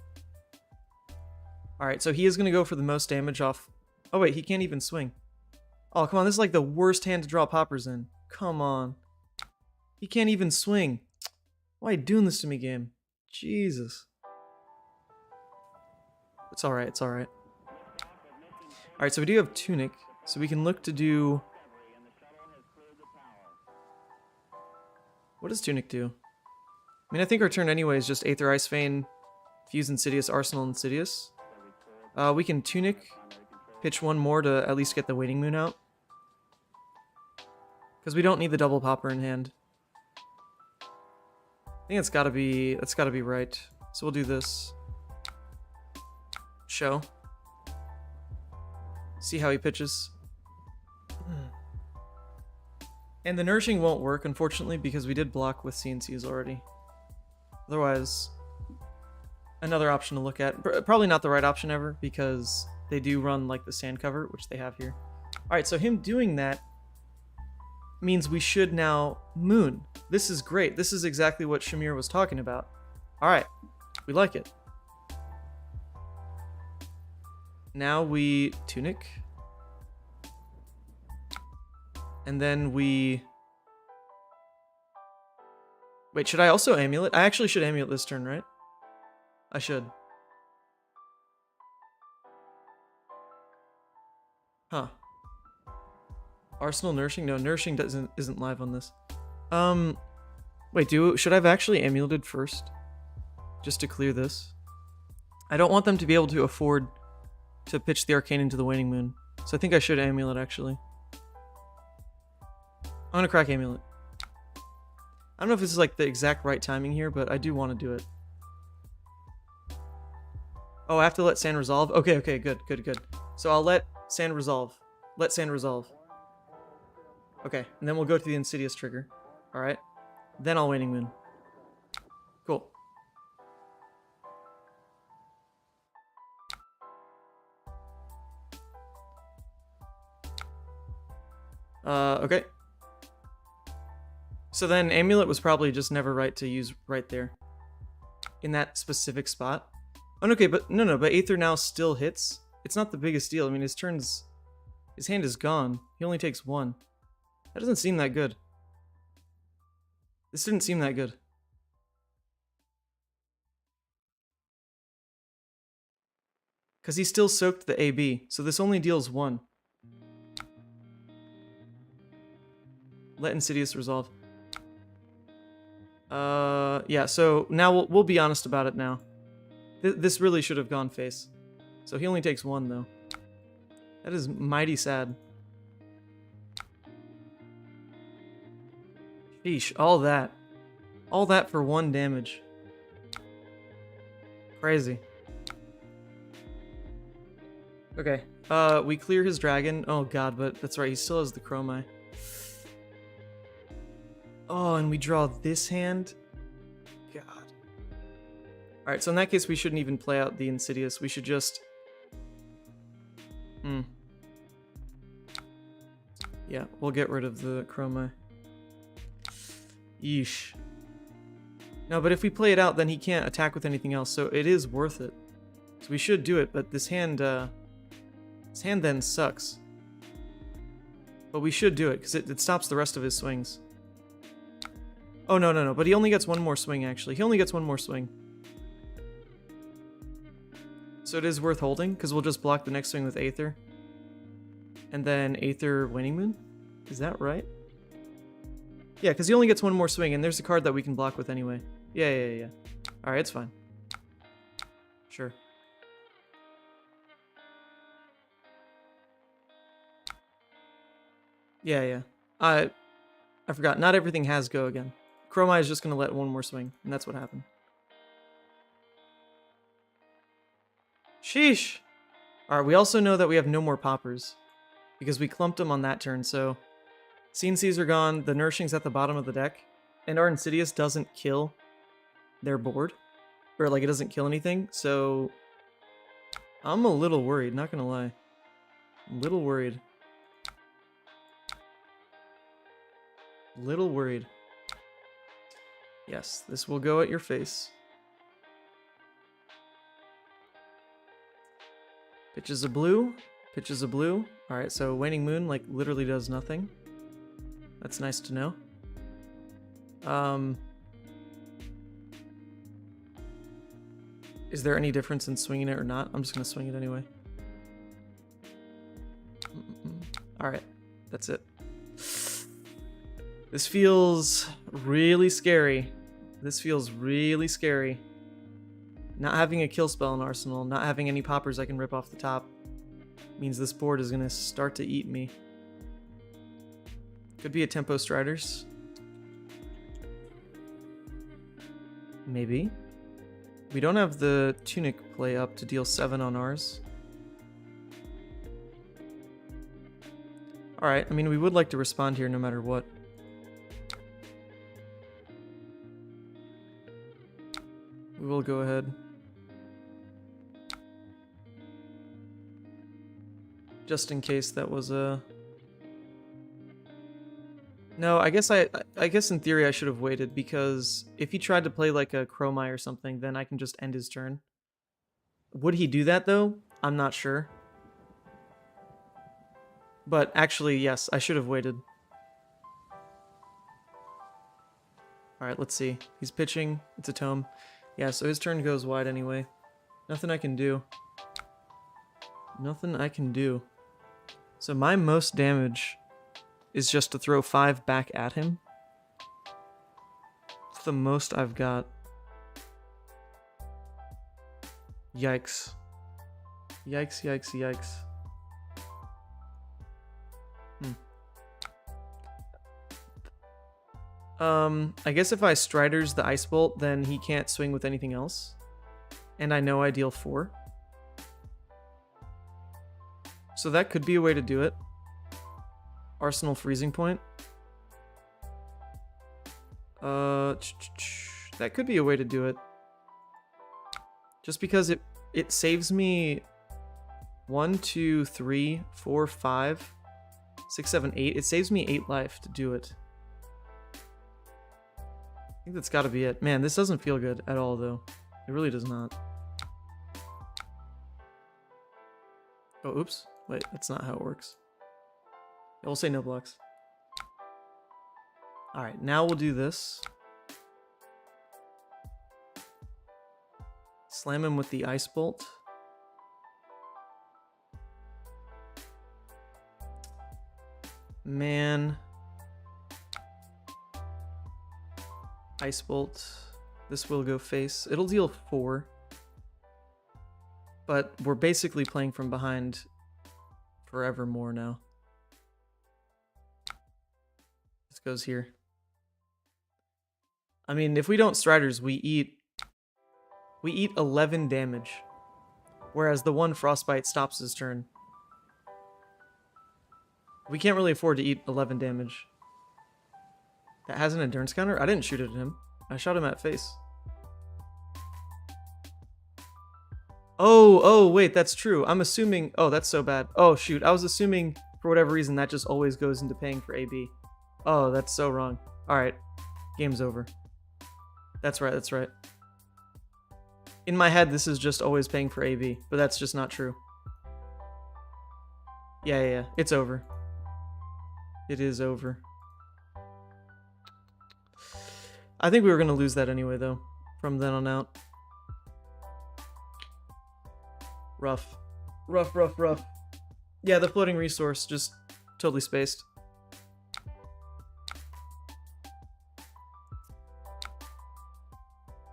Alright, so he is going to go for the most damage off... Oh wait, he can't even swing. Oh, come on, this is like the worst hand to draw poppers in. Come on. He can't even swing. Why are you doing this to me, game? Jesus. It's alright, it's alright. Alright, so we do have Tunic, so we can look to do... What does Tunic do? I mean, I think our turn anyway is just Aether Ice Vein, Fuse Insidious, Arsenal Insidious. We can Tunic, pitch 1 more to at least get the Waning Moon out. Because we don't need the double popper in hand. I think that's gotta be right. So we'll do this. Show. See how he pitches. And the Nourishing won't work, unfortunately, because we did block with CNCs already. Otherwise, another option to look at. Probably not the right option ever, because they do run like the sand cover, which they have here. Alright, so him doing that means we should now Moon. This is great. This is exactly what Shamir was talking about. Alright, we like it. Now we Tunic. And then we... Wait, should I also Amulet? I actually should Amulet this turn, right? I should. Huh. Arsenal Nourishing? No, Nourishing isn't live on this. Wait, should I have actually Amuleted first? Just to clear this? I don't want them to be able to afford to pitch the Arcane into the Waning Moon. So I think I should Amulet, actually. I'm gonna crack Amulet. I don't know if this is like the exact right timing here, but I do want to do it. Oh, I have to let Sand resolve? Okay, okay, good. So I'll let Sand resolve. Let Sand resolve. Okay, and then we'll go to the Insidious trigger. Alright. Then I'll Waning Moon. Cool. Okay. So then Amulet was probably just never right to use right there. In that specific spot. Oh, okay, but no, but Aether now still hits. It's not the biggest deal. I mean, his hand is gone. He only takes 1. That doesn't seem that good. This didn't seem that good. Because he still soaked the AB, so this only deals 1. Let Insidious resolve. Yeah, so now we'll be honest about it now. This really should have gone face. So he only takes 1, though. That is mighty sad. Sheesh, all that. All that for 1 damage. Crazy. Okay, we clear his dragon. Oh god, but that's right, he still has the Dromai. Oh, and we draw this hand? God. Alright, so in that case, we shouldn't even play out the Insidious. We should just... Yeah, we'll get rid of the Dromai. Yeesh. No, but if we play it out, then he can't attack with anything else, so it is worth it. So we should do it, but this hand then sucks. But we should do it, because it stops the rest of his swings. Oh, no, but he only gets 1 more swing, actually. He only gets 1 more swing. So it is worth holding, because we'll just block the next swing with Aether. And then Aether Waning Moon? Is that right? Yeah, because he only gets 1 more swing, and there's a card that we can block with anyway. Yeah. Alright, it's fine. Sure. Yeah. I forgot. Not everything has go again. Dromai is just going to let 1 more swing, and that's what happened. Sheesh! Alright, we also know that we have no more poppers, because we clumped them on that turn, so... CNCs are gone, the Nourishing's at the bottom of the deck, and our Insidious doesn't kill their board. Or, like, it doesn't kill anything, so... I'm a little worried, not gonna lie. A little worried. Little worried. Yes, this will go at your face. Pitches a blue. Pitches a blue. Alright, so Waning Moon, like, literally does nothing. That's nice to know. Is there any difference in swinging it or not? I'm just gonna swing it anyway. Alright, that's it. This feels really scary. This feels really scary. Not having a kill spell in Arsenal, not having any poppers I can rip off the top, means this board is gonna start to eat me. Could be a Tempo Striders. Maybe. We don't have the Tunic play up to deal 7 on ours. Alright, I mean, we would like to respond here no matter what. We will go ahead. Just in case that was a... No, I guess in theory I should have waited, because if he tried to play like a Dromai or something, then I can just end his turn. Would he do that though? I'm not sure. But actually, yes, I should have waited. Alright, let's see. He's pitching. It's a tome. Yeah, so his turn goes wide anyway. Nothing I can do. Nothing I can do. So my most damage is just to throw 5 back at him. It's the most I've got. Yikes. Yikes. I guess if I Striders the Ice Bolt, then he can't swing with anything else. And I know I deal 4. So that could be a way to do it. Arsenal Freezing Point. That could be a way to do it. Just because it saves me 1, 2, 3, 4, 5, 6, 7, 8. It saves me 8 life to do it. I think that's gotta be it. Man, this doesn't feel good at all, though. It really does not. Oh, oops. Wait, that's not how it works. We'll say no blocks. Alright, now we'll do this. Slam him with the ice bolt. Man. Ice bolt. This will go face. It'll deal 4. But we're basically playing from behind forevermore now. This goes here. I mean, if we don't Striders, we eat 11 damage. Whereas the one Frostbite stops his turn. We can't really afford to eat 11 damage. That has an endurance counter? I didn't shoot at him. I shot him at face. Oh, wait, that's true. I'm assuming... Oh, that's so bad. Oh, shoot. I was assuming, for whatever reason, that just always goes into paying for AB. Oh, that's so wrong. Alright. Game's over. That's right, that's right. In my head, this is just always paying for AB, but that's just not true. Yeah. It's over. It is over. I think we were going to lose that anyway, though, from then on out. Rough. Rough. Yeah, the floating resource, just totally spaced.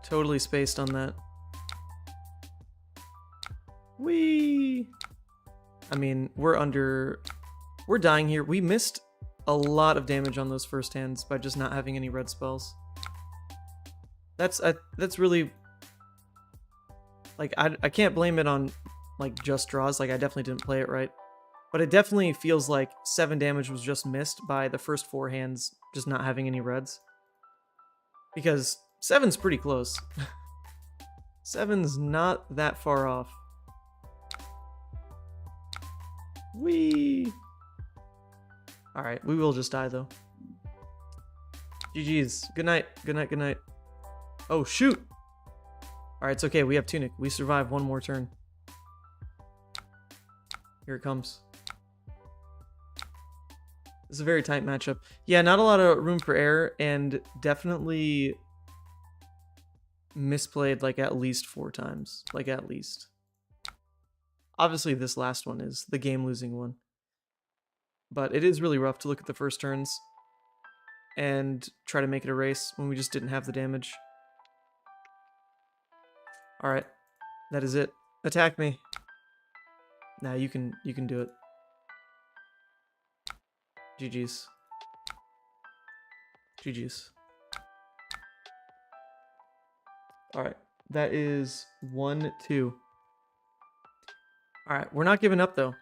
Totally spaced on that. Whee! I mean, we're dying here. We missed a lot of damage on those first hands by just not having any red spells. That's really... Like, I can't blame it on, like, just draws. Like, I definitely didn't play it right. But it definitely feels like 7 damage was just missed by the first 4 hands just not having any reds. Because 7's pretty close. 7's not that far off. Whee! Alright, we will just die, though. GG's. Good night. Good night. Oh, shoot! Alright, it's okay. We have Tunic. We survive one more turn. Here it comes. This is a very tight matchup. Yeah, not a lot of room for error, and definitely misplayed like at least 4 times. Like, at least. Obviously, this last one is the game-losing one. But it is really rough to look at the first turns and try to make it a race when we just didn't have the damage. Alright. That is it. Attack me. Nah, you can do it. GG's. GG's. Alright. That is 1-2. Alright, we're not giving up though.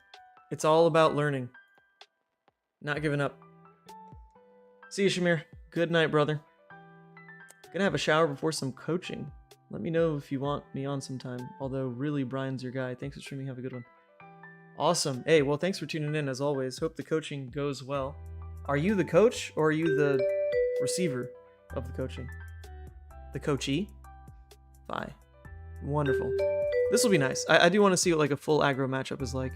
It's all about learning. Not giving up. See you, Shamir. Good night, brother. Gonna have a shower before some coaching. Let me know if you want me on sometime. Although, really, Brian's your guy. Thanks for streaming. Have a good one. Awesome. Hey, well, thanks for tuning in, as always. Hope the coaching goes well. Are you the coach, or are you the receiver of the coaching? The coachee? Bye. Wonderful. This will be nice. I do want to see what, like, a full aggro matchup is like.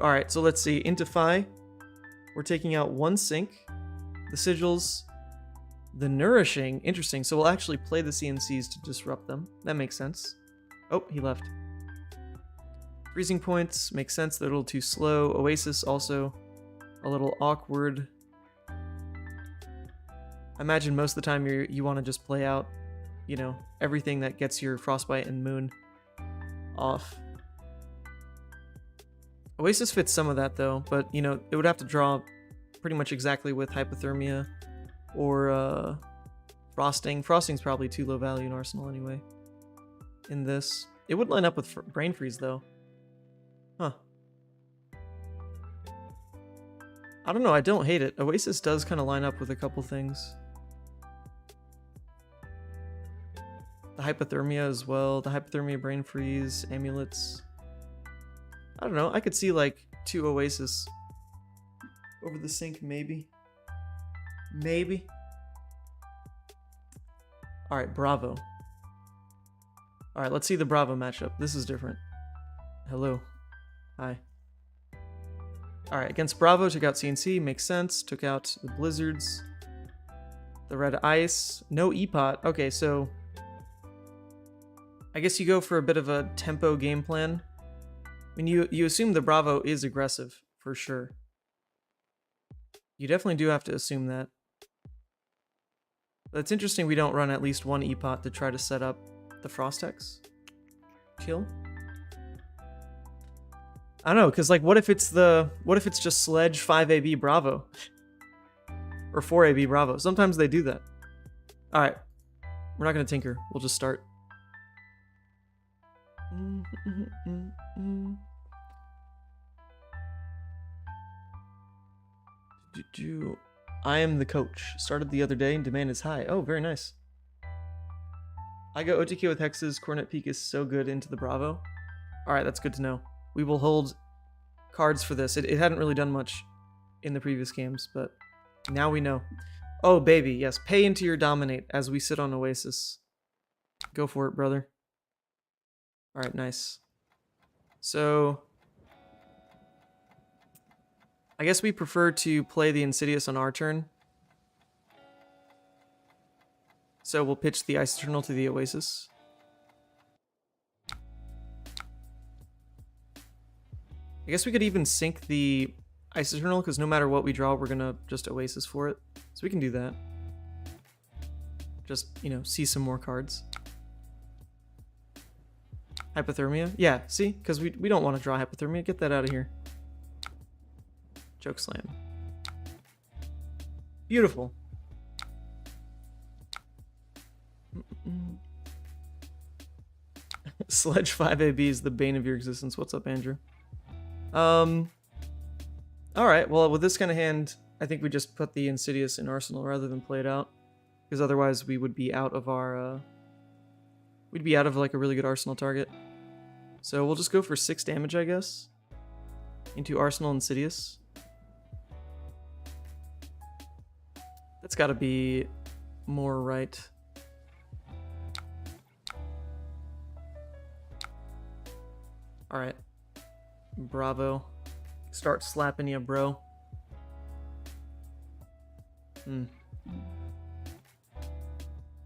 Alright, so let's see. Into Phi. We're taking out 1 Sync. The Sigils. The Nourishing. Interesting. So we'll actually play the CNCs to disrupt them. That makes sense. Oh, he left. Freezing Points. Makes sense. They're a little too slow. Oasis also a little awkward. I imagine most of the time you want to just play out, you know, everything that gets your Frostbite and Moon off. Oasis fits some of that, though, but, you know, it would have to draw pretty much exactly with Hypothermia or Frosting. Frosting's probably too low value in Arsenal anyway. In this. It would line up with Brain Freeze, though. Huh. I don't know, I don't hate it. Oasis does kind of line up with a couple things. The Hypothermia as well. The Hypothermia, Brain Freeze, Amulets. I don't know. I could see like 2 Oasis over the sink, maybe. Maybe. All right, Bravo. All right, let's see the Bravo matchup. This is different. Hello. Hi. All right, against Bravo, took out CNC. Makes sense. Took out the Blizzards. The Red Ice. No E-Pot. Okay, so I guess you go for a bit of a tempo game plan. I mean, you assume the Bravo is aggressive, for sure. You definitely do have to assume that. But it's interesting we don't run at least one E-Pot to try to set up the Frostex kill. I don't know, because like, what if it's just Sledge 5AB Bravo? Or 4AB Bravo. Sometimes they do that. Alright. We're not going to tinker. We'll just start. I am the coach. Started the other day and demand is high. Oh, very nice. I go OTK with Hexes. Coronet Peak is so good into the Bravo. Alright, that's good to know. We will hold cards for this. It hadn't really done much in the previous games, but now we know. Oh, baby, yes. Pay into your Dominate as we sit on Oasis. Go for it, brother. Alright, nice. So I guess we prefer to play the Insidious on our turn. So we'll pitch the Ice Eternal to the Oasis. I guess we could even sink the Ice Eternal, because no matter what we draw, we're going to just Oasis for it. So we can do that. Just, you know, see some more cards. Hypothermia? Yeah, see? Because we don't want to draw Hypothermia. Get that out of here. Joke Slam. Beautiful. Sledge 5AB is the bane of your existence. What's up, Andrew? Alright, well, with this kind of hand, I think we just put the Insidious in Arsenal rather than play it out. Because otherwise we would be out of our, we'd be out of, like, a really good Arsenal target. So we'll just go for 6 damage, I guess. Into Arsenal Insidious. That's gotta be more right. Alright. Bravo. Start slapping you, bro.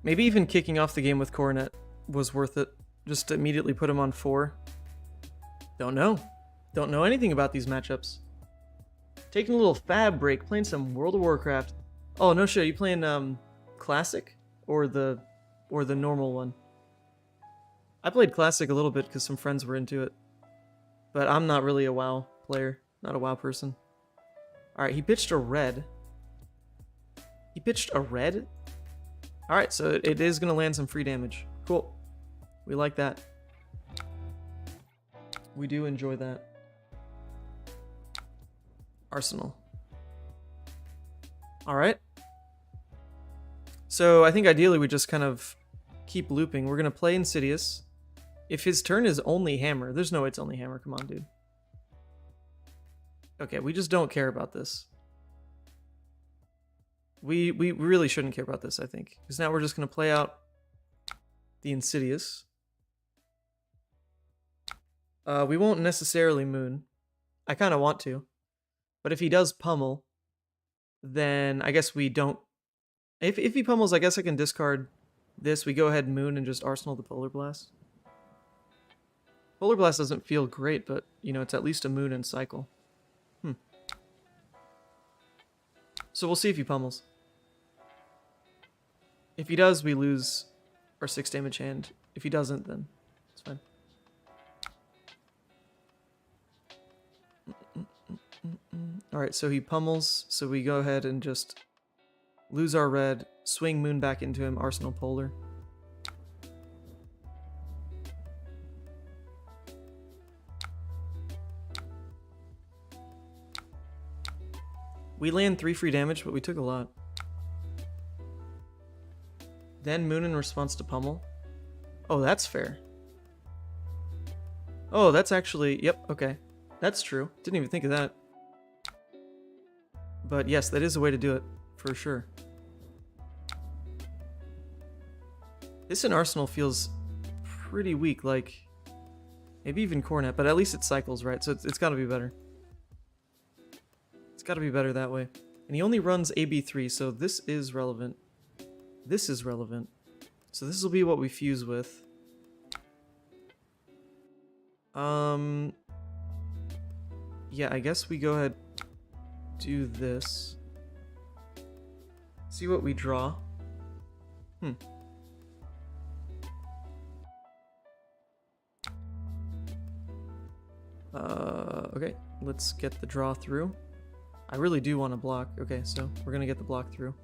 Maybe even kicking off the game with Coronet was worth it. Just immediately put him on 4. Don't know. Don't know anything about these matchups. Taking a little fab break, playing some World of Warcraft. Oh, no shit. You playing Classic or the normal one? I played Classic a little bit because some friends were into it. But I'm not really a WoW player. Not a WoW person. Alright, he pitched a red. He pitched a red? Alright, so it is going to land some free damage. Cool. We like that. We do enjoy that. Arsenal. Alright. So I think ideally we just kind of keep looping. We're going to play Insidious. If his turn is only Hammer, there's no way it's only Hammer. Come on, dude. Okay, we just don't care about this. We really shouldn't care about this, I think. Because now we're just going to play out the Insidious. We won't necessarily Moon. I kind of want to. But if he does pummel, then I guess we don't... If he pummels, I guess I can discard this. We go ahead and Moon and just Arsenal the Polar Blast. Polar Blast doesn't feel great, but, you know, it's at least a Moon and cycle. So we'll see if he pummels. If he does, we lose our 6 damage hand. If he doesn't, then it's fine. Alright, so he pummels, so we go ahead and just lose our red, swing Moon back into him, Arsenal Polar. We land 3 free damage, but we took a lot. Then Moon in response to pummel. Oh, that's fair. Oh, that's actually... Yep, okay. That's true. Didn't even think of that. But yes, that is a way to do it, for sure. This in Arsenal feels pretty weak, like maybe even Cornet, but at least it cycles, right? So it's gotta be better. It's gotta be better that way. And he only runs AB3, so this is relevant. This is relevant. So this will be what we fuse with. Yeah, I guess we go ahead, do this. See what we draw. Okay, let's get the draw through. I really do want to block. Okay, so we're gonna get the block through.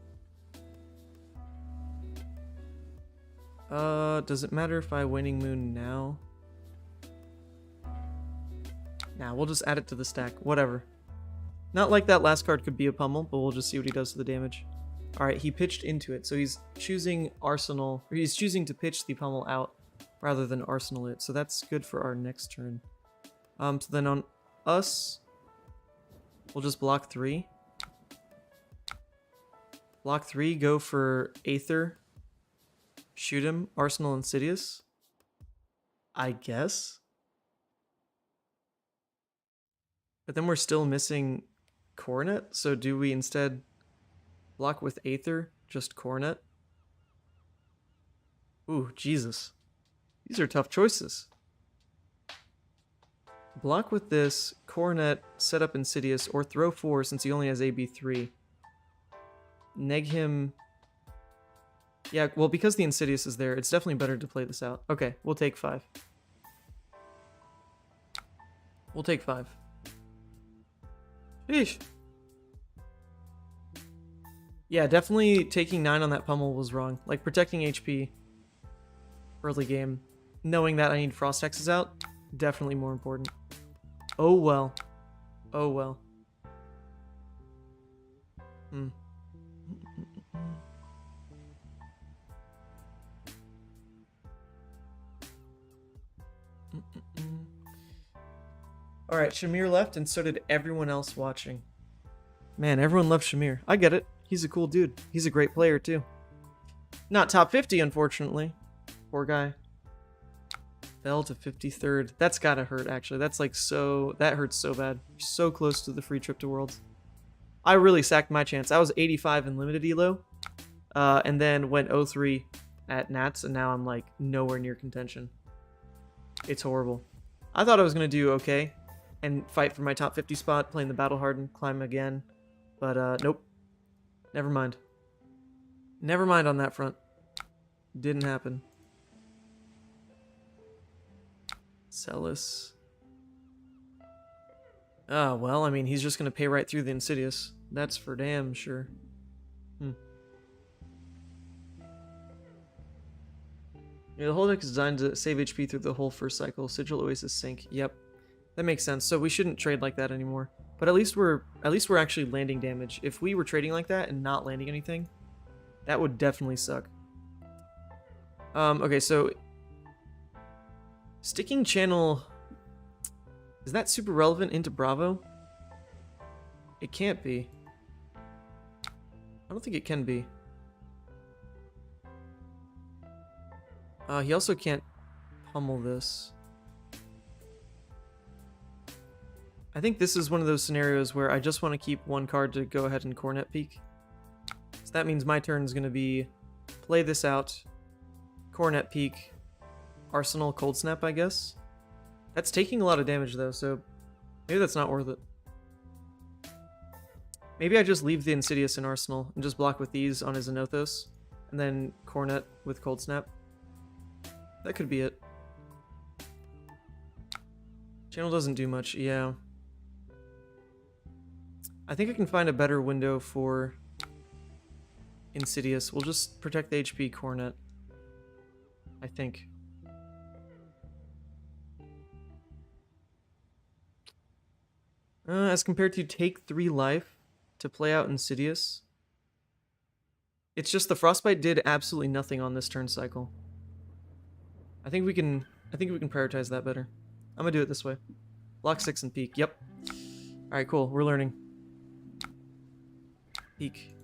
Does it matter if I Waning Moon now? Nah, we'll just add it to the stack. Whatever. Not like that last card could be a pummel, but we'll just see what he does to the damage. Alright, he pitched into it, so he's choosing Arsenal, or he's choosing to pitch the pummel out rather than Arsenal it, so that's good for our next turn. So then on us, we'll just block 3. Block 3, go for Aether. Shoot him, Arsenal Insidious. I guess. But then we're still missing Coronet, so do we instead block with Aether, just Coronet? Ooh, Jesus. These are tough choices. Block with this, Coronet, set up Insidious, or throw 4 since he only has AB3. Neg him. Yeah, well, because the Insidious is there, it's definitely better to play this out. Okay, we'll take 5. We'll take 5. Sheesh. Yeah, definitely taking 9 on that pummel was wrong. Like, protecting HP early game, knowing that I need Frost Hexes out, definitely more important. Oh well. Oh well. Alright, Shamir left, and so did everyone else watching. Man, everyone loves Shamir. I get it. He's a cool dude. He's a great player, too. Not top 50, unfortunately. Poor guy. Fell to 53rd. That's gotta hurt, actually. That's like so... That hurts so bad. So close to the free trip to Worlds. I really sacked my chance. I was 85 in limited elo. And then went 0-3 at Nats, and now I'm like nowhere near contention. It's horrible. I thought I was gonna do okay and fight for my top 50 spot, playing the Battle Hardened, climb again. But, nope. Never mind. Never mind on that front. Didn't happen. Celis. Oh, well, I mean, he's just going to pay right through the Insidious. That's for damn sure. Yeah, the whole deck is designed to save HP through the whole first cycle. Sigil, Oasis, Sync. Yep. That makes sense. So we shouldn't trade like that anymore. But at least we're actually landing damage. If we were trading like that and not landing anything, that would definitely suck. Okay, so sticking channel, is that super relevant into Bravo? It can't be. I don't think it can be. He also can't pummel this. I think this is one of those scenarios where I just want to keep one card to go ahead and Cornet peek. So that means my turn is going to be play this out, Cornet peek, Arsenal Cold Snap, I guess. That's taking a lot of damage though, so maybe that's not worth it. Maybe I just leave the Insidious in Arsenal and just block with these on his Anothos, and then Cornet with Cold Snap. That could be it. Channel doesn't do much, yeah. I think I can find a better window for Insidious. We'll just protect the HP Cornet, I think. As compared to take 3 life to play out Insidious. It's just the Frostbite did absolutely nothing on this turn cycle. I think we can prioritize that better. I'm gonna do it this way. Block 6 and peek. Yep. Alright, cool. We're learning. Peek.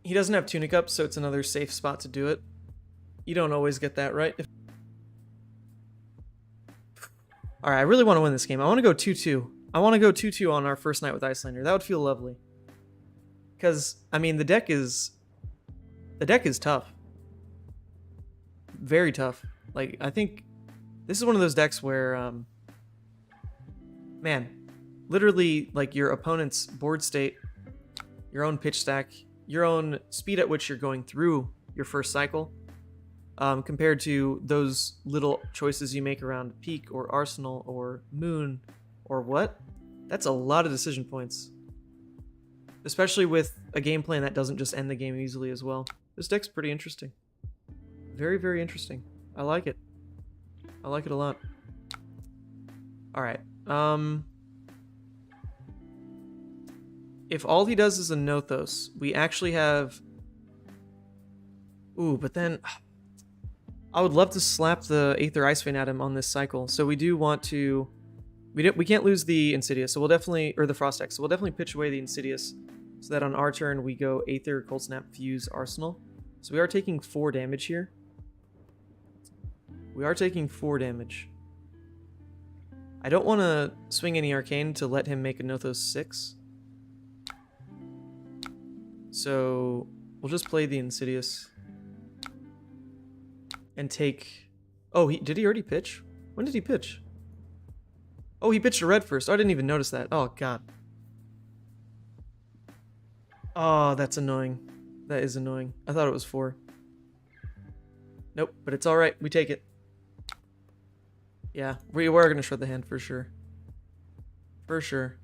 He doesn't have Tunic up, so it's another safe spot to do it. You don't always get that, right? Alright, I really want to win this game. I want to go 2-2. I want to go 2-2 on our first night with Iyslander. That would feel lovely. Because, I mean, the deck is tough. Very tough. Like, I think this is one of those decks where, man, literally, like, your opponent's board state, your own pitch stack, your own speed at which you're going through your first cycle, compared to those little choices you make around Peak or Arsenal or Moon or what? That's a lot of decision points. Especially with a game plan that doesn't just end the game easily as well. This deck's pretty interesting. Very, very interesting. I like it. I like it a lot. Alright. If all he does is a Nothos, we actually have... Ooh, but then... I would love to slap the Aether Icevein at him on this cycle. So we do want to... We can't lose the Insidious, so we'll definitely... Or the Frost X, so we'll definitely pitch away the Insidious. So that on our turn, we go Aether, Cold Snap, Fuse, Arsenal. So we are taking 4 damage here. We are taking 4 damage. I don't want to swing any Arcane to let him make a Nothos 6. So we'll just play the Insidious. And take... Oh, did he already pitch? When did he pitch? Oh, he pitched a red first. Oh, I didn't even notice that. Oh, God. Oh, that's annoying. That is annoying. I thought it was 4. Nope, but it's alright. We take it. Yeah, we're going to shred the hand for sure. For sure.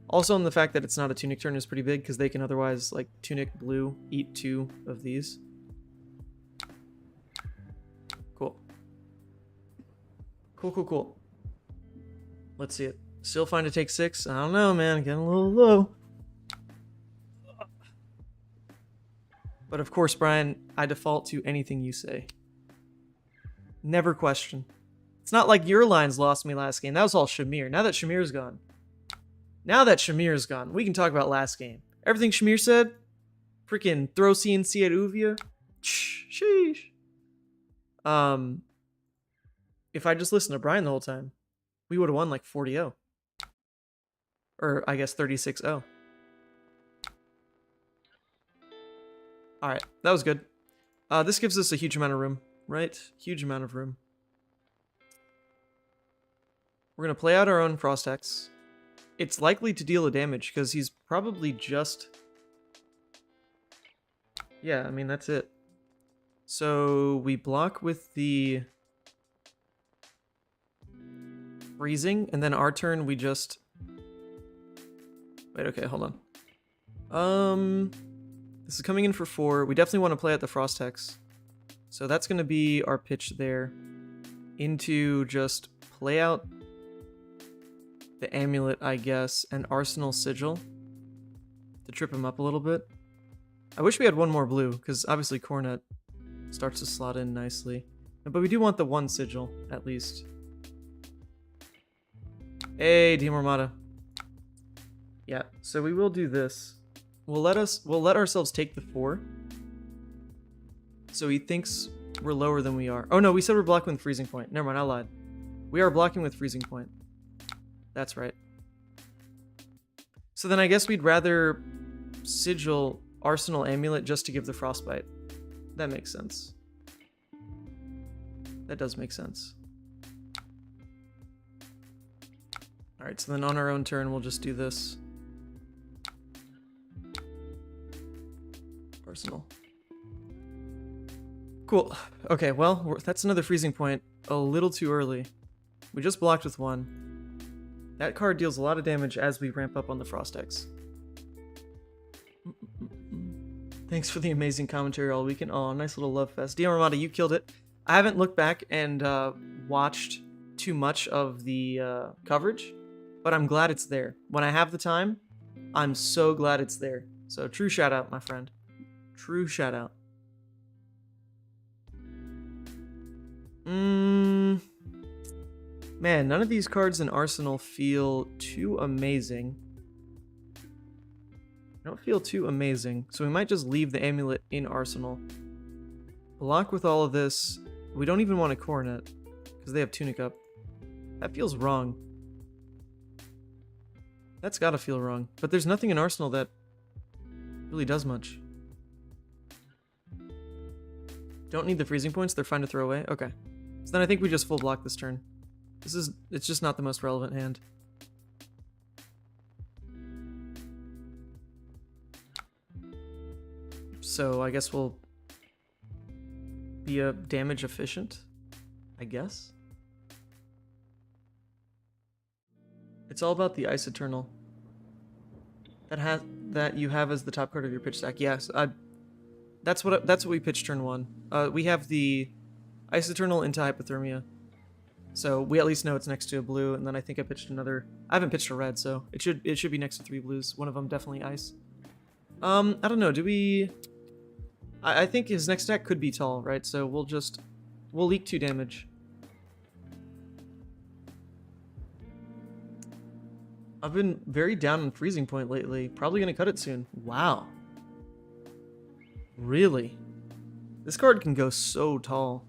Also, the fact that it's not a Tunic turn is pretty big, because they can otherwise, like, Tunic, Blue, eat 2 of these. Cool. Cool, cool, cool. Let's see it. Still fine to take 6? I don't know, man. Getting a little low. But of course, Brian, I default to anything you say. Never question. It's not like your lines lost me last game. That was all Shamir. Now that Shamir's gone. We can talk about last game. Everything Shamir said? Freaking throw CNC at Uvia? Sheesh. If I just listened to Brian the whole time, we would have won like 40-0. Or, I guess, 36-0. Alright, that was good. This gives us a huge amount of room, right? Huge amount of room. We're going to play out our own Frost Hex. It's likely to deal a damage, because he's probably just... Yeah, I mean, that's it. So, we block with the... Freezing, and then our turn, we just... Wait, okay, hold on. This is coming in for 4. We definitely want to play at the Frost Hex. So that's going to be our pitch there. Into just play out the Amulet, I guess, and Arsenal Sigil. To trip him up a little bit. I wish we had one more blue, because obviously Cornet starts to slot in nicely. But we do want the 1 Sigil, at least. Hey, Team Armada. Yeah, so we will do this. We'll let ourselves take the 4. So he thinks we're lower than we are. Oh no, we said we're blocking with Freezing Point. Never mind, I lied. We are blocking with Freezing Point. That's right. So then I guess we'd rather Sigil Arsenal Amulet just to give the Frostbite. That makes sense. That does make sense. Alright, so then on our own turn, we'll just do this. Arsenal. Cool. Okay, well, that's another Freezing Point. A little too early. We just blocked with 1. That card deals a lot of damage as we ramp up on the Frost X. Thanks for the amazing commentary all weekend. Oh, nice little love fest. DM Armada, you killed it. I haven't looked back and watched too much of the coverage, but I'm glad it's there. When I have the time, I'm so glad it's there. So true shout out, my friend. True shout out. Man, none of these cards in Arsenal feel too amazing. I don't feel too amazing, so we might just leave the amulet in Arsenal. Block with all of this. We don't even want a Coronet, because they have Tunic up. That feels wrong. That's gotta feel wrong. But there's nothing in Arsenal that really does much. Don't need the freezing points, they're fine to throw away? Okay. So then I think we just full block this turn. It's just not the most relevant hand. So I guess we'll be a damage efficient, I guess. It's all about the Ice Eternal. That you have as the top card of your pitch stack. Yes, that's what we pitched turn 1. We have the Ice Eternal into Hypothermia. So we at least know it's next to a blue, and then I think I pitched another. I haven't pitched a red, so it should be next to 3 blues. One of them definitely ice. I don't know. Do we? I think his next stack could be tall, right? So we'll leak 2 damage. I've been very down on freezing point lately. Probably gonna cut it soon. Wow. Really? This card can go so tall.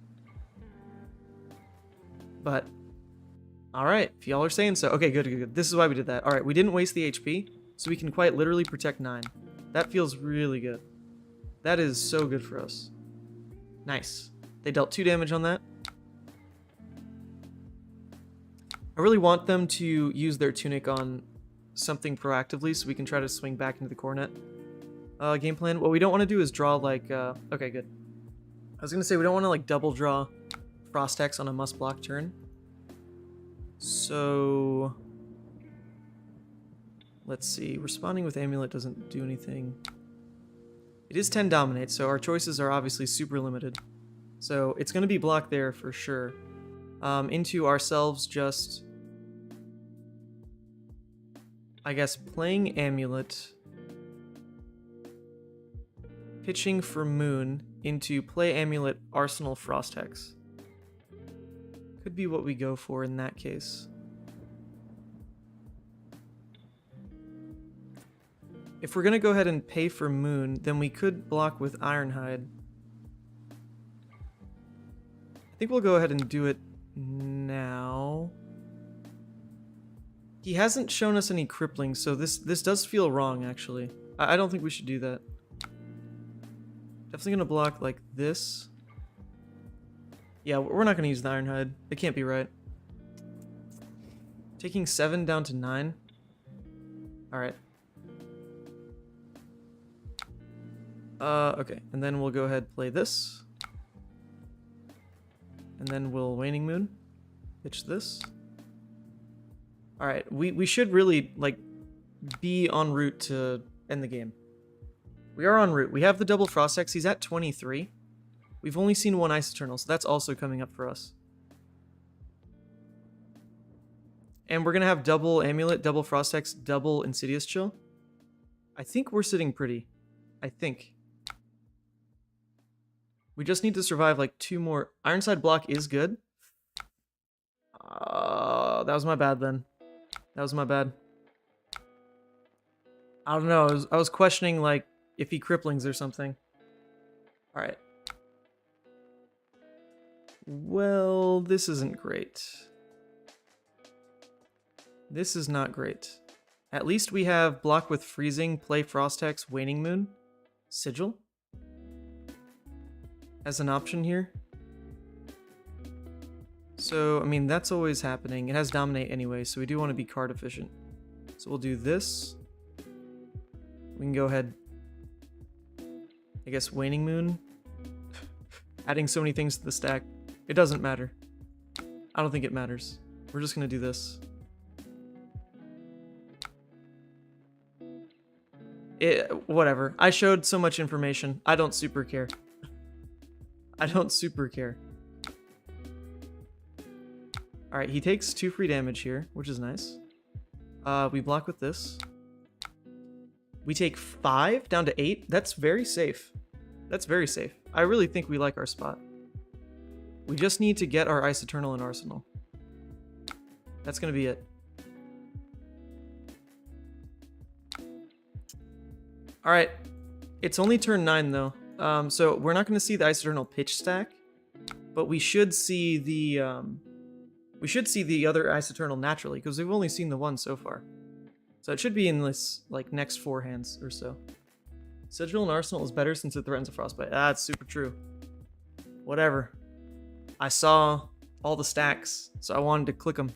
But, alright, if y'all are saying so. Okay, good. This is why we did that. Alright, we didn't waste the HP, so we can quite literally protect 9. That feels really good. That is so good for us. Nice. They dealt 2 damage on that. I really want them to use their Tunic on something proactively so we can try to swing back into the Coronet game plan. What we don't want to do is draw like... okay, good. I was going to say we don't want to like double draw Frost Hex on a must block turn. So... let's see. Responding with Amulet doesn't do anything. It is 10 Dominate, so our choices are obviously super limited. So it's going to be blocked there for sure. Into ourselves just... I guess playing Amulet, pitching for Moon into play Amulet, Arsenal, Frost Hex. Could be what we go for in that case. If we're going to go ahead and pay for Moon, then we could block with Ironhide. I think we'll go ahead and do it now. He hasn't shown us any crippling, so this does feel wrong, actually. I don't think we should do that. Definitely gonna block like this. Yeah, we're not gonna use the Ironhide. It can't be right. Taking 7 down to 9. Alright. Okay, and then we'll go ahead and play this. And then we'll Waning Moon. Pitch this. Alright, we should really, like, be en route to end the game. We are en route. We have the double Frost Hex. He's at 23. We've only seen 1 Ice Eternal, so that's also coming up for us. And we're going to have double Amulet, double Frost Hex, double Insidious Chill. I think we're sitting pretty. I think. We just need to survive, like, 2 more. Ironside block is good. That was my bad then. That was my bad. I don't know. I was questioning, like, if he cripplings or something. Alright. Well, this isn't great. This is not great. At least we have block with freezing, play Frost Hex, Waning Moon, Sigil as an option here. So, I mean, that's always happening. It has Dominate anyway, so we do want to be card efficient. So we'll do this. We can go ahead, I guess, Waning Moon. Adding so many things to the stack. It doesn't matter. I don't think it matters. We're just going to do this. Whatever. I showed so much information. I don't super care. I don't super care. Alright, he takes 2 free damage here, which is nice. We block with this. We take 5 down to 8. That's very safe. That's very safe. I really think we like our spot. We just need to get our Ice Eternal in Arsenal. That's gonna be it. Alright. It's only turn 9 though. So we're not gonna see the Ice Eternal pitch stack, but we should see the other Ice Eternal naturally, because we've only seen the one so far. So it should be in this like next 4 hands or so. Sigil and Arsenal is better since it threatens a frostbite. Ah, it's super true. Whatever. I saw all the stacks, so I wanted to click them.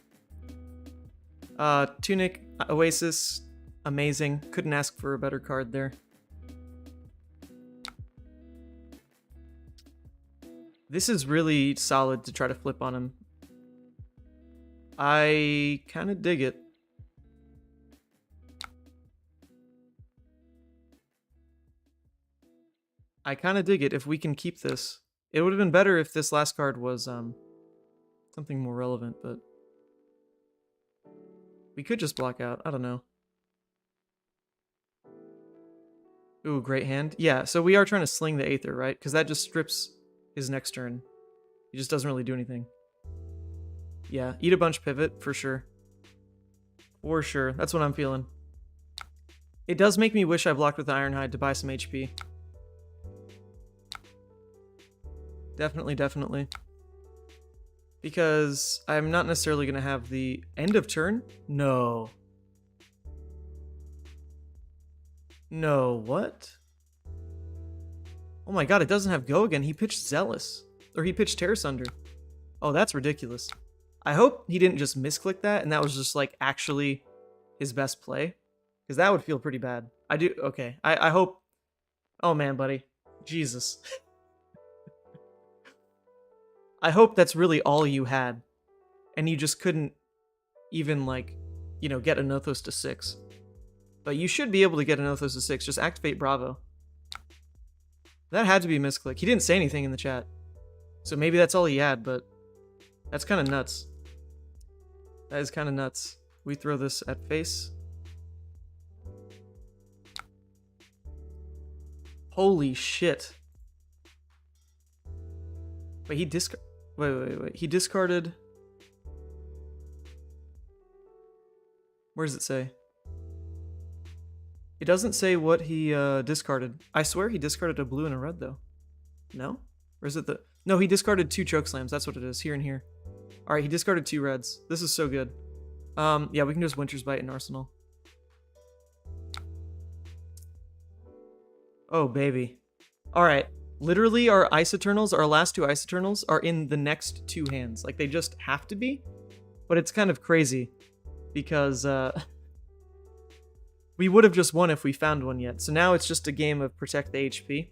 Tunic, Oasis, amazing. Couldn't ask for a better card there. This is really solid to try to flip on him. I kind of dig it. I kind of dig it if we can keep this. It would have been better if this last card was something more relevant, but we could just block out. I don't know. Ooh, great hand. Yeah, so we are trying to sling the Aether, right? Because that just strips his next turn. He just doesn't really do anything. Yeah, eat a bunch pivot, for sure. For sure. That's what I'm feeling. It does make me wish I blocked with the Ironhide to buy some HP. Definitely, definitely. Because I'm not necessarily going to have the end of turn. No. No, what? Oh my god, it doesn't have Go again. He pitched Zealous. Or he pitched Terror Sunder. Oh, that's ridiculous. I hope he didn't just misclick that and that was just like actually his best play. Because that would feel pretty bad. I do, okay. I hope. Oh man, buddy. Jesus. I hope that's really all you had. And you just couldn't even, like, you know, get a Nothos to 6. But you should be able to get a Nothos to 6. Just activate Bravo. That had to be a misclick. He didn't say anything in the chat. So maybe that's all he had, but that's kind of nuts. That is kind of nuts. We throw this at face. Holy shit. Wait, he Wait. He discarded... Where does it say? It doesn't say what he discarded. I swear he discarded a blue and a red, though. No? Or is it the... No, he discarded 2 choke slams. That's what it is. Here and here. Alright, he discarded 2 reds. This is so good. Yeah, we can just Winter's Bite in Arsenal. Oh, baby. Alright. Literally, our Ice Eternals, our last 2 Ice Eternals, are in the next 2 hands. Like, they just have to be. But it's kind of crazy. Because, we would have just won if we found one yet. So now it's just a game of protect the HP.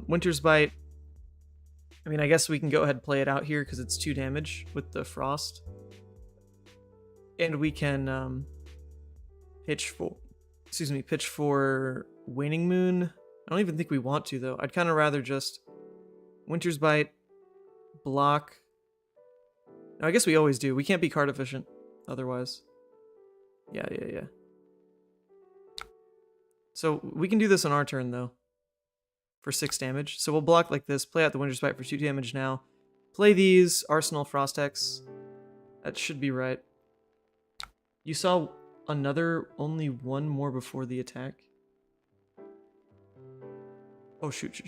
Winter's Bite. I mean, I guess we can go ahead and play it out here because it's 2 damage with the Frost. And we can pitch for Waning Moon. I don't even think we want to, though. I'd kind of rather just Winter's Bite, block. No, I guess we always do. We can't be card efficient otherwise. Yeah. So we can do this on our turn, though, for 6 damage. So we'll block like this, play out the Winter's Bite for 2 damage now. Play these, Arsenal, Frost Hex. That should be right. You saw only one more before the attack. Oh, shoot.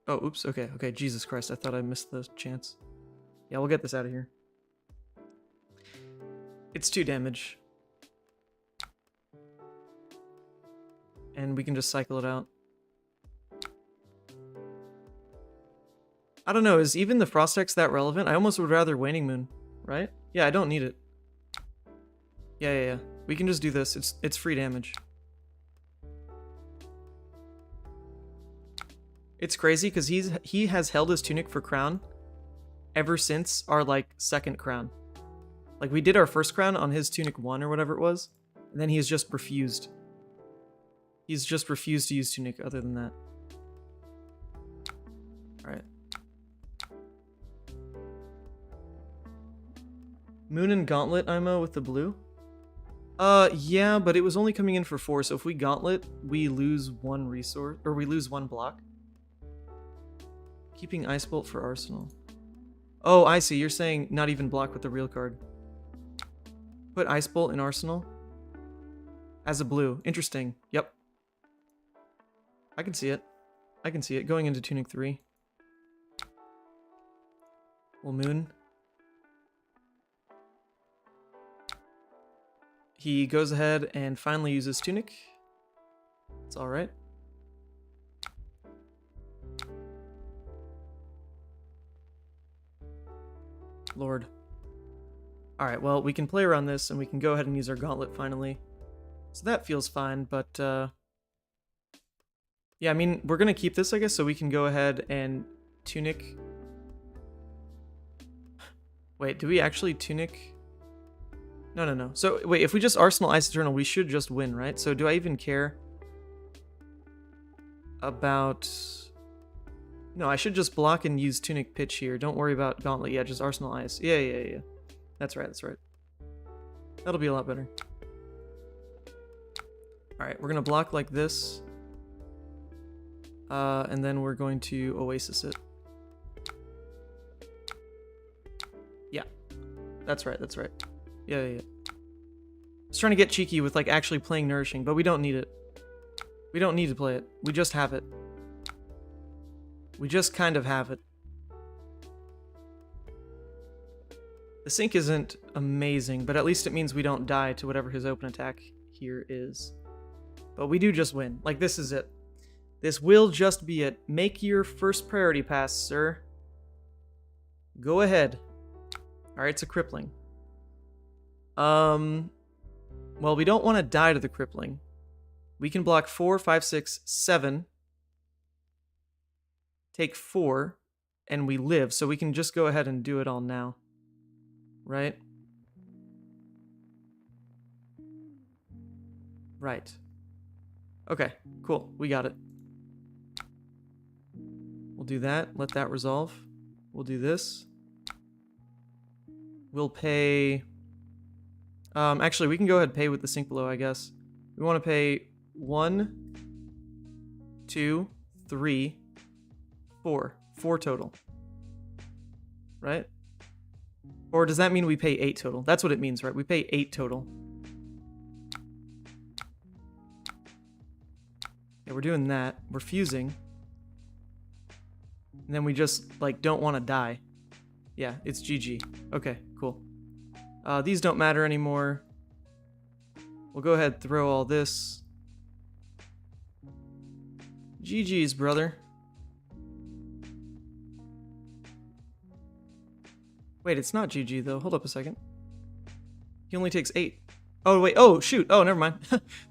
Oh, oops, okay, Jesus Christ, I thought I missed the chance. Yeah, we'll get this out of here. It's 2 damage. And we can just cycle it out. I don't know, is even the Frost Hex that relevant? I almost would rather Waning Moon, right? Yeah, I don't need it. Yeah. We can just do this. It's free damage. It's crazy because he has held his Tunic for Crown ever since our, like, 2nd Crown. Like, we did our 1st Crown on his Tunic 1 or whatever it was, and then he's just refused. He's just refused to use Tunic other than that. Alright. Moon and Gauntlet IMO with the blue? Yeah, but it was only coming in for 4, so if we Gauntlet, we lose 1 resource, or we lose 1 block. Keeping Ice Bolt for Arsenal. Oh, I see, you're saying not even block with the real card. Put Ice Bolt in Arsenal. As a blue. Interesting. Yep. I can see it. I can see it. Going into Tunic 3. Full Moon. He goes ahead and finally uses Tunic. It's alright. Lord. Alright, well, we can play around this, and we can go ahead and use our Gauntlet finally. So that feels fine, but, yeah, I mean, we're gonna keep this, I guess, so we can go ahead and Tunic... Wait, do we actually Tunic... No. So, wait, if we just Arsenal Ice Eternal, we should just win, right? So do I even care about... No, I should just block and use Tunic Pitch here. Don't worry about Gauntlet. Yeah, just Arsenal Ice. Yeah. That's right. That'll be a lot better. Alright, we're going to block like this. And then we're going to Oasis it. Yeah. That's right. Yeah. I was trying to get cheeky with, like, actually playing Nourishing, but we don't need it. We don't need to play it. We just have it. We just kind of have it. The sync isn't amazing, but at least it means we don't die to whatever his open attack here is. But we do just win. Like, this is it. This will just be it. Make your first priority pass, sir. Go ahead. Alright, it's a crippling. Well, we don't want to die to the crippling. We can block 4, 5, 6, 7. Take 4, and we live, so we can just go ahead and do it all now. Right? Right. Okay, cool. We got it. We'll do that. Let that resolve. We'll do this. We'll pay... actually, we can go ahead and pay with the sync below, I guess. We want to pay 1, 2, 3, 4. 4 total. Right? Or does that mean we pay 8 total? That's what it means, right? We pay 8 total. Yeah, we're doing that. We're fusing. And then we just, like, don't want to die. Yeah, it's GG. Okay, cool. These don't matter anymore. We'll go ahead and throw all this. GG's, brother. Wait, it's not GG, though. Hold up a second. He only takes 8. Oh, wait. Oh, shoot. Oh, never mind.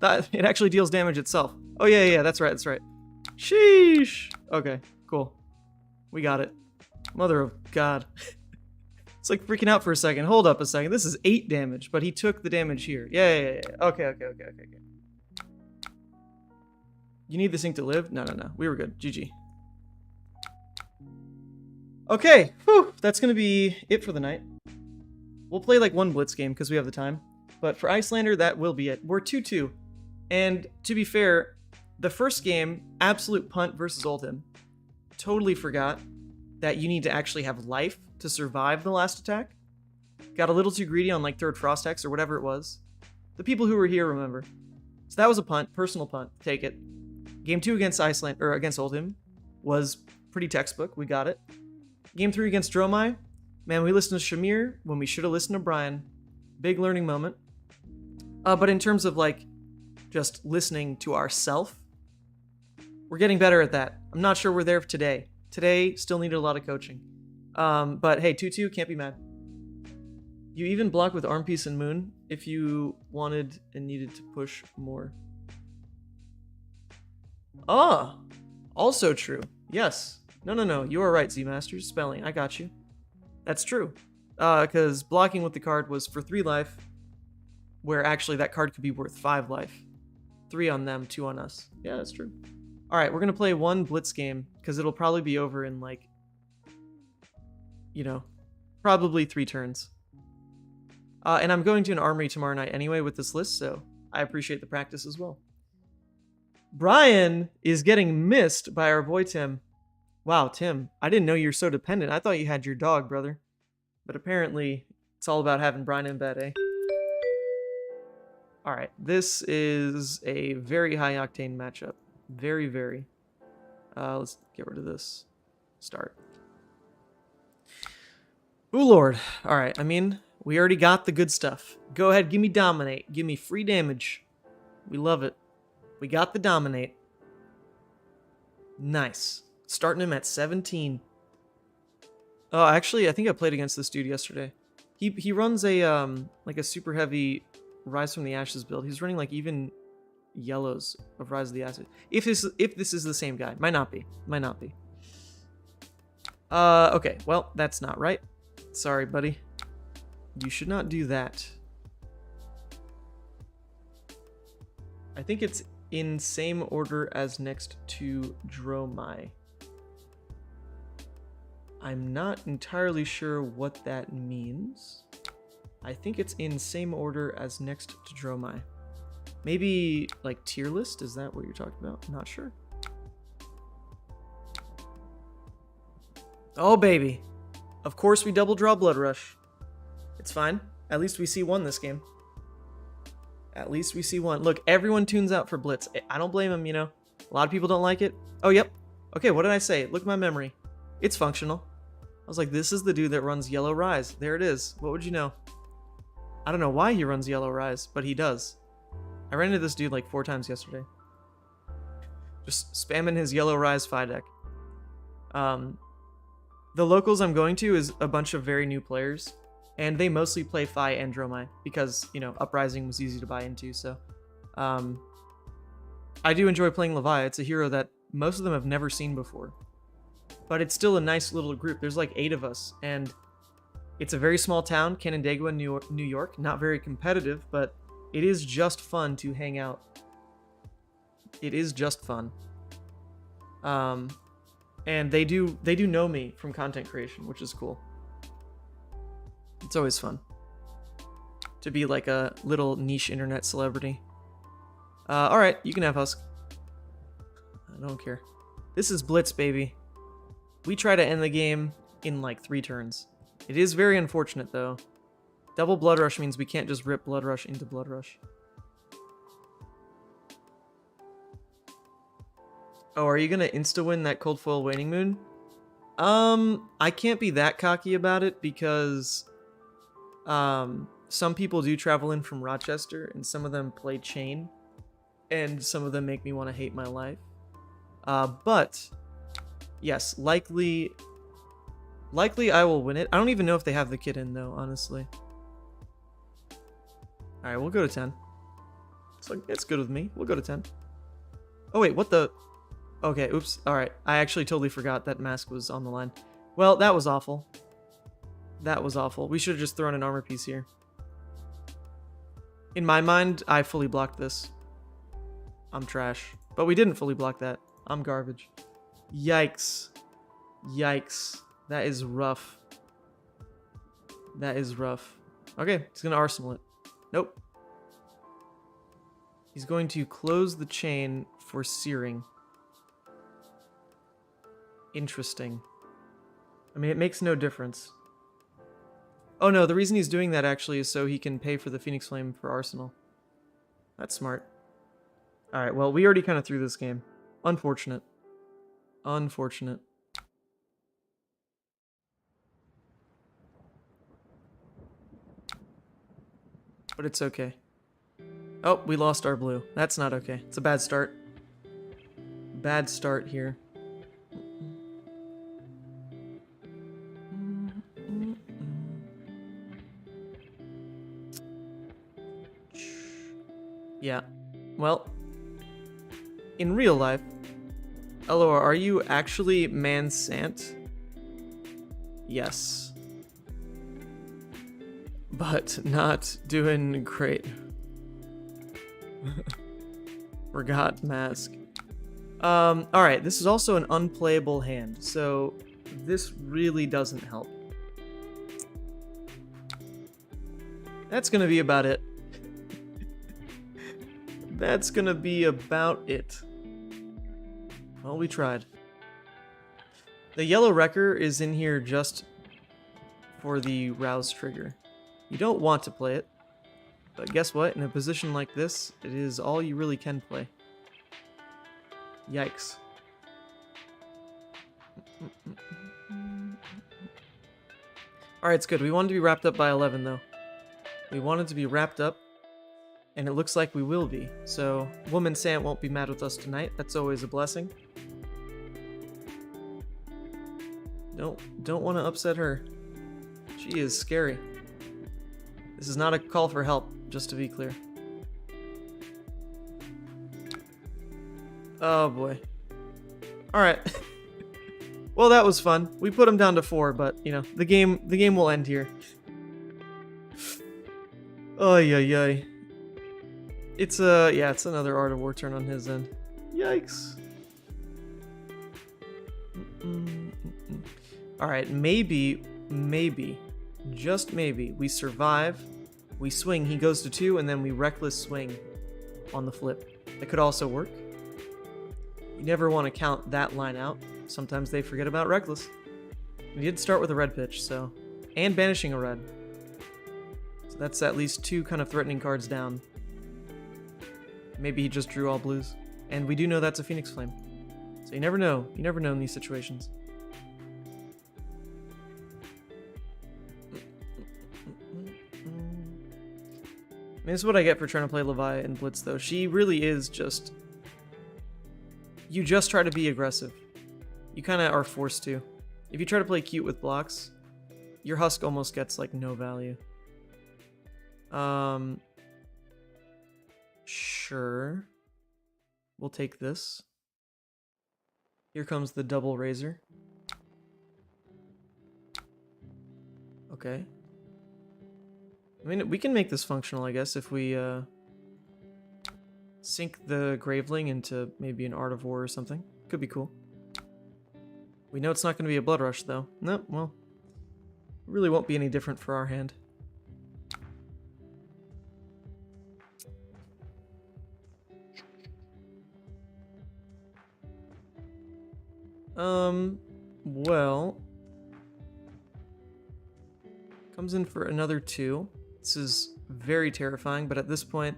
It actually deals damage itself. Oh, yeah. That's right. Sheesh. Okay, cool. We got it. Mother of God. It's like freaking out for a second. Hold up a second. This is 8 damage, but he took the damage here. Yeah. Okay. You need this ink to live? No. We were good. GG. Okay. Whew. That's going to be it for the night. We'll play like one Blitz game because we have the time. But for Iyslander, that will be it. We're 2-2. And to be fair, the first game, absolute punt versus Oldhim. Totally forgot that you need to actually have life to survive the last attack. Got a little too greedy on like third Frost Hex or whatever it was. The people who were here remember. So that was a punt, personal punt. Take it. Game 2 against Iyslander or against Oldhim was pretty textbook. We got it. Game 3 against Dromai. Man, we listened to Shamir when we should have listened to Brian. Big learning moment. But in terms of like just listening to ourself, we're getting better at that. I'm not sure we're there today. Today still needed a lot of coaching. But hey, 2-2, can't be mad. You even block with Arm Piece and Moon if you wanted and needed to push more. Ah, also true. Yes. No. You are right, Z-Masters. Spelling. I got you. That's true. Because blocking with the card was for 3 life, where actually that card could be worth 5 life. 3 on them, 2 on us. Yeah, that's true. Alright, we're going to play one Blitz game, because it'll probably be over in, like, you know, probably 3 turns. And I'm going to an armory tomorrow night anyway with this list, so I appreciate the practice as well. Brian is getting missed by our boy Tim. Wow, Tim, I didn't know you were so dependent. I thought you had your dog, brother. But apparently, it's all about having Brian in bed, eh? Alright, this is a very high octane matchup. Very, very. Let's get rid of this. Start. Ooh, Lord. Alright, I mean, we already got the good stuff. Go ahead, give me dominate. Give me free damage. We love it. We got the dominate. Nice. Starting him at 17. Oh, actually, I think I played against this dude yesterday. He runs a like a super heavy Rise from the Ashes build. He's running like even yellows of Rise of the Ashes. If this is the same guy, might not be. Might not be. Okay. Well, that's not right. Sorry, buddy. You should not do that. I think it's in same order as next to Dromai. I'm not entirely sure what that means. I think it's in same order as next to Dromai. Maybe like tier list? Is that what you're talking about? I'm not sure. Oh, baby. Of course we double draw Blood Rush. It's fine. At least we see one this game. At least we see one. Look, everyone tunes out for Blitz. I don't blame him, you know. A lot of people don't like it. Oh, yep. Okay, what did I say? Look at my memory. It's functional. I was like, this is the dude that runs Yellow Rise. There it is. What would you know? I don't know why he runs Yellow Rise, but he does. I ran into this dude like 4 times yesterday. Just spamming his Yellow Rise Fi deck. The locals I'm going to is a bunch of very new players, and they mostly play Fi and Dromai because, you know, Uprising was easy to buy into, so. I do enjoy playing Levia. It's a hero that most of them have never seen before. But it's still a nice little group. There's like 8 of us, and it's a very small town, Canandaigua, New York. Not very competitive, but it is just fun to hang out. It is just fun. And they do know me from content creation, which is cool. It's always fun to be like a little niche internet celebrity. All right, you can have Husk. I don't care. This is Blitz, baby. We try to end the game in like 3 turns. It is very unfortunate, though. Double Blood Rush means we can't just rip Blood Rush into Blood Rush. Oh, are you gonna insta-win that Cold Foil Waning Moon? I can't be that cocky about it because some people do travel in from Rochester, and some of them play Chain, and some of them make me want to hate my life. But yes, likely I will win it. I don't even know if they have the kit in though, honestly. All right, we'll go to 10. It's good with me. We'll go to 10. Oh wait, what the? Okay, oops. All right, I actually totally forgot that mask was on the line. Well, that was awful. That was awful. We should have just thrown an armor piece here. In my mind, I fully blocked this. I'm trash. But we didn't fully block that. I'm garbage. Yikes. Yikes. That is rough. That is rough. Okay, he's gonna arsenal it. Nope. He's going to close the chain for searing. Interesting. I mean, it makes no difference. Oh no, the reason he's doing that actually is so he can pay for the Phoenix Flame for Arsenal. That's smart. Alright, well, we already kind of threw this game. Unfortunate. Unfortunate. But it's okay. Oh, we lost our blue. That's not okay. It's a bad start. Bad start here. Yeah. Well, in real life, Eloa, are you actually Mansant? Yes. But not doing great. Forgot mask. Alright, this is also an unplayable hand, so this really doesn't help. That's gonna be about it. That's gonna be about it. Well, we tried. The yellow wrecker is in here just for the rouse trigger. You don't want to play it. But guess what? In a position like this, it is all you really can play. Yikes. Alright, it's good. We wanted to be wrapped up by 11, though. We wanted to be wrapped up, and it looks like we will be. So, Woman Sant won't be mad with us tonight. That's always a blessing. Don't want to upset her. She is scary. This is not a call for help, just to be clear. Oh boy. Alright. Well, that was fun. We put him down to 4, but, you know, the game will end here. Oy, oy, oy. It's another Art of War turn on his end. Yikes. Alright, maybe, just maybe, we survive, we swing, he goes to 2, and then we reckless swing on the flip. That could also work. You never want to count that line out. Sometimes they forget about reckless. We did start with a red pitch, so... And banishing a red. So that's at least 2 kind of threatening cards down. Maybe he just drew all blues. And we do know that's a Phoenix Flame. So you never know. You never know in these situations. This is what I get for trying to play Levia in Blitz, though. She really is just... You just try to be aggressive. You kind of are forced to. If you try to play cute with blocks, your Husk almost gets, like, no value. Sure. We'll take this. Here comes the double Razor. Okay. I mean, we can make this functional, I guess, if we sink the Graveling into maybe an Art of War or something. Could be cool. We know it's not going to be a Blood Rush, though. Nope, well, it really won't be any different for our hand. Well... Comes in for another 2. This is very terrifying, but at this point,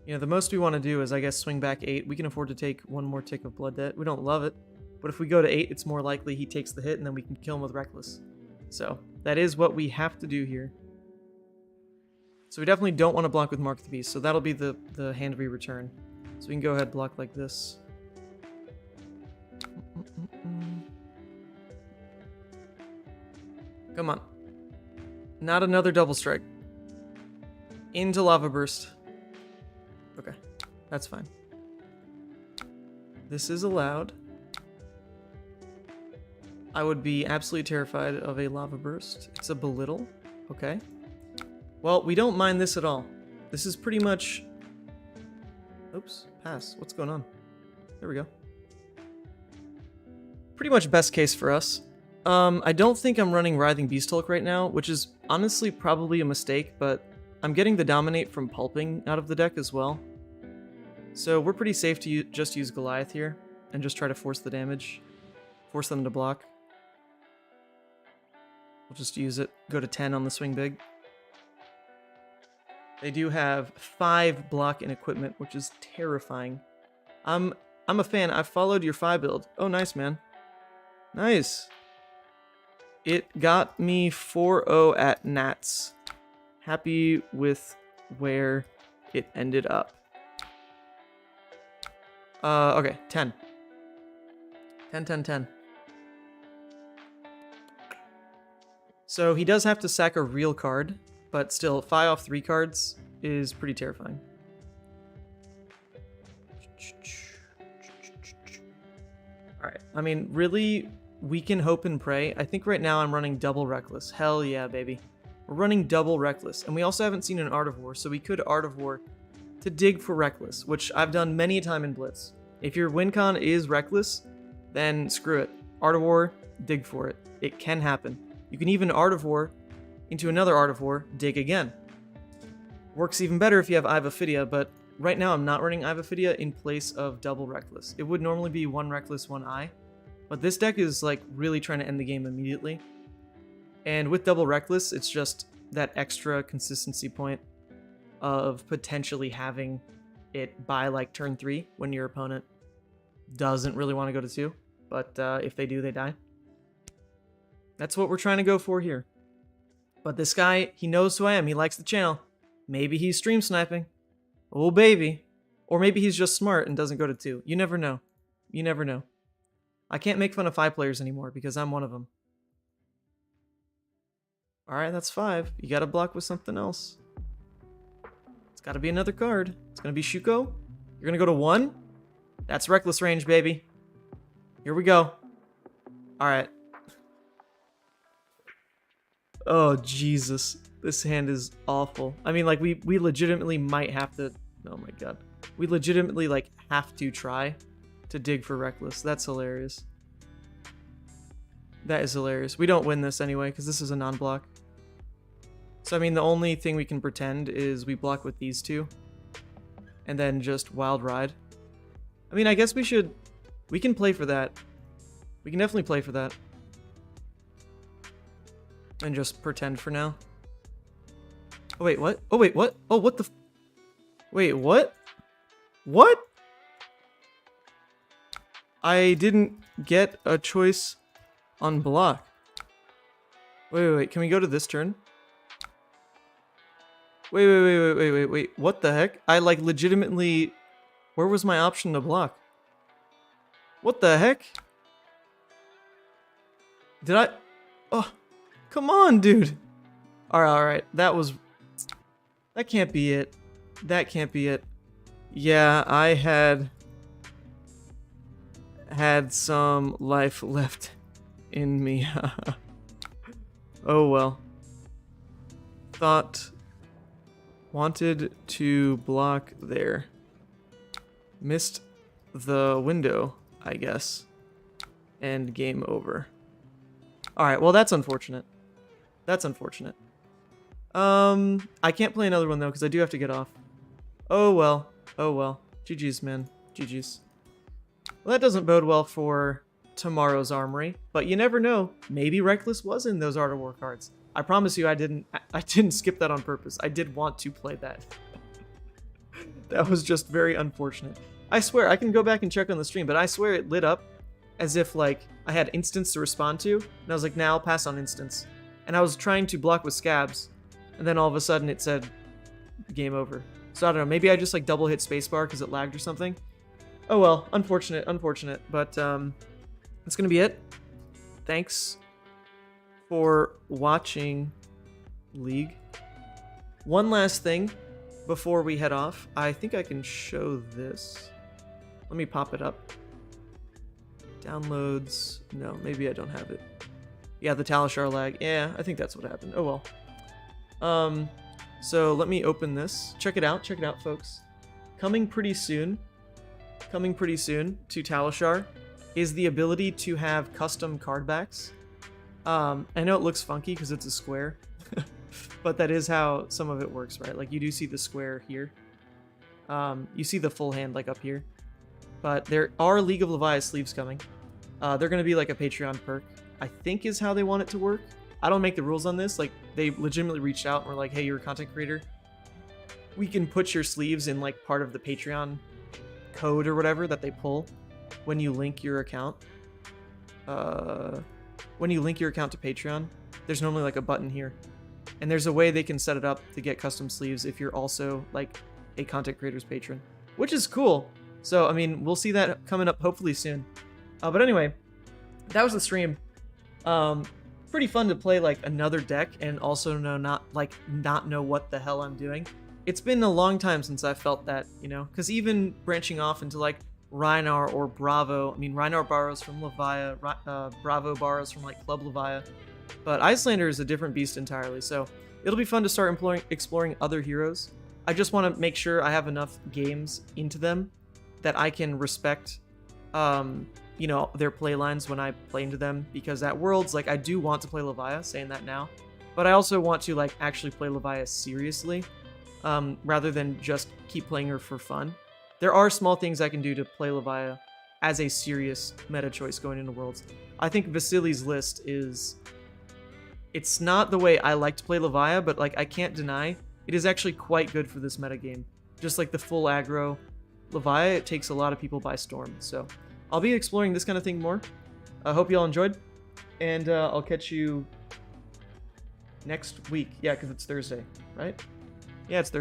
you know, the most we want to do is, I guess, swing back 8. We can afford to take 1 more tick of Blood Debt. We don't love it, but if we go to 8, it's more likely he takes the hit, and then we can kill him with Reckless. So, that is what we have to do here. So we definitely don't want to block with Mark the Beast, so that'll be the hand we return. So we can go ahead and block like this. Come on. Not another double strike. Into Lava Burst. Okay, that's fine. This is allowed. I would be absolutely terrified of a Lava Burst. It's a Belittle. Okay. Well, we don't mind this at all. This is pretty much... Oops, pass. What's going on? There we go. Pretty much best case for us. I don't think I'm running Writhing Beast Hulk right now, which is honestly probably a mistake, but I'm getting the Dominate from Pulping out of the deck as well. So we're pretty safe to just use Goliath here, and just try to force the damage. Force them to block. We'll just use it. Go to 10 on the swing big. They do have 5 block and equipment, which is terrifying. I'm a fan. I've followed your 5 build. Oh, nice, man. Nice. It got me 4-0 at Nats. Happy with where it ended up. Okay, 10. 10, 10, 10. So he does have to sack a real card, but still, 5 off 3 cards is pretty terrifying. Alright, I mean, really, we can hope and pray. I think right now I'm running double Reckless. Hell yeah, baby. We're running double Reckless. And we also haven't seen an Art of War, so we could Art of War to dig for Reckless, which I've done many a time in Blitz. If your win con is Reckless, then screw it. Art of War, dig for it. It can happen. You can even Art of War into another Art of War, dig again. Works even better if you have Eye of Ophidia, but right now I'm not running Eye of Ophidia in place of double Reckless. It would normally be 1 Reckless, 1 Eye, but this deck is like really trying to end the game immediately. And with double Reckless, it's just that extra consistency point. of potentially having it by like turn 3 when your opponent doesn't really want to go to 2. But if they do, they die. That's what we're trying to go for here. But this guy, he knows who I am. He likes the channel. Maybe he's stream sniping. Oh, baby. Or maybe he's just smart and doesn't go to 2. You never know. You never know. I can't make fun of 5 players anymore because I'm one of them. Alright, that's 5. You gotta block with something else. It's gotta be another card. It's gonna be Shuko. You're gonna go to 1. That's reckless range, baby. Here we go. Alright. Oh, Jesus. This hand is awful. I mean, like, we legitimately might have to... Oh, my God. We legitimately, like, have to try to dig for reckless. That's hilarious. That is hilarious. We don't win this anyway, because this is a non-block. So, I mean, the only thing we can pretend is we block with these 2. And then just wild ride. I mean, I guess we should... We can play for that. We can definitely play for that. And just pretend for now. Oh, wait, what? Oh, wait, what? Oh, what the... Wait, what? What? I didn't get a choice on block. Wait. Can we go to this turn? Wait. What the heck? I, like, legitimately... Where was my option to block? What the heck? Did I... Oh, come on, dude. Alright. That can't be it. That can't be it. Yeah, I had some life left in me. Oh well. Wanted to block there. Missed the window, I guess. And game over. Alright, well that's unfortunate. That's unfortunate. I can't play another one though, because I do have to get off. Oh well. Oh well. GG's, man. GG's. Well, that doesn't bode well for tomorrow's armory, but you never know. Maybe Reckless was in those Art of War cards. I promise you I didn't skip that on purpose. I did want to play that. That was just very unfortunate. I swear, I can go back and check on the stream, but I swear it lit up as if, like, I had instants to respond to, and I was like, nah, I'll pass on instants. And I was trying to block with scabs, and then all of a sudden it said game over. So I don't know, maybe I just, like, double hit spacebar because it lagged or something. Oh well, unfortunate, but that's gonna be it. Thanks for watching, League. One last thing before we head off. I think I can show this. Let me pop it up. Downloads. No, maybe I don't have it. Yeah, the Talishar lag. Yeah, I think that's what happened. Oh well. So let me open this. Check it out, folks. Coming pretty soon to Talishar is the ability to have custom card backs. I know it looks funky because it's a square, but that is how some of it works, right? Like, you do see the square here. You see the full hand, like, up here. But there are League of Levia sleeves coming. They're going to be, like, a Patreon perk, I think is how they want it to work. I don't make the rules on this. Like, they legitimately reached out and were like, hey, you're a content creator. We can put your sleeves in, like, part of the Patreon code or whatever that they pull when you link your account. When you link your account to Patreon, there's normally, like, a button here. And there's a way they can set it up to get custom sleeves if you're also, like, a content creator's patron, which is cool. So, I mean, we'll see that coming up hopefully soon. But anyway, that was the stream. Pretty fun to play, like, another deck and also not know what the hell I'm doing. It's been a long time since I felt that, you know, because even branching off into, like, Rhinar or Bravo. I mean, Rhinar borrows from Levia, Bravo borrows from, like, Club Levia. But Iyslander is a different beast entirely, so it'll be fun to start exploring other heroes. I just want to make sure I have enough games into them that I can respect, you know, their play lines when I play into them, because at Worlds, like, I do want to play Levia, saying that now, but I also want to, like, actually play Levia seriously, rather than just keep playing her for fun. There are small things I can do to play Levia as a serious meta choice going into Worlds. I think Vasili's list is... It's not the way I like to play Levia, but, like, I can't deny it is actually quite good for this metagame. Just like the full aggro Levia, it takes a lot of people by storm. So I'll be exploring this kind of thing more. I hope you all enjoyed, and I'll catch you next week. Yeah, because it's Thursday, right? Yeah, it's Thursday.